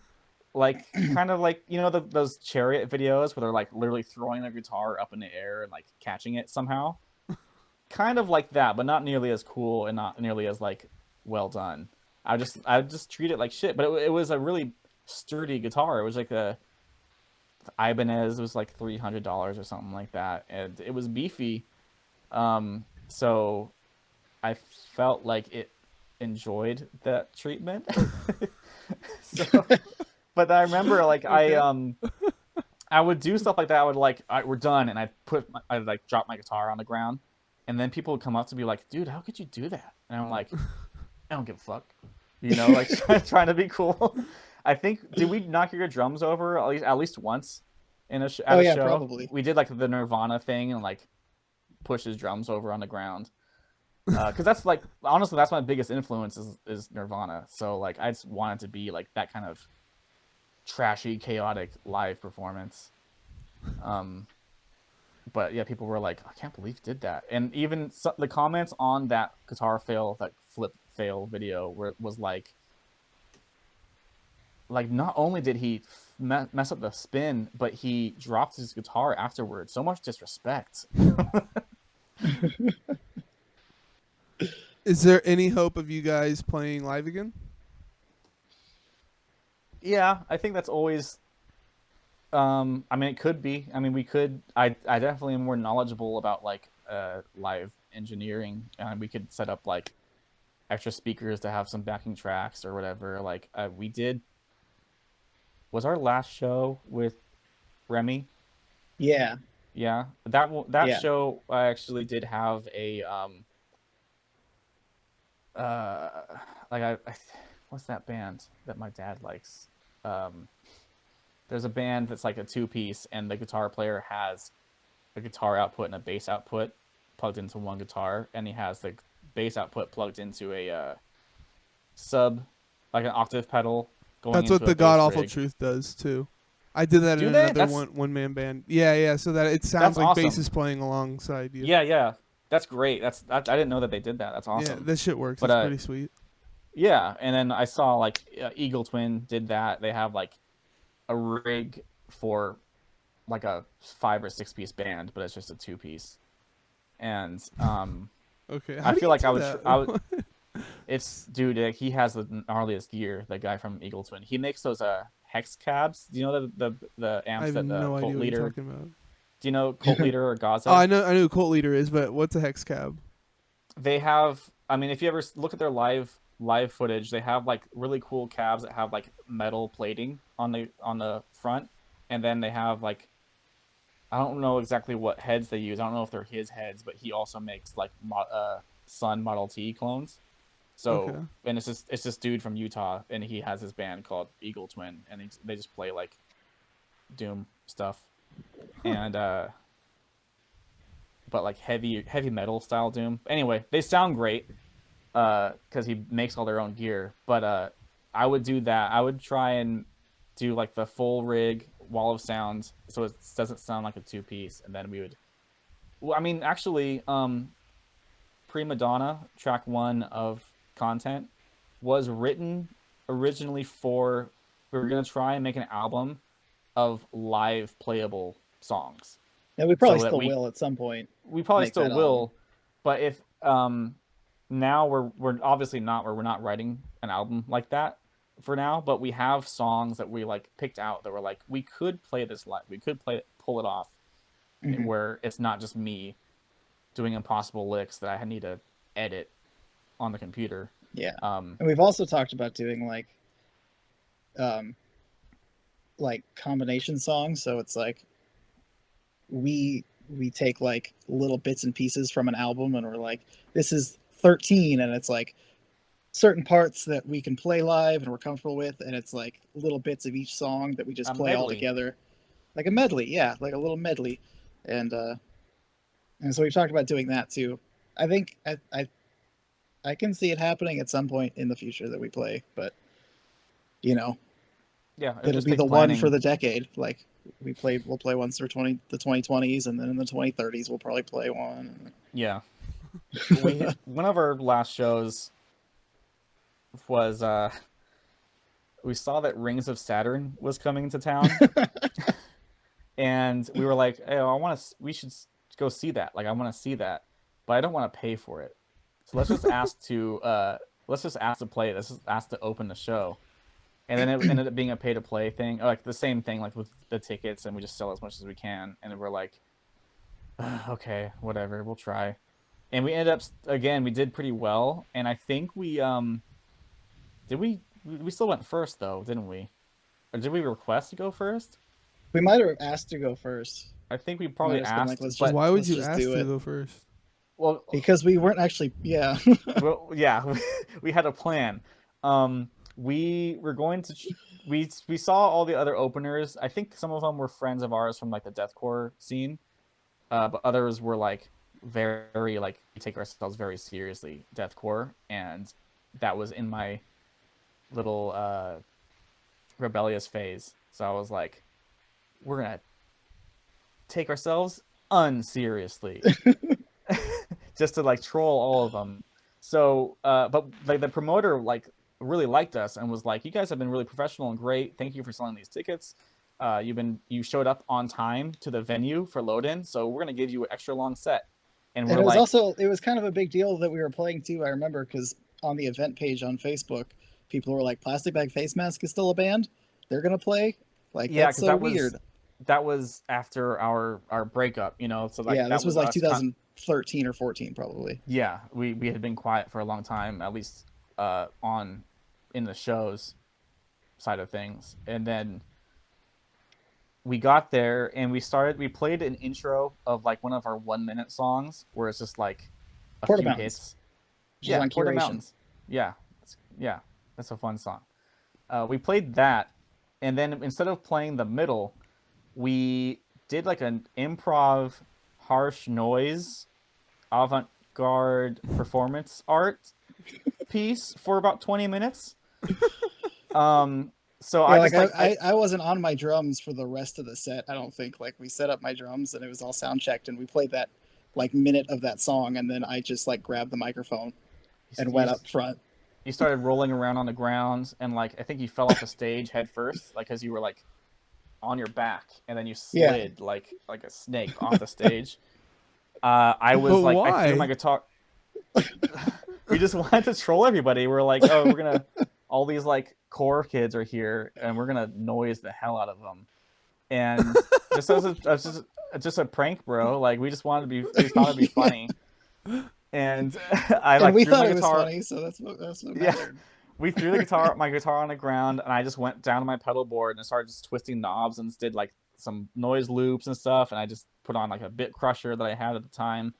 A: like kind of like, you know, those chariot videos where they're like literally throwing their guitar up in the air and like catching it somehow. Kind of like that, but not nearly as cool and not nearly as like well done. I just treat it like shit, but it was a really sturdy guitar. It was like a Ibanez. It was like $300 or something like that, and it was beefy. So I felt like it enjoyed that treatment. So, but I remember like
C: Okay.
A: I would do stuff like that. I would like, all right, we're done, and I'd like drop my guitar on the ground, and then people would come up to me like, dude, how could you do that? And I'm like, I don't give a fuck, you know, like trying to be cool. I think did we knock your drums over at least once in
B: oh
A: at a
B: yeah,
A: show?
B: probably.
A: We did like the Nirvana thing and like push his drums over on the ground. Because that's like honestly that's my biggest influence is Nirvana. So like I just wanted to be like that kind of trashy, chaotic live performance. Um, but yeah, people were like, I can't believe you did that. And even the comments on that guitar fail, that flip fail video, was like not only did he mess up the spin, but he dropped his guitar afterwards. So much disrespect.
C: Is there any hope of you guys playing live again?
A: Yeah, I think that's always. I mean, it could be. I mean, we could. I definitely am more knowledgeable about like live engineering, and we could set up like extra speakers to have some backing tracks or whatever. Like we did. Was our last show with Remy?
B: Yeah,
A: Yeah, that
B: yeah.
A: show I actually did have a like what's that band that my dad likes? Um, there's a band that's like a two piece, and the guitar player has a guitar output and a bass output plugged into one guitar, and he has the bass output plugged into a sub, like an octave pedal going
C: That's what
A: into a
C: the God
A: bass
C: Awful
A: rig.
C: Truth does too. I did that in
A: Do they?
C: another one man band. Yeah, yeah. So that it sounds
A: That's
C: like bass
A: awesome.
C: is playing alongside you.
A: Yeah, yeah, that's great. I didn't know that they did that. That's
C: Yeah,
A: awesome.
C: that shit works.
A: But
C: It's pretty sweet.
A: yeah, and then I saw like Eagle Twin did that. They have like a rig for like a 5 or 6 piece band, but it's just a 2 piece. And
C: Okay, how
A: I
C: do
A: feel
C: you
A: like
C: do that?
A: I would. It's dude. He has the gnarliest gear. The guy from Eagle Twin. He makes those hex cabs. Do you know the
C: I
A: amps
C: have
A: that
C: no idea
A: Cult
C: what you're
A: Leader?
C: talking about.
A: Do you know Cult Leader or
C: Oh,
A: Gaza?
C: I know who Cult Leader is, but what's a hex cab?
A: they have. I mean, if you ever look at their live footage, they have like really cool cabs that have like metal plating on the front, and then they have like I don't know exactly what heads they use. I don't know if they're his heads, but he also makes like Sun Model T clones.
C: Okay.
A: So and it's this dude from Utah, and he has his band called Eagle Twin, and they just play like Doom stuff, and but like heavy metal style Doom. Anyway, they sound great because he makes all their own gear. But I would do that. I would try and do like the full rig wall of sound, so it doesn't sound like a two piece, and then we would. Well, I mean, actually, Prima Donna, track 1 of content, was written originally for. We were gonna try and make an album of live playable songs.
B: And we probably
A: So that
B: still will at some point.
A: we probably
B: make
A: still
B: that
A: will, but if now we're obviously not where we're not writing an album like that for now, but we have songs that we like picked out that were like we could play this live, we could pull it off, where it's not just me doing impossible licks that I need to edit on the computer.
B: Yeah. And we've also talked about doing like combination songs, so it's like we take like little bits and pieces from an album and we're like, this is 13, and it's like certain parts that we can play live and we're comfortable with, and it's like little bits of each song that we just play all together, like a medley. Yeah, like a little medley. And so we've talked about doing that too. I think I can see it happening at some point in the future that we play, but you know,
A: Yeah,
B: it'll be the one for the decade. Like we'll play once for the 2020s, and then in the 2030s we'll probably play one.
A: Yeah. One of our last shows was we saw that Rings of Saturn was coming to town. And we were like, hey, we should go see that. Like I want to see that, but I don't want to pay for it. So let's just ask to play. Let's just ask to open the show. And then it ended up being a pay to play thing, or like the same thing, like with the tickets, and we just sell as much as we can. And we're like, okay, whatever, we'll try. And we ended up again. We did pretty well, and I think we we still went first though, didn't we? Or did we request to go first?
B: We might have asked to go first.
A: I think we probably asked.
C: But why would you ask to go first?
A: Well,
B: because we weren't actually. Yeah.
A: Well, yeah, we had a plan. We were going to. We saw all the other openers. I think some of them were friends of ours from like the deathcore scene, but others were like very like we take ourselves very seriously deathcore, and that was in my little rebellious phase. So I was like, we're gonna take ourselves unseriously just to like troll all of them. So but like the promoter like really liked us and was like, you guys have been really professional and great, thank you for selling these tickets. You showed up on time to the venue for load in, so we're gonna give you an extra long set. And
B: it was kind of a big deal that we were playing too. I remember because on the event page on Facebook, people were like, Plasticbag Facemask is still a band, they're gonna play. Like, yeah, that's so weird.
A: That was after our breakup, you know. So like,
B: yeah, this was like 2013 or 14 probably.
A: Yeah, we had been quiet for a long time, at least in the shows side of things. And then we got there and we played an intro of like one of our 1-minute songs where it's just like a
B: Porta
A: few
B: Mountains.
A: hits. Yeah,
B: Porta Mountains.
A: Yeah, that's a fun song. We played that, and then instead of playing the middle, we did like an improv harsh noise avant-garde performance art piece for about 20 minutes. So
B: yeah, I wasn't on my drums for the rest of the set. I don't think. Like, we set up my drums and it was all sound checked, and we played that like minute of that song, and then I just like grabbed the microphone and went up front.
A: You started rolling around on the ground, and like I think you fell off the stage head first, like as you were like on your back, and then you slid like a snake off the stage. I was
C: but
A: like,
C: why?
A: I threw my guitar. We just wanted to troll everybody. We're like, oh, we're gonna all these like core kids are here, and we're gonna noise the hell out of them. And just as just a prank, bro. Like we just thought it'd be funny. and I
B: And
A: like
B: we
A: threw
B: thought
A: my
B: it was
A: guitar.
B: funny, so that's what
A: Yeah,
B: mattered.
A: we threw my guitar on the ground, and I just went down to my pedal board and started just twisting knobs and did like some noise loops and stuff. And I just put on like a bit crusher that I had at the time,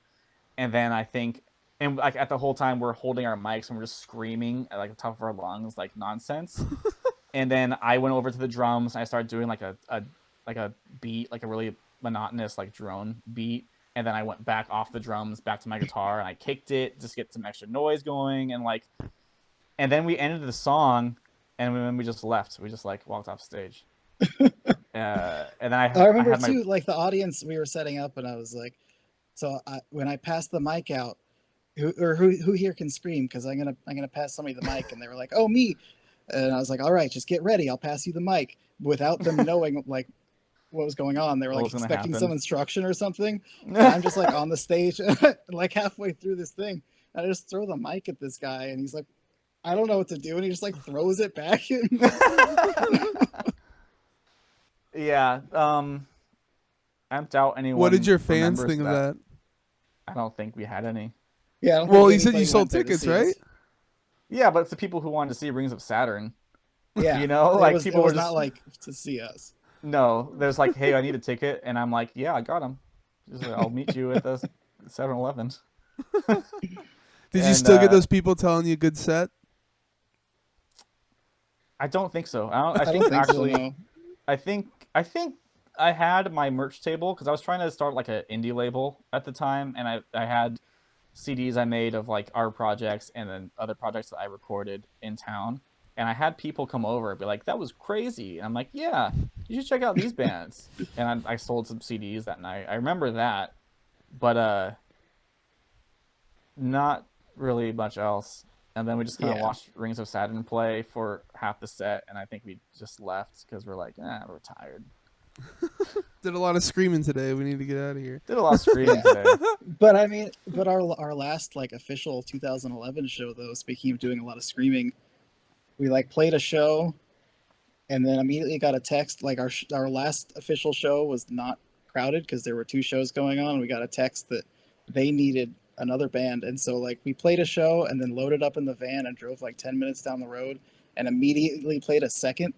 A: and then I think, and like at the whole time we're holding our mics and we're just screaming at like the top of our lungs like nonsense. And then I went over to the drums and I started doing like a beat, like a really monotonous like drone beat. And then I went back off the drums back to my guitar and I kicked it just to get some extra noise going, and like, and then we ended the song, and then we just left. We just like walked off stage. And then
B: I
A: I
B: remember
A: had my
B: too, like the audience we were setting up, and I was like, when I passed the mic out, who here can scream? Because I'm gonna pass somebody the mic, and they were like, oh, me. And I was like, all right, just get ready. I'll pass you the mic, without them knowing like what was going on. They were
A: what
B: like
A: was gonna
B: expecting some
A: happen.
B: instruction or something, and I'm just like on the stage, like halfway through this thing, and I just throw the mic at this guy, and he's like, I don't know what to do, and he just like throws it back.
A: Yeah. I doubt anyone.
C: What did your fans
A: remembers
C: think of that?
A: I don't think we had any.
B: Yeah, I don't
C: Well,
B: think
C: you said you
B: anybody
C: sold
B: went there to
C: tickets,
B: see
C: right?
B: us.
A: Yeah, but it's the people who wanted to see Rings of Saturn.
B: Yeah,
A: You know,
B: it
A: like
B: was
A: people were
B: not
A: just
B: like to see us.
A: no. There's like, hey, I need a ticket, and I'm like, yeah, I got them. Just like, I'll meet you at the 7-Eleven.
C: Did you
A: And
C: still get those people telling you good set?
A: I don't think so. I
B: I
A: think
B: don't think so.
A: actually,
B: No.
A: I think I had my merch table because I was trying to start like an indie label at the time, and I had CDs I made of like our projects and then other projects that I recorded in town. And I had people come over and be like, that was crazy. And I'm like, yeah, you should check out these bands. And I sold some CDs that night. I remember that, but not really much else. And then we just kind of
B: Yeah.
A: watched Rings of Saturn play for half the set, and I think we just left because we're like, we're tired.
C: Did a lot of screaming today. We need to get out of here.
A: Did a lot of screaming today.
B: But I mean, but our last like official 2011 show though, speaking of doing a lot of screaming, we like played a show, and then immediately got a text. Like our last official show was not crowded because there were two shows going on. And we got a text that they needed another band, and so like we played a show and then loaded up in the van and drove like 10 minutes down the road and immediately played a second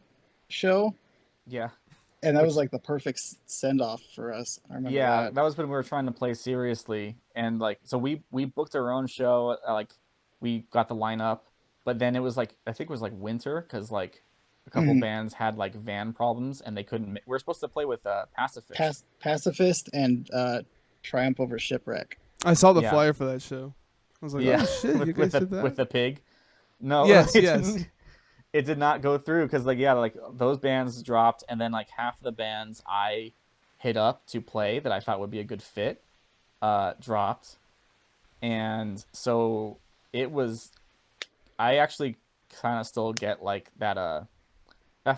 B: show.
A: Yeah.
B: And that
A: Which,
B: was like the perfect send off for us. I remember
A: yeah,
B: that.
A: that was when we were trying to play seriously, and like, so we booked our own show. Like, we got the lineup, but then it was like, I think it was like winter because like a couple
B: Mhm.
A: bands had like van problems and they couldn't. We were supposed to play with Pacifist.
B: Pacifist and Triumph Over Shipwreck.
C: I saw the
A: Yeah.
C: flyer for that show. I was like,
A: Yeah,
C: oh shit, you guys did that?
A: with the pig. No,
C: Yes,
A: it
C: yes.
A: didn't. It did not go through because like, yeah, like those bands dropped, and then like half of the bands I hit up to play that I thought would be a good fit dropped, and so it was. I actually kind of still get like that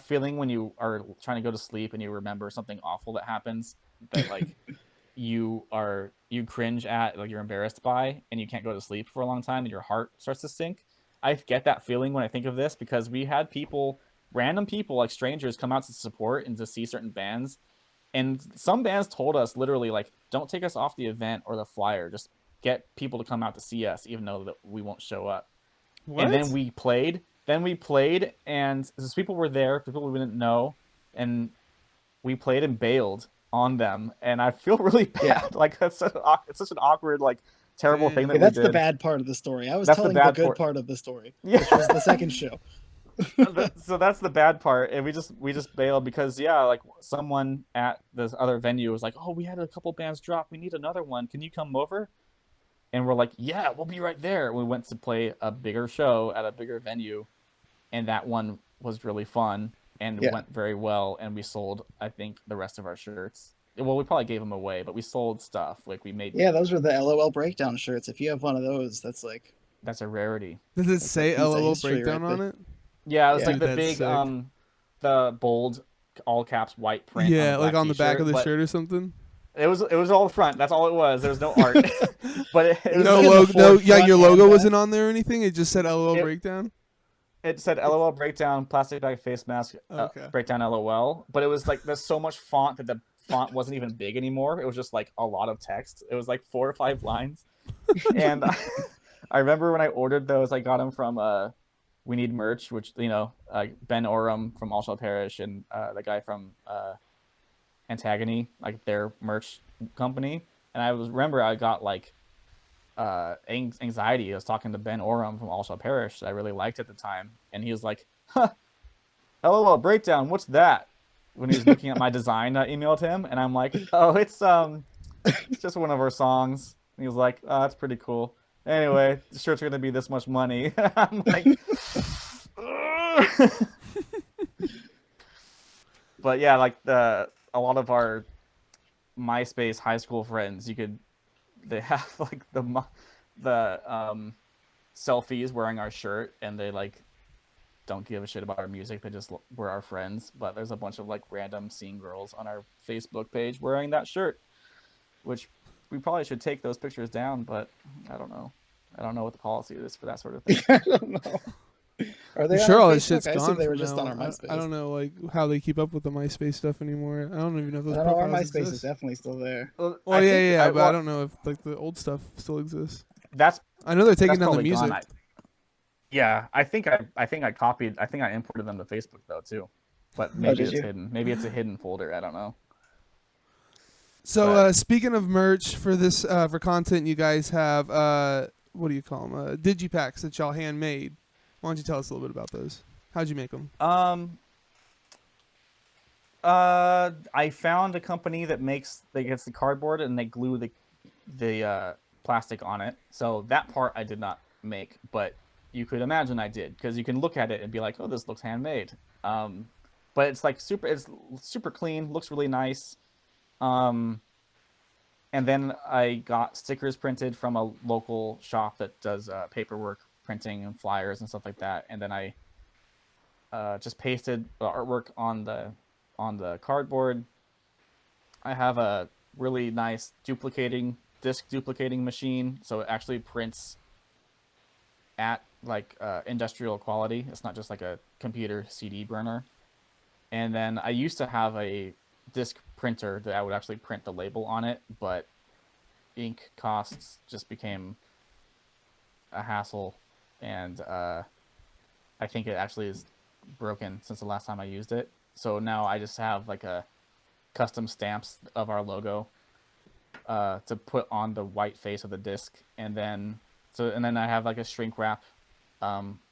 A: feeling when you are trying to go to sleep and you remember something awful that happens that like you cringe at, like you're embarrassed by, and you can't go to sleep for a long time and your heart starts to sink. I get that feeling when I think of this because we had people, random people like strangers, come out to support and to see certain bands, and some bands told us literally like, don't take us off the event or the flyer, just get people to come out to see us even though that we won't show up.
C: What?
A: And then we played, and these people were there, people we didn't know, and we played and bailed on them, and I feel really bad.
B: Yeah.
A: Like it's such an awkward, like terrible thing that
C: Damn.
A: we
B: That's
A: did.
B: the bad part of the story. I was
A: That's the
B: telling the
A: bad
B: good
A: part.
B: part of the story,
A: Yeah.
B: which was the second show.
A: So that's the bad part, and we just bailed because like someone at this other venue was like, oh, we had a couple bands drop, we need another one, can you come over? And we're like, yeah, we'll be right there. We went to play a bigger show at a bigger venue, and that one was really fun and went very well, and we sold, I think, the rest of our shirts. Well, we probably gave them away, but we sold stuff. Like we made.
B: Yeah, those were the LOL breakdown shirts. If you have one of those, that's like
A: That's a rarity.
C: Does it say
B: piece of
C: LOL
B: history
C: breakdown
B: right
C: on
B: there.
C: it?
A: Yeah, it was
B: Yeah.
A: like
C: Dude,
A: the
C: that's
A: big
C: sick.
A: the bold all caps white print.
C: Yeah,
A: on
C: like on the back
A: t-shirt,
C: of the
A: but
C: shirt or something.
A: It was all the front. That's all it was. There was no art. But it was
C: No
B: couldn't
C: logo. No,
B: afford
C: yeah,
B: front
C: your
B: and
C: logo
B: back.
C: wasn't on there or anything. It just said LOL
A: It-
C: breakdown.
A: It said LOL breakdown, Plasticbag Facemask,
C: Okay.
A: breakdown LOL. But it was like there's so much font that the font wasn't even big anymore. It was just like a lot of text. It was like 4 or 5 lines. And I remember when I ordered those, I got them from We Need Merch, which Ben Oram from All Shall Perish and the guy from Antagony, like their merch company. And remember I got like anxiety. I was talking to Ben Oram from All Shall Perish that I really liked at the time, and he was like, "Huh, LOL breakdown, what's that?" When he was looking at my design, I emailed him, and I'm like, "Oh, it's just one of our songs." And he was like, "Oh, that's pretty cool. Anyway, the shirts are gonna be this much money." I'm like, but yeah, like a lot of our MySpace high school friends, they have like the selfies wearing our shirt, and they like don't give a shit about our music. They just were our friends. But there's a bunch of like random scene girls on our Facebook page wearing that shirt, which we probably should take those pictures down. But I don't know. I don't know what the policy is for that sort of thing.
B: I don't know. Are they
C: I'm
B: on
C: sure
B: our
C: all this
B: Facebook?
C: shit's
B: I
C: gone
B: assume they were
C: from
B: just
C: now
B: on our
C: on.
B: MySpace.
C: I don't know like how they keep up with the MySpace stuff anymore. I don't even know if those
B: I don't know, our
C: profiles
B: MySpace
C: exist.
B: is definitely still there.
C: Well, but I don't know if like the old stuff still exists. I know they're taking down the music.
A: I think I copied. I think I imported them to Facebook though too, but maybe it's hidden. Maybe it's a hidden folder. I don't know.
C: So speaking of merch for this for content, you guys have what do you call them? Digipacks that y'all handmade. Why don't you tell us a little bit about those? How'd you make them?
A: I found a company that gets the cardboard and they glue the plastic on it. So that part I did not make, but you could imagine I did, because you can look at it and be like, "Oh, this looks handmade." But it's like it's super clean, looks really nice. And then I got stickers printed from a local shop that does paperwork printing and flyers and stuff like that. And then I just pasted the artwork on the cardboard. I have a really nice disc duplicating machine, so it actually prints at like industrial quality. It's not just like a computer CD burner. And then I used to have a disc printer that I would actually print the label on it, but ink costs just became a hassle, and I think it actually is broken since the last time I used it. So now I just have like a custom stamps of our logo to put on the white face of the disc, and then I have like a shrink wrap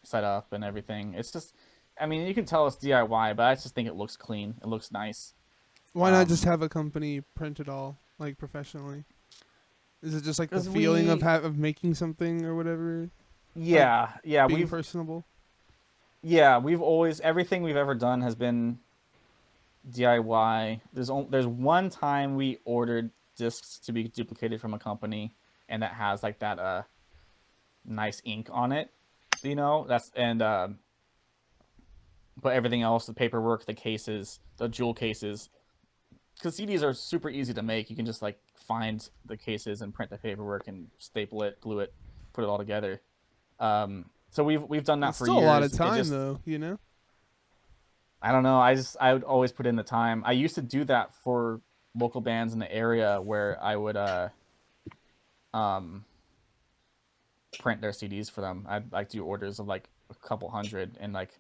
A: set up and everything. It's just, I mean, you can tell it's DIY, but I just think it looks clean. It looks nice.
C: Why not just have a company print it all like professionally? Is it just like the feeling of making something or whatever?
A: Yeah, like,
C: being personable.
A: Yeah, everything we've ever done has been DIY. There's one time we ordered discs to be duplicated from a company, and that has like that nice ink on it, but everything else, the paperwork, the cases, the jewel cases, because CDs are super easy to make. You can just like find the cases and print the paperwork and staple it, glue it, put it all together. So we've done that for years.
C: Still a lot of time though,
A: I don't know. I would always put in the time. I used to do that for local bands in the area where I would print their CDs for them. I'd like do orders of like a couple hundred and like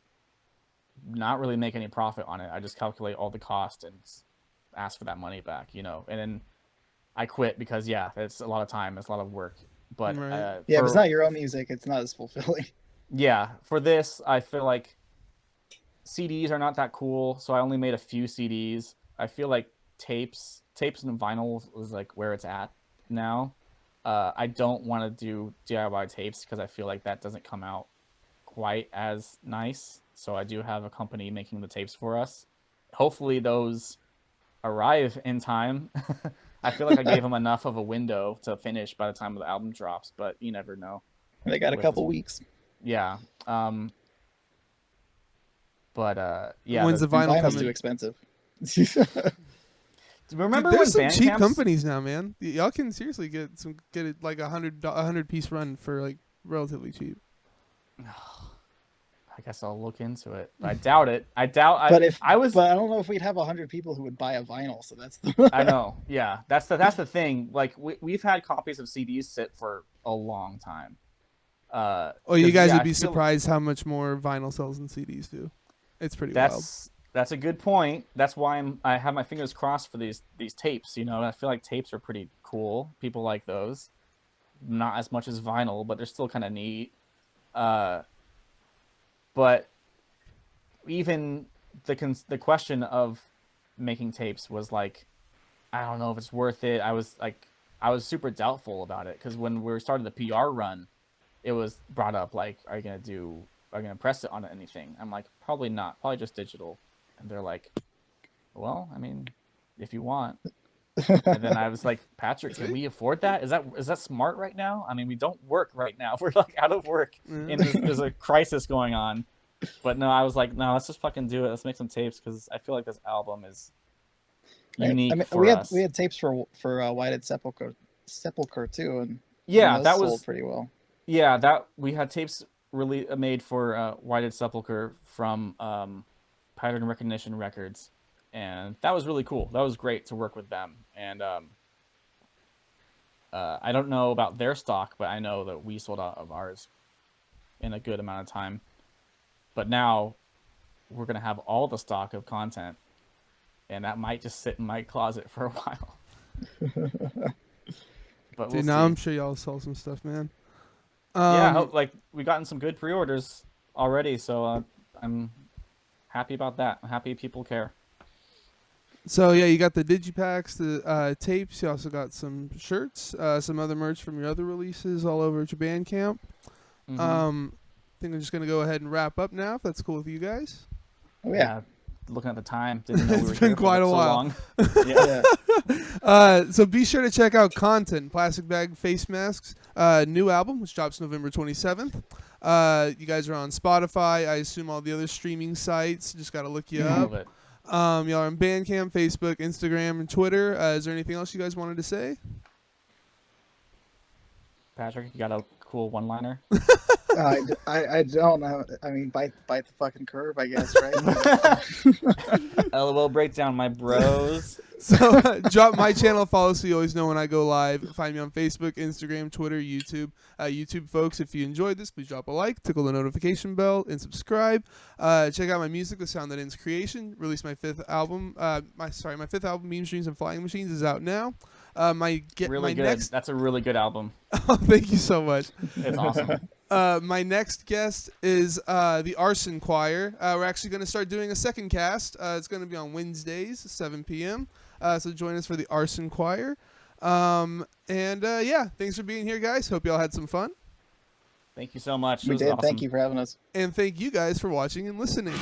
A: not really make any profit on it. I just calculate all the cost and ask for that money back, and then I quit because it's a lot of time, it's a lot of work. But
B: if it's not your own music, it's not as fulfilling.
A: Yeah, for this, I feel like CDs are not that cool, so I only made a few CDs. I feel like tapes and vinyl is like where it's at now. I don't want to do DIY tapes because I feel like that doesn't come out quite as nice. So I do have a company making the tapes for us. Hopefully those arrive in time. I feel like I gave them enough of a window to finish by the time the album drops, but you never know.
B: They got a couple weeks.
A: Yeah.
B: When's
C: the vinyl coming?
B: Too expensive.
A: Remember,
C: there's
A: when
C: some cheap companies now, man. Y'all can seriously get it like a 100 piece run for like relatively cheap.
A: I guess I'll look into it. I doubt it.
B: But I don't know if we'd have 100 people who would buy a vinyl. So that's
A: I know. Yeah, that's the thing. Like we've had copies of CDs sit for a long time.
C: Oh, you
A: 'Cause,
C: guys
A: yeah,
C: would
A: I
C: be
A: feel
C: surprised how much more vinyl sells than CDs do. It's pretty wild.
A: that's a good point. That's why I have my fingers crossed for these tapes. I feel like tapes are pretty cool. People like those, not as much as vinyl, but they're still kind of neat. But even the question of making tapes was like, I don't know if it's worth it. I was super doubtful about it because when we started the PR run, it was brought up like, are you gonna press it on anything? I'm like, probably not, probably just digital. And they're like, well, I mean, if you want. And then I was like, Patrick, can we afford that? Is that smart right now? I mean, we don't work right now. We're like out of work, and there's a crisis going on. But no, I was like, no, let's just fucking do it. Let's make some tapes because I feel like this album is unique for us.
B: We had tapes for Whited Sepulchre too, and
A: Yeah,
B: those
A: that
B: sold
A: was
B: pretty well.
A: Yeah, that we had tapes really made for Whited Sepulchre from Pattern Recognition Records, and that was really cool. That was great to work with them. And I don't know about their stock, but I know that we sold out of ours in a good amount of time. But now we're gonna have all the stock of content, and that might just sit in my closet for a while. But
C: Dude,
A: we'll
C: now
A: see.
C: I'm sure y'all sell some stuff, man.
A: Yeah, I hope, like, we've gotten some good pre-orders already, so I'm happy about that. I'm happy people care.
C: So yeah, you got the digipacks, the tapes. You also got some shirts, some other merch from your other releases all over at your Bandcamp.
A: Mm-hmm.
C: I think I'm just gonna go ahead and wrap up now, if that's cool with you guys.
B: Oh yeah.
A: Looking at the time, didn't know we were
C: It's been
A: here
C: quite
A: for
C: a
A: so
C: while.
A: long.
B: Yeah.
C: So be sure to check out Content, Plasticbag Facemasks, new album, which drops November 27th. You guys are on Spotify. I assume all the other streaming sites. Just got to look you
A: All
C: up.
A: of it.
C: Y'all are on Bandcamp, Facebook, Instagram, and Twitter. Is there anything else you guys wanted to say?
A: Patrick, you got a cool one-liner?
B: I don't know. I mean, bite the fucking curve, I guess, right?
A: LOL breakdown, my bros.
C: So drop my channel, follow so you always know when I go live. Find me on Facebook, Instagram, Twitter, YouTube. YouTube folks, if you enjoyed this, please drop a like, tickle the notification bell, and subscribe. Check out my music, The Sound That Ends Creation. Released my fifth album. My fifth album, Meme Streams and Flying Machines, is out now.
A: Really good. That's a really good album.
C: Oh, thank you so much.
A: It's awesome.
C: My next guest is the Arson Choir. We're actually going to start doing a second cast. It's going to be on Wednesdays, 7 p.m. So join us for the Arson Choir. Yeah, thanks for being here, guys. Hope y'all had some fun.
A: Thank you so much.
B: We
A: It was
B: did.
A: awesome.
B: Thank you for having us.
C: And thank you guys for watching and listening.